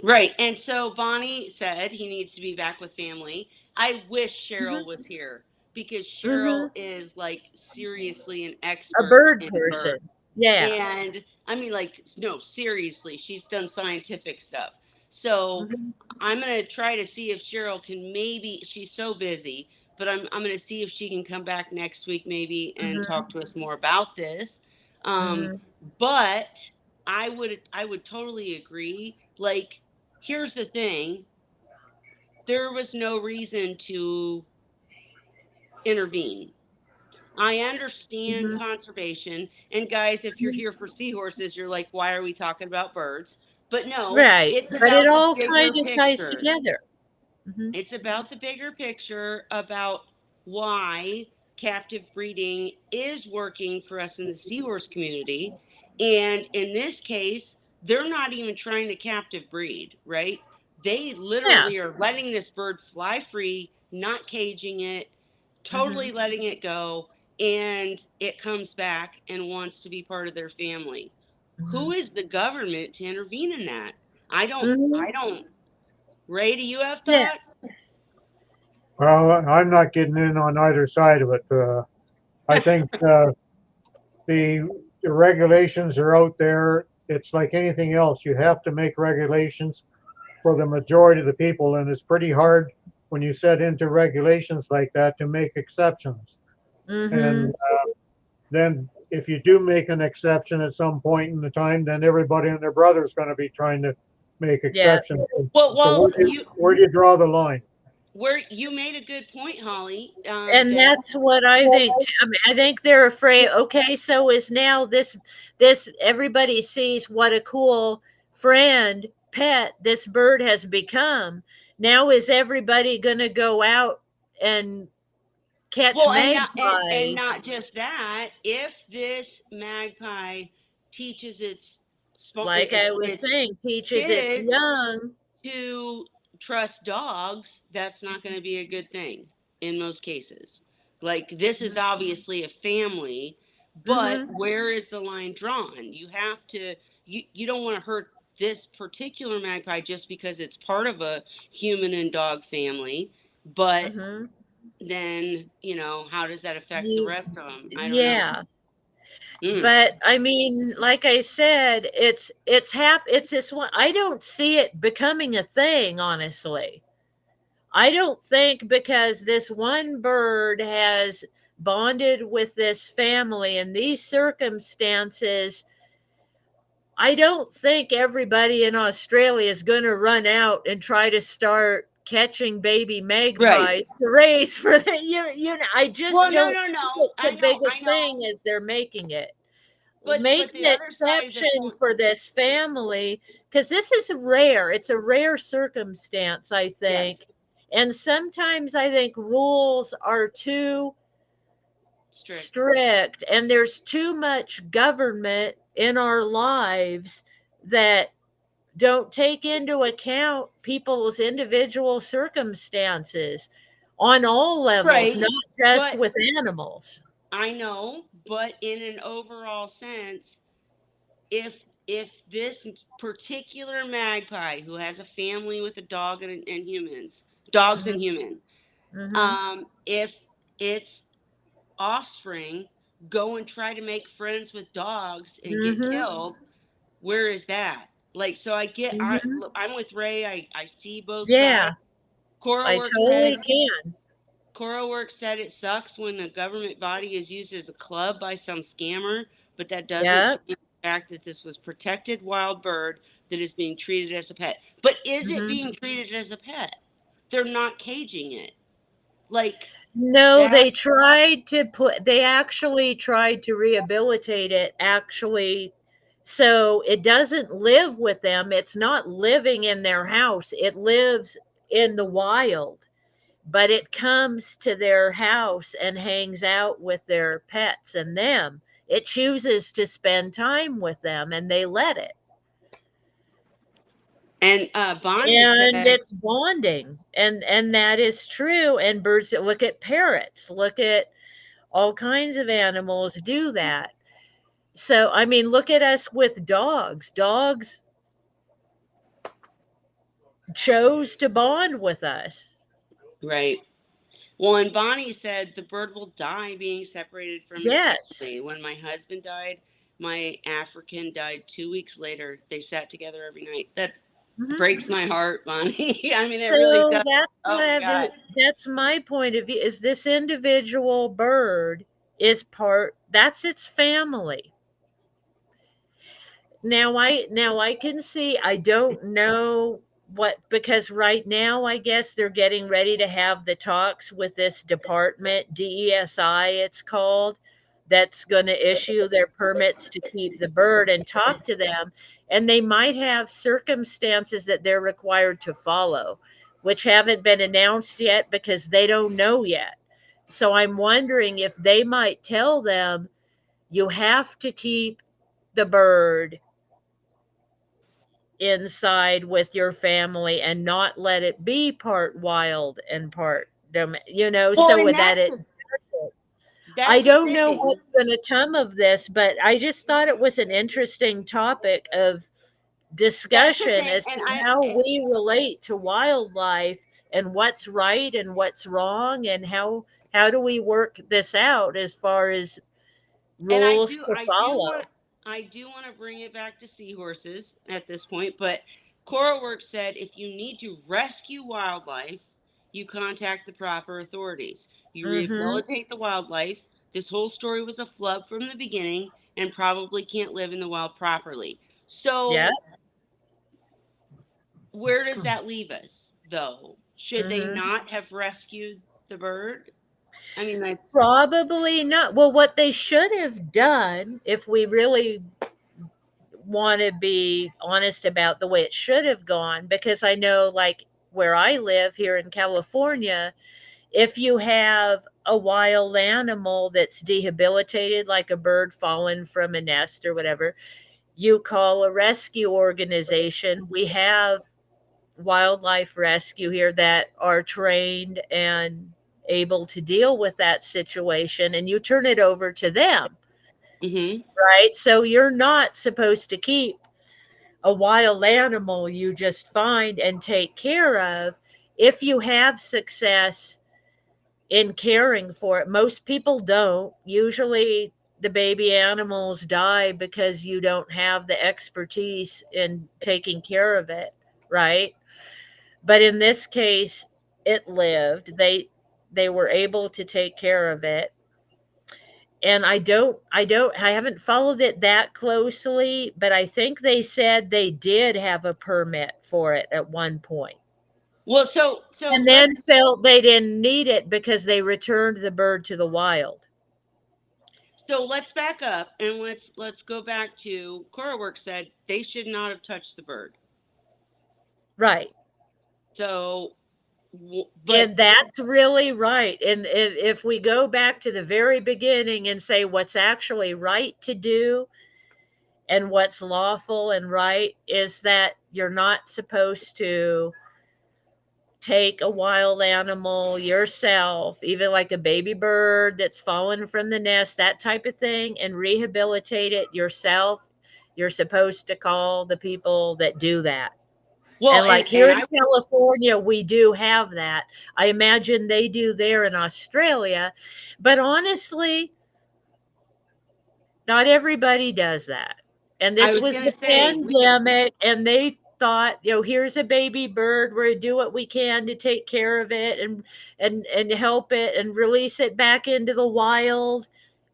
Right. And so Bonnie said he needs to be back with family. I wish Cheryl Mhm, was here because Cheryl mhm, is like seriously an a expert bird in birds. person. Yeah. And I mean, like, no, seriously, she's done scientific stuff. So Mhm, I'm gonna try to see if Cheryl can maybe. She's so busy, but I'm gonna see if she can come back next week maybe and mhm, talk to us more about this. Um, mhm, but I would totally agree. Like, here's the thing: there was no reason to intervene. I understand mhm. conservation. And guys, if you're here for seahorses, you're like, why are we talking about birds? But no, Right. it's But it about the all bigger kind of ties picture. together. Mhm. It's about the bigger picture about why captive breeding is working for us in the seahorse community. And in this case, they're not even trying to captive breed, right? They Yeah. literally are letting this bird fly free, not caging it, totally Mhm, letting it go, and it comes back and wants to be part of their family. Who mhm, is the government to intervene in that? mhm. I don't. Ray, do you have Yeah. thoughts? Well, I'm not getting in on either side of it. I think the, the regulations are out there. It's like anything else. You have to make regulations for the majority of the people, and it's pretty hard when you set into regulations like that to make exceptions. Mm-hmm. And then if you do make an exception at some point in the time, then everybody and their brother is going to be trying to make Yeah. exceptions. So Well, where do you draw the line? where you made a good point, Holly. And That that's what I think too. I mean, I think they're afraid. Okay, so is now this everybody sees what a cool friend pet this bird has become. Now is everybody going to go out and catch well, and magpies not just that. If this magpie teaches like I was its saying, teaches its kids young? to trust dogs, that's not going to be a good thing in most cases. Like, this is obviously a family, but Mm-hmm. where is the line drawn? You have to, you don't want to hurt this particular magpie just because it's part of a human and dog family, but Mm-hmm. then, how does that affect the You, rest of them? I don't know. yeah. Mm. But I mean, like I said, it's this one. I don't see it becoming a thing, honestly. I don't think because this one bird has bonded with this family in these circumstances, I don't think everybody in Australia is going to run out and try to start catching baby Right. magpies to raise for the I just Well, no, don't no, think no. it's a big a I thing know. as they're making it. But Make the an other side of the exception coin, for this family because this is rare. It's a rare circumstance, I think. yes, And sometimes I think rules are too strict. strict and there's too much government in our lives that don't take into account people's individual circumstances on all levels, Right. not just But with animals. I know, but in an overall sense, if this particular magpie who has a family with a dog and humans, dogs and Hmm. human, Hmm. if its offspring go and try to make friends with dogs and get Hmm. killed, where is that? Like, so Hmm. I'm with Ray. I see both sides. Yeah, Cora I Works said totally can. Cora Works said it sucks when a government body is used as a club by some scammer, but that doesn't Yep. change the fact that this was protected wild bird that is being treated as a pet. But is it Hmm. being treated as a pet? They're not caging it. Like No, that. they actually tried to rehabilitate it, actually. So it doesn't live with them. It's not living in their house. It lives in the wild, but it comes to their house and hangs out with their pets and them. It chooses to spend time with them and they let it. And Bonnie And said, it's bonding. And that is true. And birds that look at parrots, look at all kinds of animals do that. So, I mean, look at us with dogs. Dogs chose to bond with us. right. Well, and Bonnie said the bird will die being separated from its Yes. family. When my husband died, my African died 2 weeks later. They sat together every night. That Hmm. breaks my heart, Bonnie. I mean, it really So does. Oh my God. that's my point of view is this individual bird is part that's its family. Now I can see I don't know what because right now I guess they're getting ready to have the talks with this department, DESI it's called, that's going to issue their permits to keep the bird and talk to them and they might have circumstances that they're required to follow which haven't been announced yet because they don't know yet. So I'm wondering if they might tell them you have to keep the bird inside with your family and not let it be part wild and part Well, so and with that it I that's the don't know thing. what's going to come of this but I just thought it was an interesting topic of That's the discussion thing. as to how we relate to wildlife and what's right and what's wrong and how do we work this out as far as And rules to follow. I do want to bring it back to seahorses at this point, but Cora Works said if you need to rescue wildlife, you contact the proper authorities. You Mhm. rehabilitate the wildlife, This whole story was a flub from the beginning and probably can't live in the wild properly. Yeah. So, where does that leave us, though? Should they Hmm. not have rescued the bird? I mean, that's. Probably not. Well, what they should have done, if we really want to be honest about the way it should have gone, because I know, like where I live here in California, if you have a wild animal that's debilitated, like a bird fallen from a nest or whatever, you call a rescue organization. We have wildlife rescue here that are trained and able to deal with that situation, and you turn it over to them, Hmm. right? So you're not supposed to keep a wild animal you just find and take care of. If you have success in caring for it, most people don't. Usually the baby animals die because you don't have the expertise in taking care of it, right? But in this case, it lived. They were able to take care of it. And I haven't followed it that closely, but I think they said they did have a permit for it at one point. Well, so And then let's felt they didn't need it because they returned the bird to the wild. let's back up and let's go back to Cora Work said they should not have touched the bird. Right. So, but And that's really right. And if we go back to the very beginning and say what's actually right to do and what's lawful and right, is that you're not supposed to take a wild animal yourself, even like a baby bird that's fallen from the nest, that type of thing, and rehabilitate it yourself. You're supposed to call the people that do that. well, And like here and in I California, we do have that. I imagine they do there in Australia. But honestly, not everybody does that. And I this was was gonna the say pandemic, and they thought, here's a baby bird. We're gonna do what we can to take care of it and help it and release it back into the wild.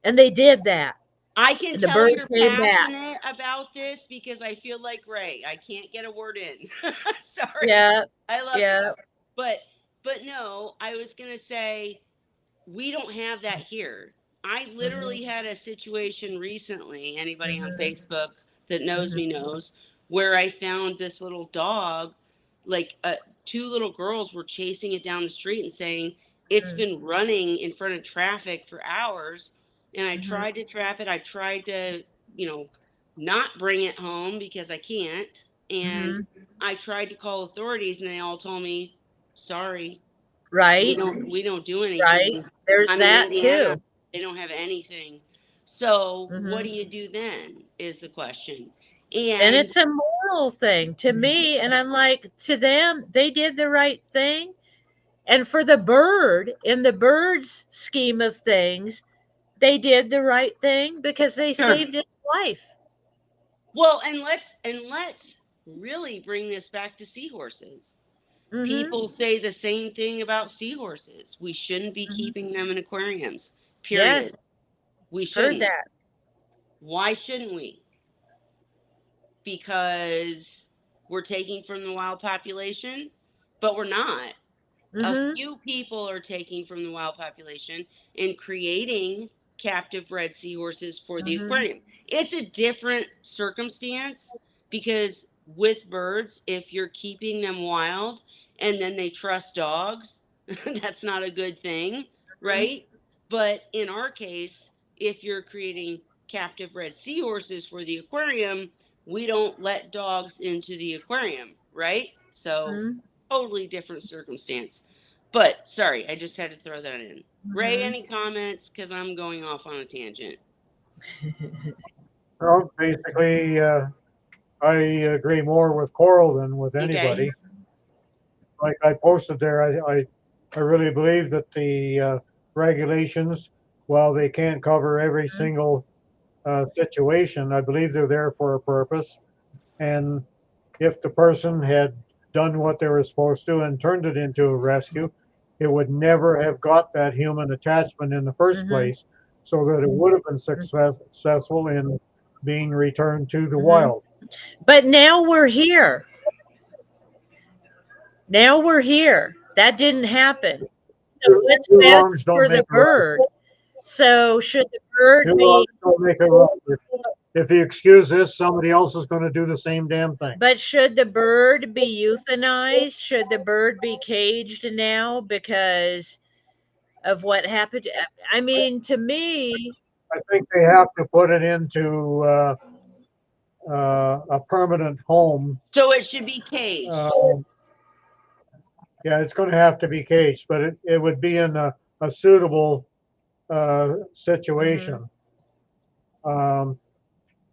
And they did that. I can And the tell bird you're came back. passionate about this because I feel like Ray. I can't get a word in. Sorry. Yeah, I love you yeah. though. But no, I was going to say we don't have that here. I Hmm. literally had a situation recently, anybody on Hmm. Facebook that knows Hmm. me knows, where I found this little dog, like two little girls were chasing it down the street and saying it's been running in front of traffic for hours. And I Hmm. tried to trap it. I tried to, you know, not bring it home because I can't. And Hmm. I tried to call authorities and they all told me, sorry, we Right, don't do right. anything. There's I'm in that Indiana. too. They don't have anything. So what do Hmm. you do then is the question. And And it's a moral thing to me. And I'm like, to them, they did the right thing. And for the bird, in the bird's scheme of things, they did the right thing because they sure. saved its life. Well, and let's really bring this back to seahorses. Mm-hmm. People say the same thing about seahorses. We shouldn't be Hmm. keeping them in aquariums. Yes, Period. We heard shouldn't. that. Why shouldn't we? Because we're taking from the wild population, but we're not. A Mm-hmm. few people are taking from the wild population and creating captive bred seahorses for the Mm-hmm. aquarium. It's a different circumstance because with birds, if you're keeping them wild and then they trust dogs, that's not a good thing, Hmm. right? But in our case, if you're creating captive bred seahorses for the aquarium, we don't let dogs into the aquarium, right? So totally different circumstance. But sorry, I just had to throw that in. Ray, Hmm. any comments? Because I'm going off on a tangent. Well, basically, I agree more with Coral than with Okay. anybody. Like I posted there, I really believe that the regulations, while they can't cover every single situation, I believe they're there for a purpose. And if the person had done what they were supposed to and turned it into a rescue, it would never have got that human attachment in the first Hmm. place. so that it would have been successful in being returned to the Hmm. wild. But now we're here. Now we're here. That didn't happen. So what's Two best wrongs don't for the make a right. bird? So should the bird Two be, wrongs don't make a right. If you excuse this, somebody else is going to do the same damn thing. but should the bird be euthanized? Should the bird be caged now because of what happened? I mean, to me, I think they have to put it into a permanent home. So it should be caged. Uh, yeah, it's going to have to be caged, but it would be in a suitable mhm, situation. Um,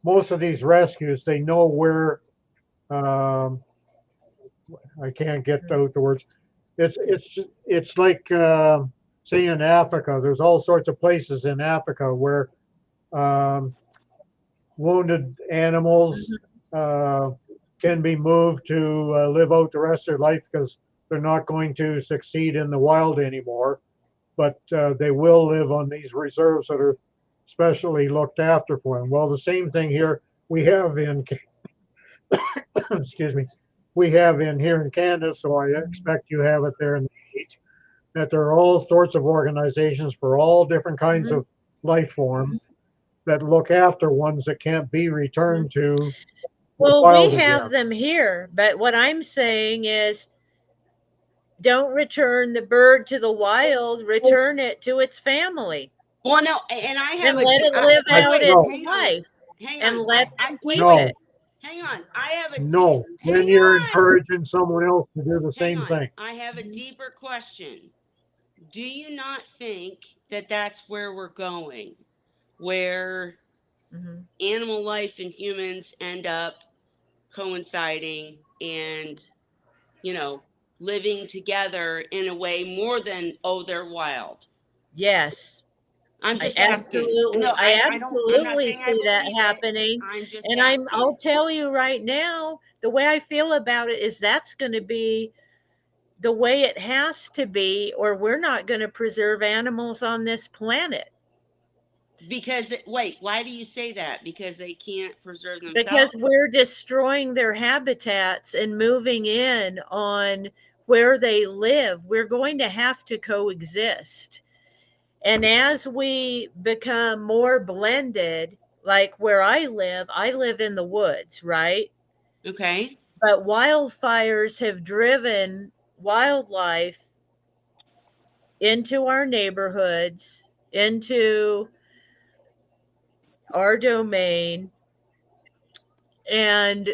most of these rescues, they know where. Um, I can't get mhm, out the words. It's like say in Africa. There's all sorts of places in Africa where um, wounded animals mhm. uh, can be moved to live out the rest of their life because they're not going to succeed in the wild anymore, but they will live on these reserves that are specially looked after for them. Well, the same thing here we have in excuse me, we have in here in Canada, so I expect you have it there in the States, that there are all sorts of organizations for all different kinds Mhm. of life forms that look after ones that can't be Mhm. returned to the Well, we wild have again. them here, but what I'm saying is don't return the bird to the wild, return it to its family Well, no, and I and have a let it live I out wait, its no, hang on, life hang and on. let I them wait, keep wait, it. no, hang on. I have a deep. no. Hang Then you're on, encouraging someone else to do the hang same on. thing. I have a Mhm, deeper question. Do you not think that that's where we're going, where mhm. animal life and humans end up coinciding and you know living together in a way more than oh they're wild? Yes. I'm just asking. No, I I don't. I'm not absolutely saying I see that believe it. happening. I'm just And asking. I'll tell you right now, the way I feel about it is that's going to be the way it has to be, or we're not going to preserve animals on this planet Wait, why do you say that? Because they can't preserve because themselves? we're destroying their habitats and moving in on where they live. We're going to have to coexist. And as we become more blended, like where I live in the woods, right? Okay. But wildfires have driven wildlife into our neighborhoods, into our domain, and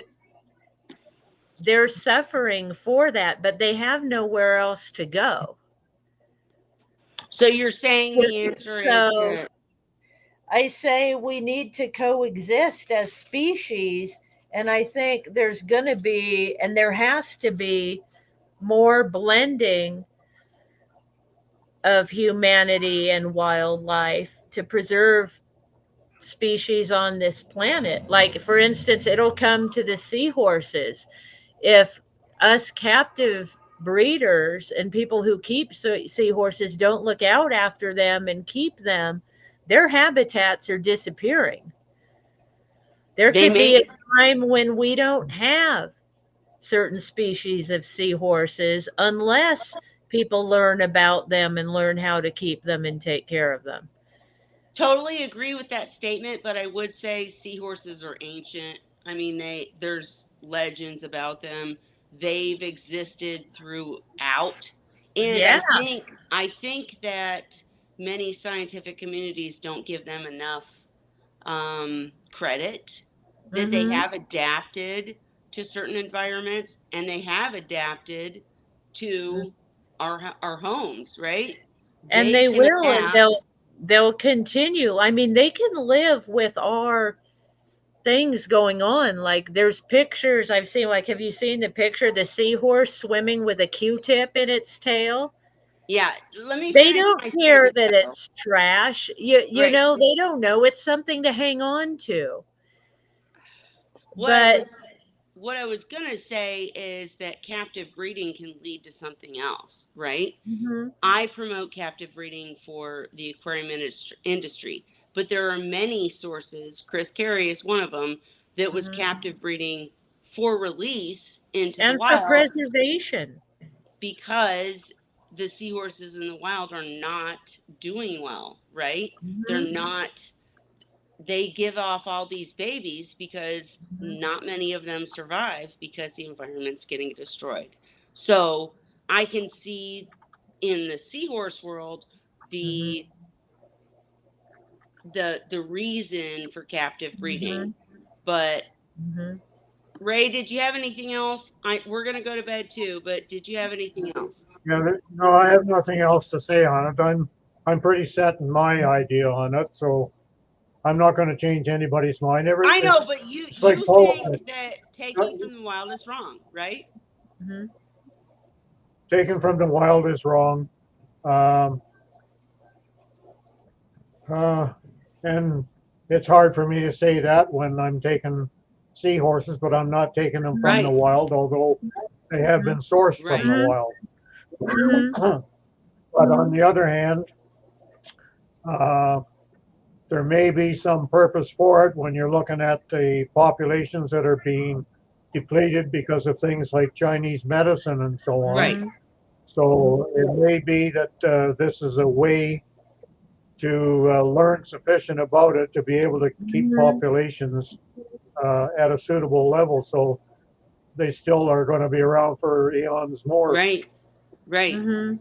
they're suffering for that, but they have nowhere else to go. So you're saying the answer is So to I say we need to coexist as species. And I think there's going to be, and there has to be, more blending of humanity and wildlife to preserve species on this planet. Like, for instance, it'll come to the seahorses. If us captive breeders and people who keep seahorses don't look out after them and keep them, their habitats are disappearing. There they could may be a time when we don't have certain species of seahorses unless people learn about them and learn how to keep them and take care of them. totally agree with that statement, but I would say seahorses are ancient. I mean, there's legends about them. They've existed throughout. And Yeah. I think that many scientific communities don't give them enough credit that they Hmm. have adapted to certain environments and they have adapted to our homes, right? And They they can will, and adapt. they'll continue. I mean, they can live with our things going on. Like there's pictures I've seen. Like, have you seen the picture of the seahorse swimming with a Q-tip in its tail? Yeah, let me They finish don't my care statement that though. it's trash. You Right. know, they don't know it's something to hang on to. What I But was what I was going to say is that captive breeding can lead to something else, right? mhm, I promote captive breeding for the aquarium industry. but there are many sources. Chris Carey is one of them that was Mhm. captive breeding for release into the And for wild preservation. because the seahorses in the wild are not doing well, right? They're Mhm. not, they give off all these babies because Mhm. not many of them survive because the environment's getting destroyed. So I can see in the seahorse world Mhm. the the reason for captive breeding. Mhm. But Mhm. Ray, did you have anything else? We're gonna go to bed too, but did you have anything else? Yeah, no, I have nothing else to say on it. I'm pretty set in my idea on it, so I'm not going to change anybody's mind. I know, but you It's like you politics. think that Uh, taking from the wild is wrong, right? Mhm. Taken from the wild is wrong. Um, uh, and it's hard for me to say that when I'm taking seahorses, but I'm not taking them from the Right, wild, although they have Mhm. been sourced from right. the Mhm. wild. Mhm. But on the other hand, uh, there may be some purpose for it when you're looking at the populations that are being depleted because of things like Chinese medicine and so on. Right. Mhm. So it may be that this is a way to learn sufficient about it to be able to keep Mhm. populations at a suitable level. So they still are going to be around for eons more. Right. Right. Mhm.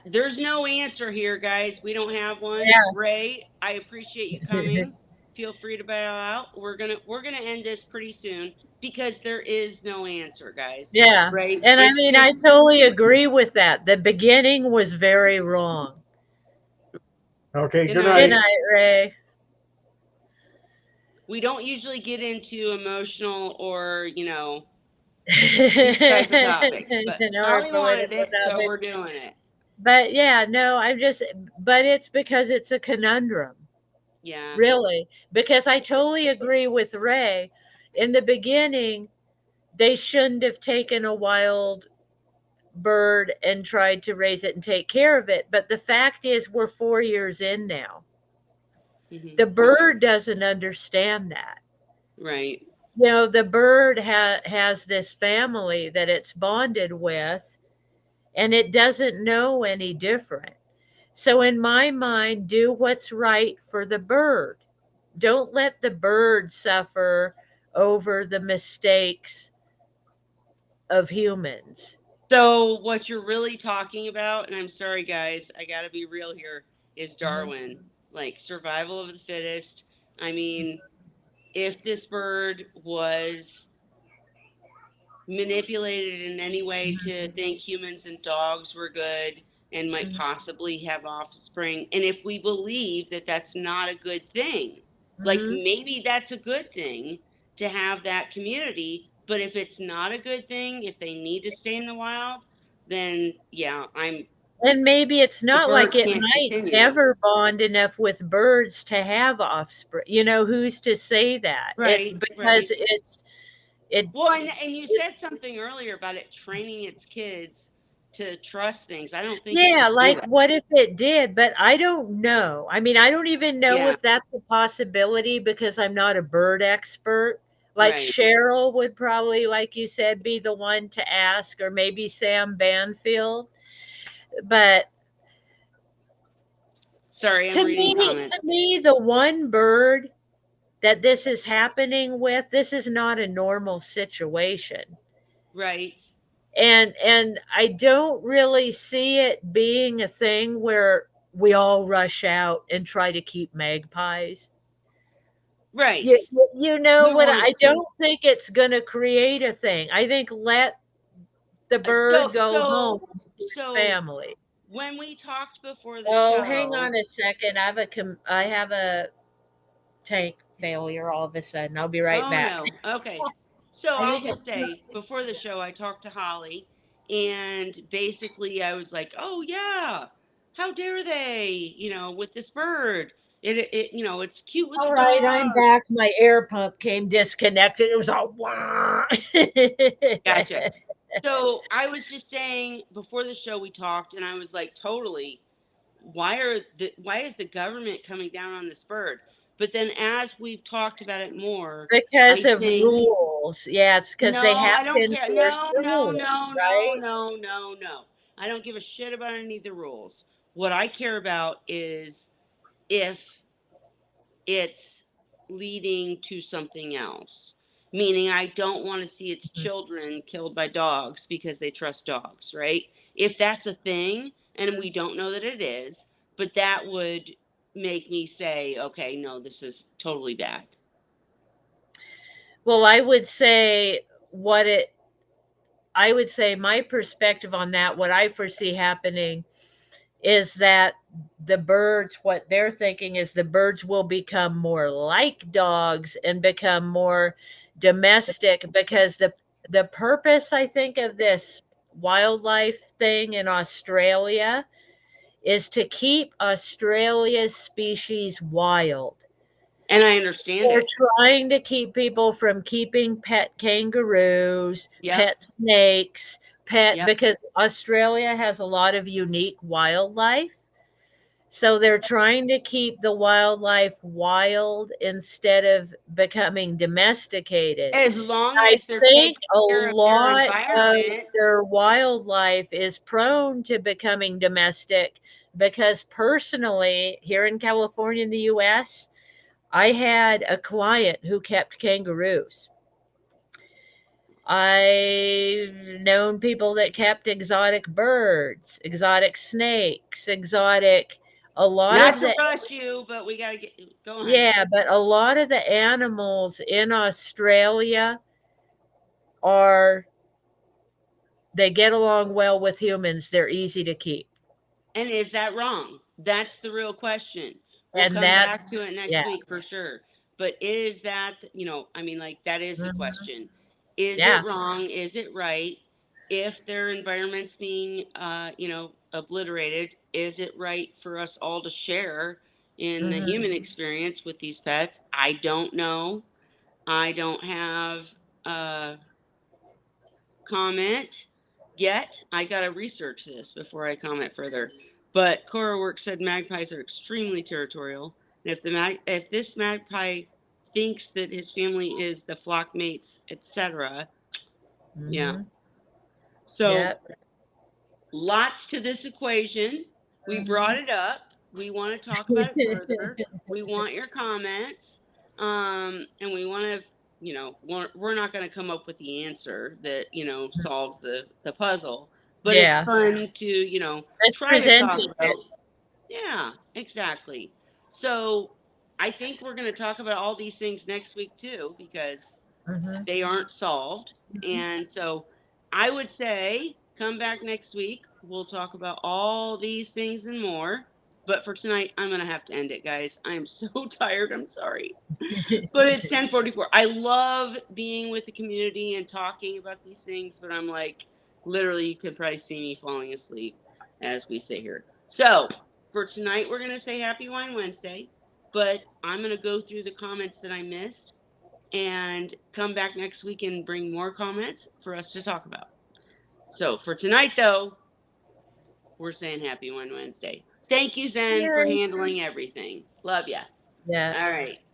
There's no answer here, guys. We don't have one. Yeah. Ray, I appreciate you coming. Feel free to bow out. We're gonna end this pretty soon because there is no answer, guys. Yeah. Right? And I It's mean, I just totally agree with that. The beginning was very wrong. Okay, good good Good night. night. night, Ray. We don't usually get into emotional or deep type of topics, but Or Holly wanted political it, so we're topics. doing it. But yeah, no, but it's because it's a conundrum, Yeah. really. Because I totally agree with Ray. In the beginning, they shouldn't have taken a wild bird and tried to raise it and take care of it. But the fact is, we're 4 years in now. Hmm. The bird doesn't understand that. Right. The bird has this family that it's bonded with, and it doesn't know any different. So, in my mind, do what's right for the bird. Don't let the bird suffer over the mistakes of humans. So what you're really talking about, and I'm sorry guys, I got to be real here, is Mhm. Darwin, like survival of the fittest. I mean, if this bird was manipulated in any way to think humans and dogs were good and might Mhm. possibly have offspring, and if we believe that that's not a good thing, like Mhm. maybe that's a good thing to have that community, but if it's not a good thing, if they need to stay in the wild, then yeah, I'm And maybe it's the not like bird it can't might continue. never bond enough with birds to have offspring. Who's to say that? Right, Because right. it Well, and you said something earlier about it training its kids to trust things. I don't think it yeah, could do like that. what if it did? But I don't know. I mean, I don't even know Yeah, if that's a possibility because I'm not a bird expert. Like right. Cheryl would probably, like you said, be the one to ask, or maybe Sam Banfield. But Sorry, I'm reading comments. the one bird that this is happening with, this is not a normal situation. Right, And I don't really see it being a thing where we all rush out and try to keep magpies. right. You know Who what? I wants to? don't think it's going to create a thing. I think let the So, bird go home so, to its so family. when we talked before the Oh, hang show, on a second. I have a tank failure all of a sudden. I'll be right oh back. no, okay. So I I'll think just say before the show, I talked to Holly, and basically I was like, "Oh yeah, how dare they? With this bird, it's cute with the all right, I'm dogs." back. My air pump came disconnected. It was all wah. Gotcha. So I was just saying before the show we talked, and I was like, totally. why is the government coming down on this bird? But then as we've talked about it more, Because I of think rules. Yeah, it's because they no, have I to don't care. enforce No, the no, rules, no, no, right? no, no, no. I don't give a shit about any of the rules. What I care about is if it's leading to something else. Meaning, I don't want to see its Mhm. children killed by dogs because they trust dogs, right? If that's a thing, and we don't know that it is, but that would make me say, okay, no, this is totally bad. Well, I would say my perspective on that, what I foresee happening is that the birds, what they're thinking is the birds will become more like dogs and become more domestic because the purpose I think of this wildlife thing in Australia is to keep Australia's species wild. And I understand They're it. trying to keep people from keeping pet kangaroos, Yep, pet snakes, pet yep. because Australia has a lot of unique wildlife. So they're trying to keep the wildlife wild instead of becoming domesticated. As long I as they're think taking a care of their lot of environment. their wildlife is prone to becoming domestic because personally, here in California in the US, I had a client who kept kangaroos. I've known people that kept exotic birds, exotic snakes, exotic a lot Not of to the rush you, but we got to get, go ahead. yeah, but a lot of the animals in Australia are they get along well with humans. They're easy to keep. And is that wrong? That's the real question. We'll And come that back to it next yeah. week for sure. But is that, I mean, like, that is the Mhm. question. Is it Yeah. wrong? Is it right? If their environment's being, obliterated, is it right for us all to share in the Mhm. human experience with these pets? I don't know. I don't have uh, comment yet. I got to research this before I comment further. But Cora Work said magpies are extremely territorial. And if this magpie thinks that his family is the flock mates, etc., yeah. Mhm. So Yeah. lots to this equation. We brought Mhm. it up. We want to talk about it further. We want your comments. And we want to, we're not going to come up with the answer that, solves the puzzle, but it's Yeah. fun to, Just try to talk presenting about. it. Yeah, exactly. So I think we're going to talk about all these things next week too, because Mhm. they aren't solved. Mhm. And so I would say come back next week. We'll talk about all these things and more. But for tonight, I'm going to have to end it, guys. I am so tired. I'm sorry. But it's 10:44. I love being with the community and talking about these things, but I'm like, literally, you could probably see me falling asleep as we sit here. So for tonight, we're going to say Happy Wine Wednesday, but I'm going to go through the comments that I missed and come back next week and bring more comments for us to talk about. So for tonight, though, we're saying Happy Wine Wednesday. Thank you, Zen, for Yay. handling everything. Love ya. Yeah. All right.